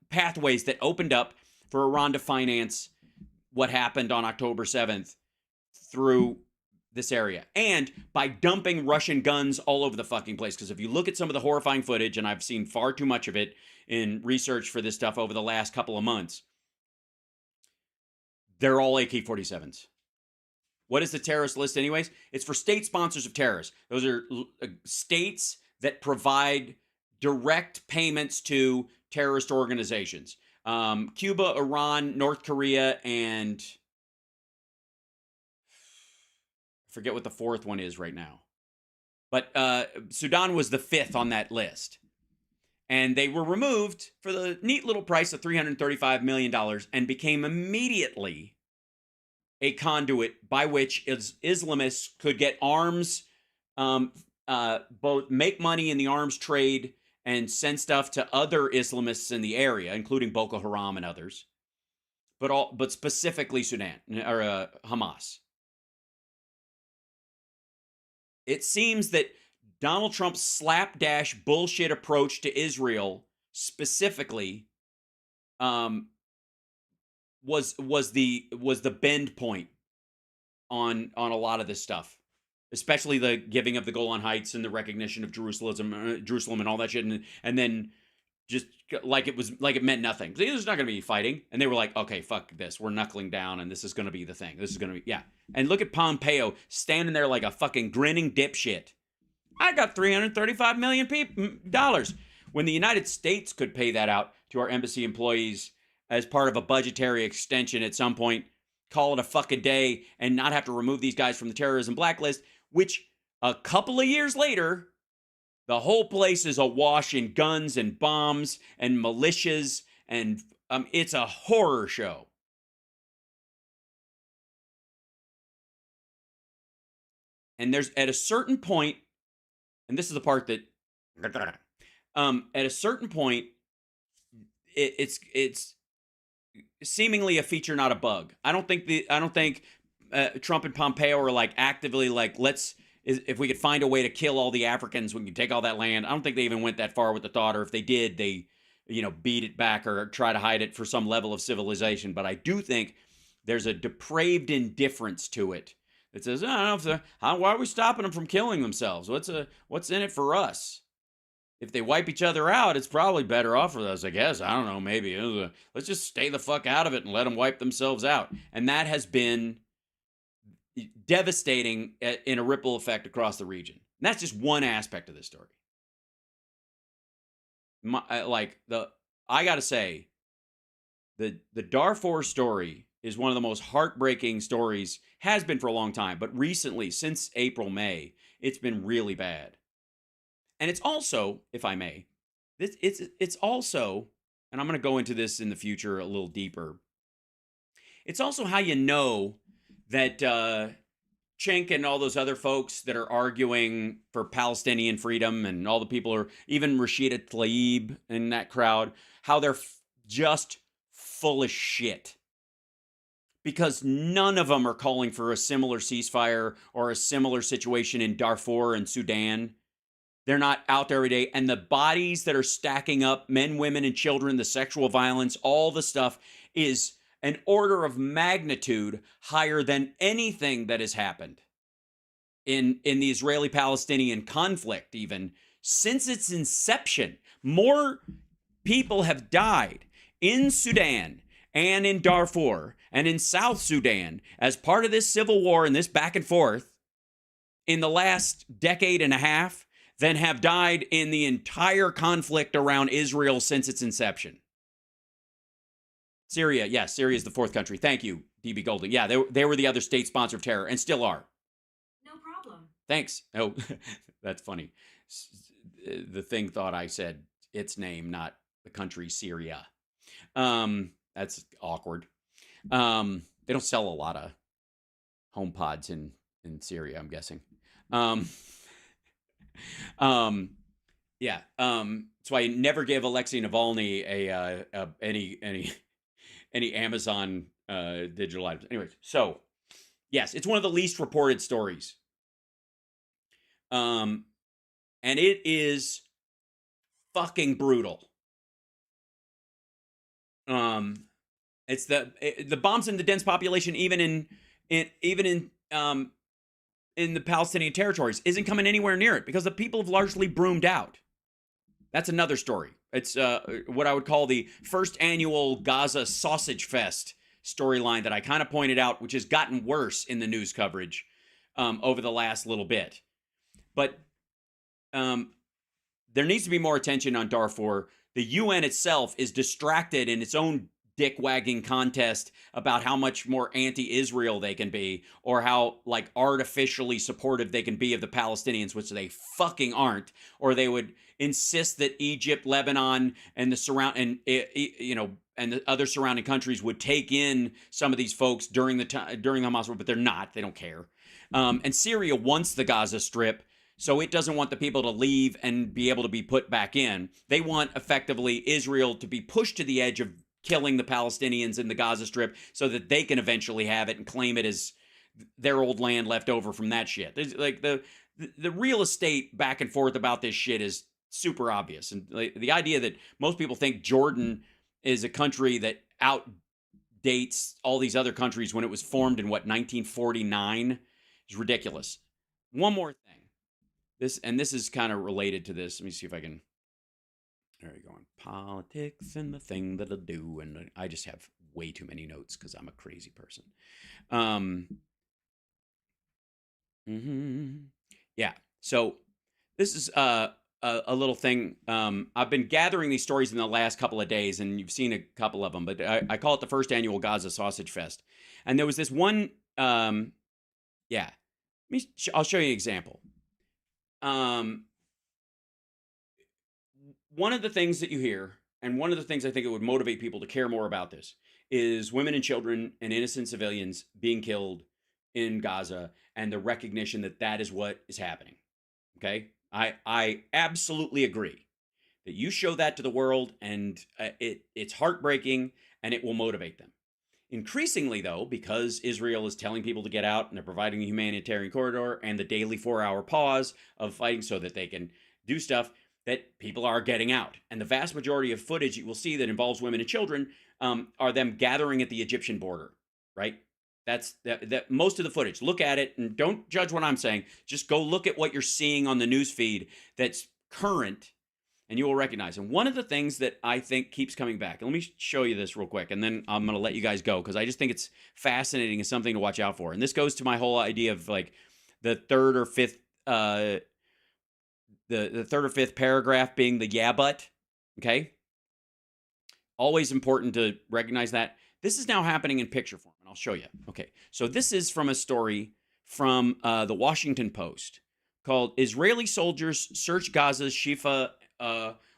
pathways that opened up for Iran to finance what happened on October 7th through this area. And by dumping Russian guns all over the fucking place. Because if you look at some of the horrifying footage, and I've seen far too much of it in research for this stuff over the last couple of months, they're all AK-47s. What is the terrorist list anyways? It's for state sponsors of terrorists. Those are states that provide direct payments to terrorist organizations. Cuba, Iran, North Korea, and I forget what the fourth one is right now. But Sudan was the fifth on that list. And they were removed for the neat little price of $335 million and became immediately a conduit by which Islamists could get arms, both make money in the arms trade and send stuff to other Islamists in the area, including Boko Haram and others, but specifically Sudan or Hamas. It seems that Donald Trump's slapdash bullshit approach to Israel specifically was the bend point on a lot of this stuff, especially the giving of the Golan Heights and the recognition of Jerusalem and all that shit, and then just like it meant nothing. There's not going to be fighting, and they were like, okay, fuck this, we're knuckling down, and this is going to be the thing. This is going to be And look at Pompeo standing there like a fucking grinning dipshit. I got $335 million dollars when the United States could pay that out to our embassy employees as part of a budgetary extension at some point, call it a fucking day, and not have to remove these guys from the terrorism blacklist, which a couple of years later, the whole place is awash in guns and bombs and militias, and it's a horror show. And there's, at a certain point, and this is the part that, at a certain point, it's seemingly a feature, not a bug. I don't think Trump and Pompeo are like actively like, if we could find a way to kill all the Africans, we can take all that land. I don't think they even went that far with the thought, or if they did, they, beat it back or try to hide it for some level of civilization. But I do think there's a depraved indifference to it that says, I don't know, why are we stopping them from killing themselves? What's in it for us? If they wipe each other out, it's probably better off for us, I guess. I don't know, maybe. Let's just stay the fuck out of it and let them wipe themselves out. And that has been devastating in a ripple effect across the region. And that's just one aspect of this story. I gotta say, the Darfur story is one of the most heartbreaking stories, has been for a long time, but recently, since April, May, it's been really bad. And it's also, if I may, it's also, and I'm going to go into this in the future a little deeper, it's also how you know that Cenk and all those other folks that are arguing for Palestinian freedom, and all the people are, even Rashida Tlaib in that crowd, how they're just full of shit. Because none of them are calling for a similar ceasefire or a similar situation in Darfur and Sudan. They're not out there every day. And the bodies that are stacking up, men, women, and children, the sexual violence, all the stuff is an order of magnitude higher than anything that has happened in the Israeli-Palestinian conflict, even since its inception. More people have died in Sudan and in Darfur and in South Sudan as part of this civil war and this back and forth in the last decade and a half than have died in the entire conflict around Israel since its inception. Syria, yes, Syria is the fourth country. Thank you, DB Golding. Yeah, they were the other state sponsor of terror and still are. No problem. Thanks. Oh, that's funny. The thing thought I said its name, not the country Syria. That's awkward. They don't sell a lot of HomePods in Syria, I'm guessing. Yeah. So I never give Alexei Navalny any Amazon digital items. Anyways, so yes, it's one of the least reported stories. And it is fucking brutal. It's the bombs in the dense population, even in the Palestinian territories, isn't coming anywhere near it because the people have largely broomed out. That's another story. It's what I would call the first annual Gaza sausage fest storyline that I kind of pointed out, which has gotten worse in the news coverage over the last little bit. But there needs to be more attention on Darfur. The UN itself is distracted in its own dick-wagging contest about how much more anti-Israel they can be, or how like artificially supportive they can be of the Palestinians, which they fucking aren't, or they would insist that Egypt, Lebanon, and the and the other surrounding countries would take in some of these folks during the Hamas war, but they're not. They don't care. And Syria wants the Gaza Strip, so it doesn't want the people to leave and be able to be put back in. They want effectively Israel to be pushed to the edge of killing the Palestinians in the Gaza Strip so that they can eventually have it and claim it as their old land left over from that shit. There's, like the real estate back and forth about this shit is super obvious. And the idea that most people think Jordan is a country that outdates all these other countries when it was formed in 1949 is ridiculous. One more thing. This is kind of related to this. Let me see if I can. There we go. On politics and the thing that I do, and I just have way too many notes because I'm a crazy person. Yeah. So this is a little thing. I've been gathering these stories in the last couple of days, and you've seen a couple of them, but I call it the first annual Gaza Sausage Fest. And there was this one. Yeah. I'll show you an example. One of the things that you hear, and one of the things I think it would motivate people to care more about this, is women and children and innocent civilians being killed in Gaza, and the recognition that that is what is happening. Okay? I absolutely agree that you show that to the world, and it's heartbreaking, and it will motivate them. Increasingly, though, because Israel is telling people to get out, and they're providing a humanitarian corridor and the daily 4-hour pause of fighting so that they can do stuff, that people are getting out. And the vast majority of footage you will see that involves women and children are them gathering at the Egyptian border, right? That's that most of the footage. Look at it and don't judge what I'm saying. Just go look at what you're seeing on the news feed that's current, and you will recognize. And one of the things that I think keeps coming back, and let me show you this real quick, and then I'm going to let you guys go because I just think it's fascinating and something to watch out for. And this goes to my whole idea of like the third or fifth the third or fifth paragraph being the yeah, but, okay? Always important to recognize that. This is now happening in picture form, and I'll show you. Okay, so this is from a story from the Washington Post called "Israeli Soldiers Search Gaza's Shifa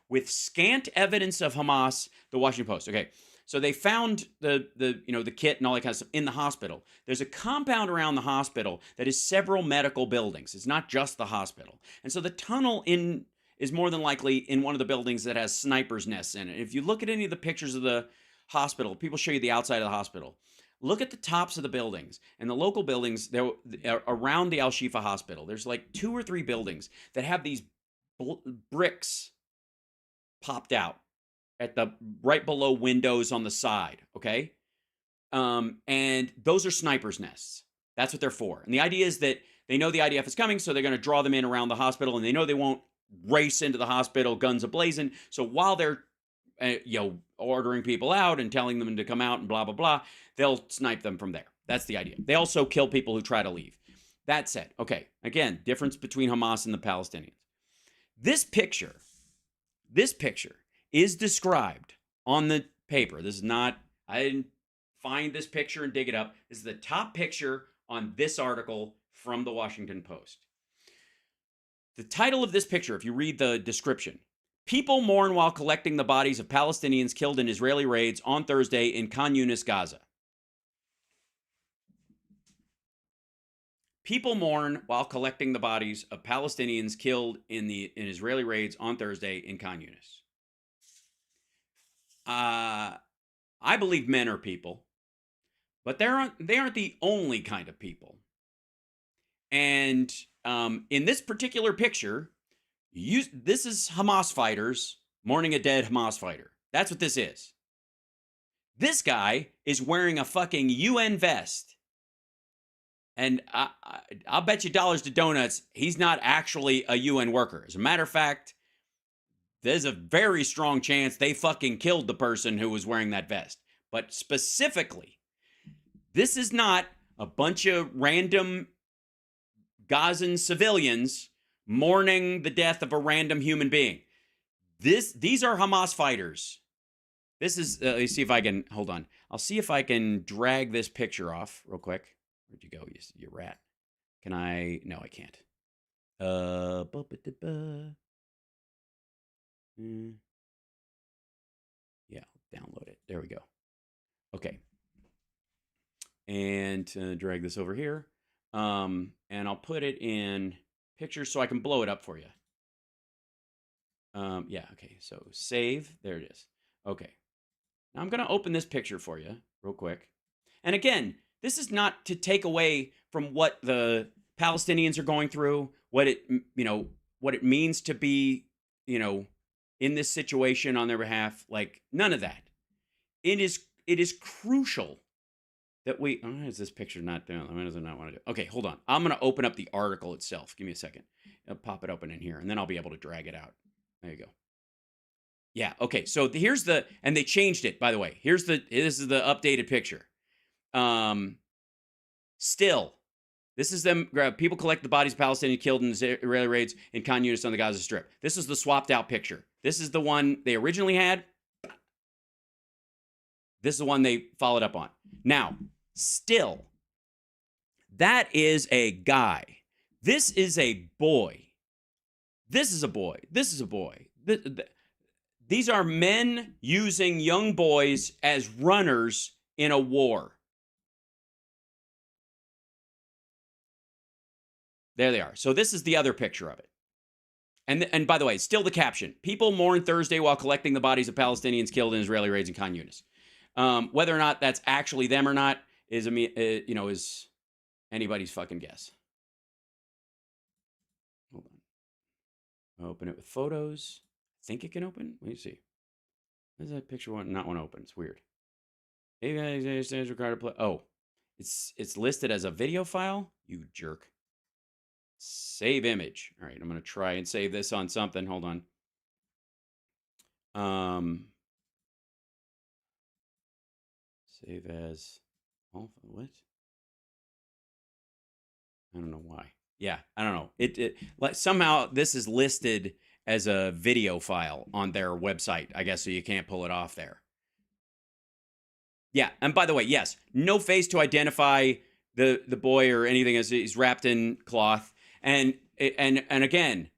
with Scant Evidence of Hamas." The Washington Post. Okay, so they found the kit and all that kind of stuff in the hospital. There's a compound around the hospital that is several medical buildings. It's not just the hospital. And so the tunnel is more than likely in one of the buildings that has snipers' nests in it. If you look at any of the pictures of the hospital, people show you the outside of the hospital. Look at the tops of the buildings. And the local buildings around the Al-Shifa hospital, there's like 2 or 3 buildings that have these bricks popped out at the right below windows on the side, okay? And those are snipers' nests. That's what they're for. And the idea is that they know the IDF is coming, so they're going to draw them in around the hospital, and they know they won't race into the hospital guns a-blazing. So while they're ordering people out and telling them to come out and blah, blah, blah, they'll snipe them from there. That's the idea. They also kill people who try to leave. That said, okay, again, difference between Hamas and the Palestinians. This picture is described on the paper. This is not, I didn't find this picture and dig it up. This is the top picture on this article from the Washington Post. The title of this picture, if you read the description, people mourn while collecting the bodies of Palestinians killed in Israeli raids on Thursday in Khan Yunis, Gaza. People mourn while collecting the bodies of Palestinians killed in Israeli raids on Thursday in Khan Yunis. I believe men are people, but they aren't the only kind of people. And in this particular picture, this is Hamas fighters mourning a dead Hamas fighter. That's what this is. This guy is wearing a fucking UN vest. And I'll bet you dollars to donuts, he's not actually a UN worker. As a matter of fact, there's a very strong chance they fucking killed the person who was wearing that vest. But specifically, this is not a bunch of random Gazan civilians mourning the death of a random human being. These are Hamas fighters. This is, let me see if I can, hold on. I'll see if I can drag this picture off real quick. Where'd you go, you rat? Can I? No, I can't. Yeah, I'll download it. There we go. Okay. And drag this over here. And I'll put it in pictures so I can blow it up for you. Yeah, okay. So save. There it is. Okay. Now I'm going to open this picture for you real quick. And again, this is not to take away from what the Palestinians are going through, what it means to be, in this situation on their behalf. Like, none of that. It is crucial that why is this picture not doing? Why does it not want to do? Okay, hold on. I'm going to open up the article itself. Give me a second. I'll pop it open in here, and then I'll be able to drag it out. There you go. Yeah. Okay. So here's and they changed it, by the way. This is the updated picture. Still, this is them. People collect the bodies of Palestinians killed in Israeli raids in Khan Yunis on the Gaza Strip. This is the swapped out picture. This is the one they originally had. This is the one they followed up on. Now, still, that is a guy. This is a boy. This is a boy. This is a boy. These are men using young boys as runners in a war. There they are. So this is the other picture of it. And by the way, still the caption. People mourn Thursday while collecting the bodies of Palestinians killed in Israeli raids in Khan Yunis. Whether or not that's actually them or not is anybody's fucking guess. Hold on. Open it with photos. I think it can open. Let me see. Where's that picture not want to open? It's weird. Oh, it's listed as a video file? You jerk. Save image. All right, I'm going to try and save this on something. Hold on. Save as. Oh, what? I don't know why. Yeah, I don't know. It like somehow this is listed as a video file on their website, I guess, so you can't pull it off there. Yeah, and by the way, yes, no face to identify the boy or anything as he's wrapped in cloth. And again,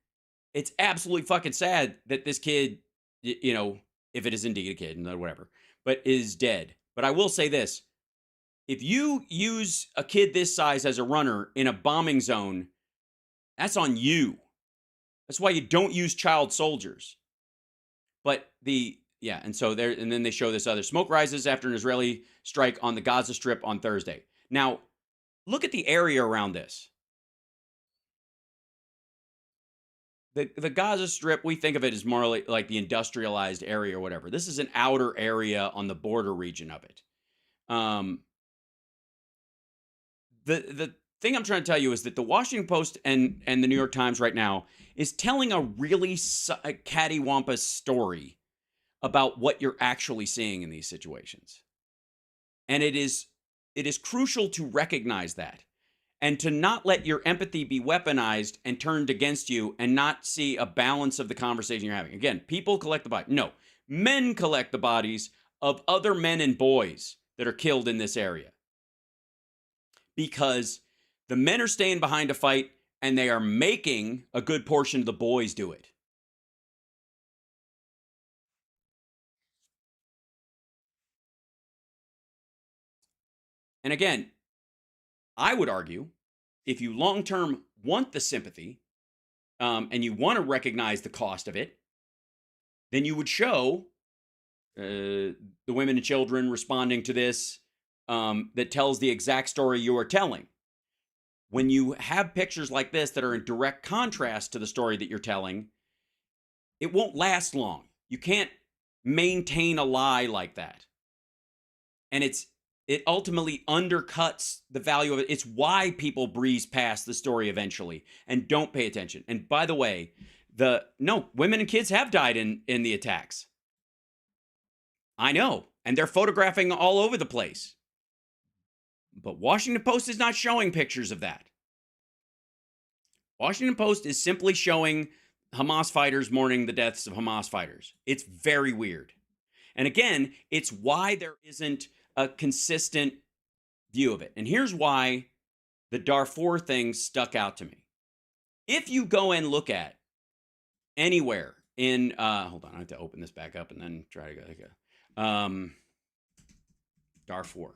it's absolutely fucking sad that this kid, if it is indeed a kid, or whatever, but is dead. But I will say this. If you use a kid this size as a runner in a bombing zone, that's on you. That's why you don't use child soldiers. But and then they show this other. Smoke rises after an Israeli strike on the Gaza Strip on Thursday. Now, look at the area around this. The Gaza Strip, we think of it as more like the industrialized area or whatever. This is an outer area on the border region of it. The thing I'm trying to tell you is that the Washington Post and the New York Times right now is telling a really cattywampus story about what you're actually seeing in these situations. And it is crucial to recognize that and to not let your empathy be weaponized and turned against you and not see a balance of the conversation you're having. Again, people collect the bodies. No, men collect the bodies of other men and boys that are killed in this area. Because the men are staying behind to fight and they are making a good portion of the boys do it. And again, I would argue, if you long-term want the sympathy, and you want to recognize the cost of it, then you would show the women and children responding to this that tells the exact story you are telling. When you have pictures like this that are in direct contrast to the story that you're telling, it won't last long. You can't maintain a lie like that. And it ultimately undercuts the value of it. It's why people breeze past the story eventually and don't pay attention. And by the way, women and kids have died in the attacks. I know. And they're photographing all over the place. But Washington Post is not showing pictures of that. Washington Post is simply showing Hamas fighters mourning the deaths of Hamas fighters. It's very weird. And again, it's why there isn't a consistent view of it. And here's why the Darfur thing stuck out to me. If you go and look at anywhere in, hold on, I have to open this back up and then try to go. Darfur.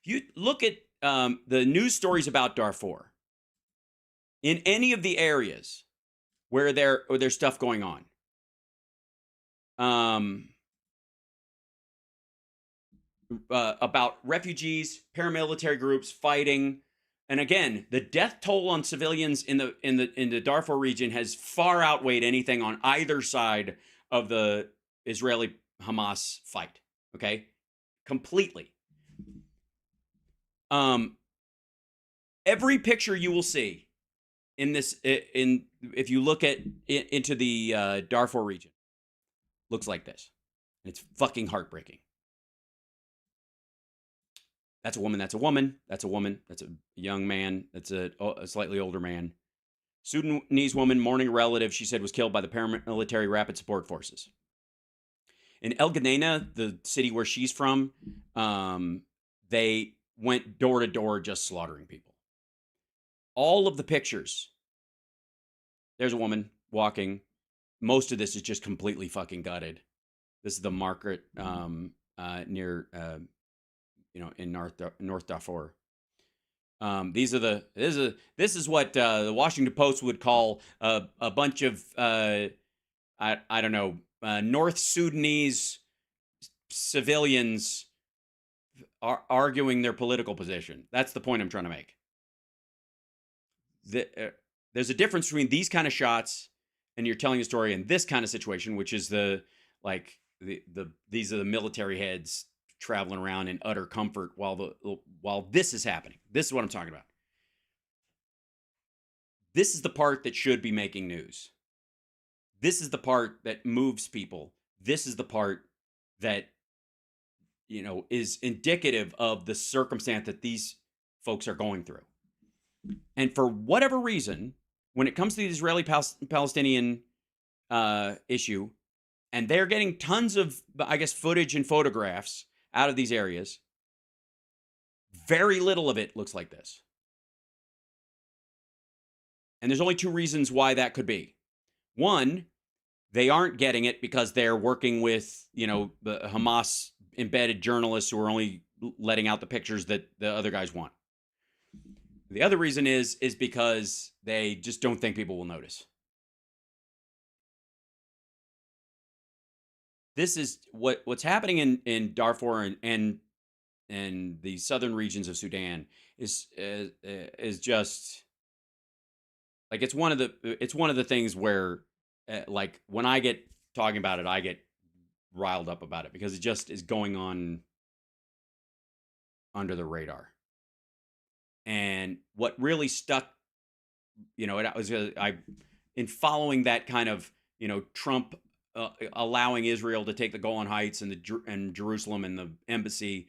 If you look at the news stories about Darfur, in any of the areas where there's stuff going on, about refugees, paramilitary groups fighting, and again, the death toll on civilians in the Darfur region has far outweighed anything on either side of the Israeli-Hamas fight. Okay, completely. Every picture you will see in this, if you look at into the Darfur region, looks like this. And it's fucking heartbreaking. That's a woman. That's a woman. That's a woman. That's a young man. That's a slightly older man. Sudanese woman mourning a relative she said was killed by the paramilitary rapid support forces. In El Geneina, the city where she's from, they went door to door just slaughtering people. All of the pictures, there's a woman walking. Most of this is just completely fucking gutted. This is the market near, in North Darfur. This is what the Washington Post would call a bunch of I don't know, North Sudanese civilians are arguing their political position. That's the point I'm trying to make. There's a difference between these kind of shots and you're telling a story in this kind of situation, which is these are the military heads traveling around in utter comfort while this is happening. This is what I'm talking about. This is the part that should be making news. This is the part that moves people. This is the part that, is indicative of the circumstance that these folks are going through. And for whatever reason, when it comes to the Israeli-Palestinian issue, and they're getting tons of, footage and photographs out of these areas, very little of it looks like this. And there's only two reasons why that could be. One, they aren't getting it because they're working with, the Hamas embedded journalists who are only letting out the pictures that the other guys want. The other reason is because they just don't think people will notice. This is what's happening in Darfur and the southern regions of Sudan is just like it's one of the things where like when I get talking about it, I get riled up about it because it just is going on under the radar. And what really stuck, in following that kind of, Trump allowing Israel to take the Golan Heights and Jerusalem and the embassy,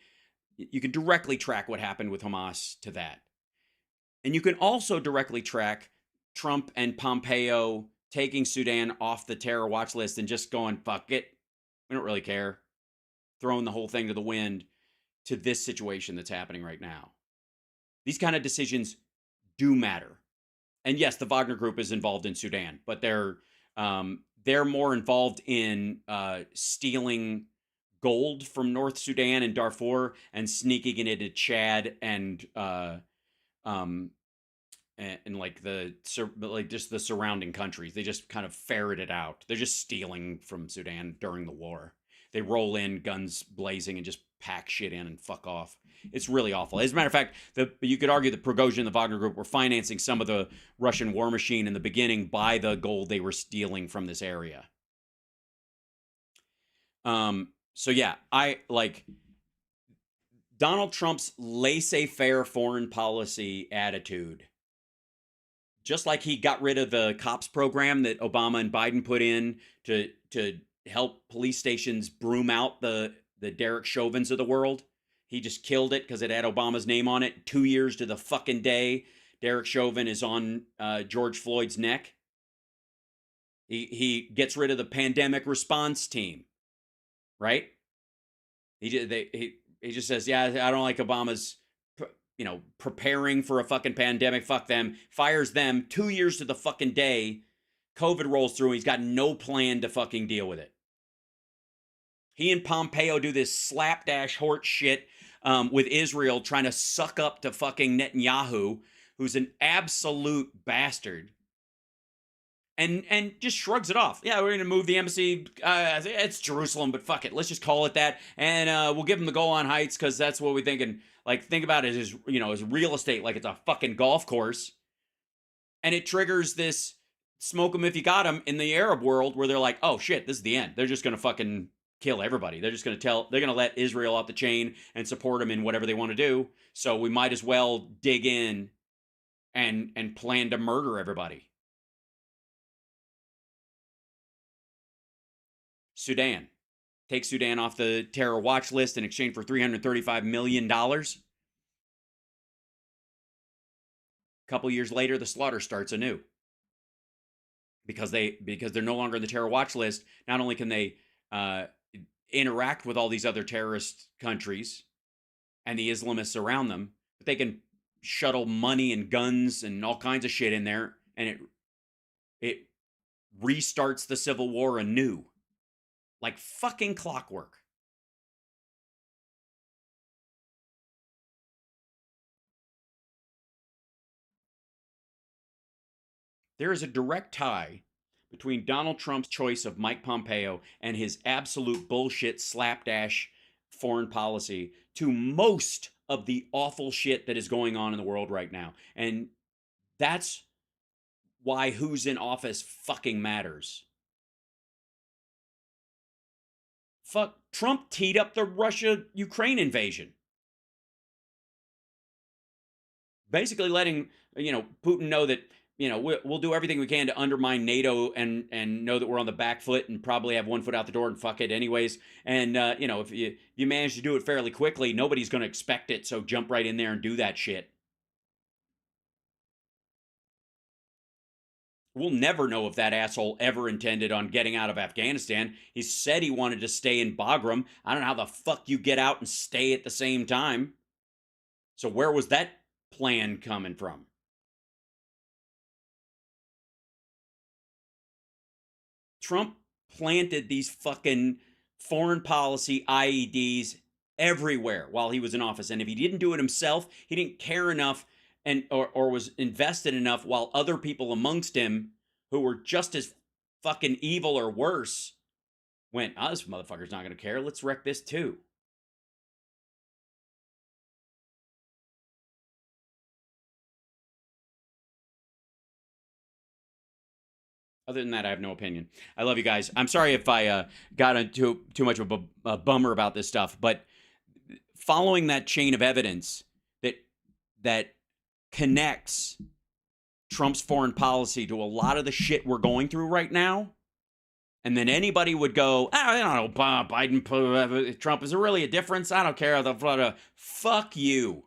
you can directly track what happened with Hamas to that. And you can also directly track Trump and Pompeo taking Sudan off the terror watch list and just going, fuck it, we don't really care, throwing the whole thing to the wind to this situation that's happening right now. These kind of decisions do matter. and yes, the Wagner Group is involved in Sudan, but they're more involved in stealing gold from North Sudan and Darfur and sneaking it into Chad and like just the surrounding countries. They just kind of ferret it out. They're just stealing from Sudan during the war. They roll in, guns blazing, and just pack shit in and fuck off. It's really awful. As a matter of fact, you could argue that Prigozhin and the Wagner Group were financing some of the Russian war machine in the beginning by the gold they were stealing from this area. So yeah, I like Donald Trump's laissez-faire foreign policy attitude. Just like he got rid of the cops program that Obama and Biden put in to help police stations broom out the Derek Chauvins of the world. He just killed it because it had Obama's name on it. 2 years to the fucking day, Derek Chauvin is on George Floyd's neck. He gets rid of the pandemic response team, right? He just says, yeah, I don't like Obama's, preparing for a fucking pandemic. Fuck them. Fires them. 2 years to the fucking day. COVID rolls through. And he's got no plan to fucking deal with it. He and Pompeo do this slapdash horse shit with Israel, trying to suck up to fucking Netanyahu, who's an absolute bastard. And just shrugs it off. Yeah, we're going to move the embassy. It's Jerusalem, but fuck it. Let's just call it that. And we'll give them the Golan Heights because that's what we think. And think about it as, as real estate, like it's a fucking golf course. And it triggers this smoke them if you got them in the Arab world where they're like, oh shit, this is the end. They're just going to fucking kill everybody. They're just going to they're going to let Israel off the chain and support them in whatever they want to do. So we might as well dig in and plan to murder everybody. Sudan. Take Sudan off the terror watch list in exchange for $335 million. A couple years later, the slaughter starts anew. Because they're no longer in the terror watch list, not only can they interact with all these other terrorist countries and the Islamists around them, but they can shuttle money and guns and all kinds of shit in there, and it restarts the civil war anew. Like fucking clockwork. There is a direct tie between Donald Trump's choice of Mike Pompeo and his absolute bullshit slapdash foreign policy to most of the awful shit that is going on in the world right now. And that's why who's in office fucking matters. Fuck, Trump teed up the Russia-Ukraine invasion. Basically letting, Putin know that, we'll do everything we can to undermine NATO and know that we're on the back foot and probably have one foot out the door and fuck it anyways. And, if you manage to do it fairly quickly, nobody's going to expect it, so jump right in there and do that shit. We'll never know if that asshole ever intended on getting out of Afghanistan. He said he wanted to stay in Bagram. I don't know how the fuck you get out and stay at the same time. So where was that plan coming from? Trump planted these fucking foreign policy IEDs everywhere while he was in office. And if he didn't do it himself, he didn't care enough or was invested enough while other people amongst him who were just as fucking evil or worse went, this motherfucker's not going to care. Let's wreck this too. Other than that, I have no opinion. I love you guys. I'm sorry if I got into too much of a bummer about this stuff, but following that chain of evidence that connects Trump's foreign policy to a lot of the shit we're going through right now, and then anybody would go, I don't know, Biden, Trump, is there really a difference? I don't care. Fuck you.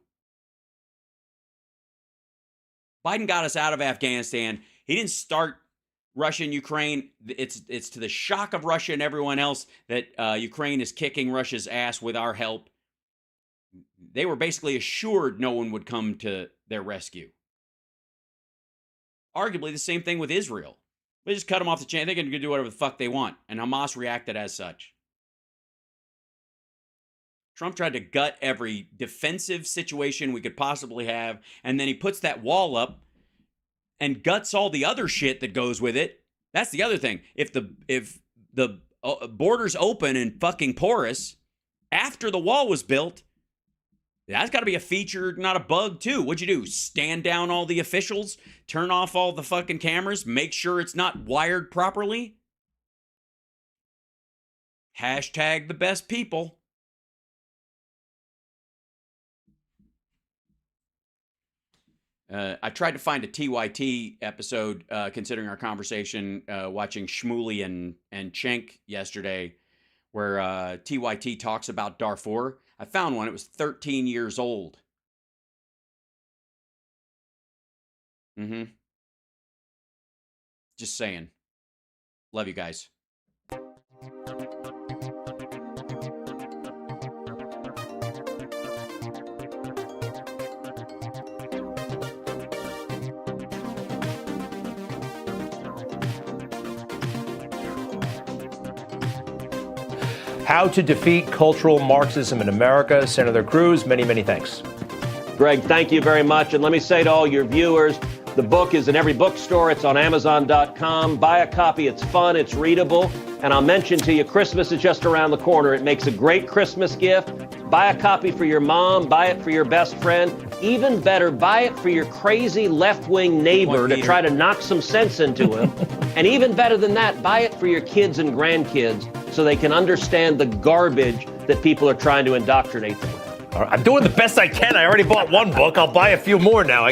Biden got us out of Afghanistan. He didn't start Russia and Ukraine. It's to the shock of Russia and everyone else that Ukraine is kicking Russia's ass with our help. They were basically assured no one would come to their rescue. Arguably the same thing with Israel. They just cut them off the chain. They can do whatever the fuck they want. And Hamas reacted as such. Trump tried to gut every defensive situation we could possibly have, and then he puts that wall up and guts all the other shit that goes with it. That's the other thing. If the borders open and fucking porous after the wall was built, that's got to be a feature, not a bug, too. What'd you do? Stand down all the officials? Turn off all the fucking cameras? Make sure it's not wired properly? Hashtag the best people. I tried to find a TYT episode, considering our conversation watching Shmuley and Cenk yesterday, where TYT talks about Darfur. I found one. It was 13 years old. Just saying. Love you guys. How to Defeat Cultural Marxism in America. Senator Cruz, many, many thanks. Greg, thank you very much. And let me say to all your viewers, the book is in every bookstore. It's on Amazon.com. Buy a copy. It's fun. It's readable. And I'll mention to you, Christmas is just around the corner. It makes a great Christmas gift. Buy a copy for your mom. Buy it for your best friend. Even better, buy it for your crazy left-wing neighbor to try to knock some sense into him. And even better than that, buy it for your kids and grandkids so they can understand the garbage that people are trying to indoctrinate them with. All right, I'm doing the best I can. I already bought one book. I'll buy a few more now.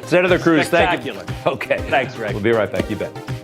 Senator Cruz, thank you. Spectacular. Okay. Thanks, Greg. We'll be right back. You bet.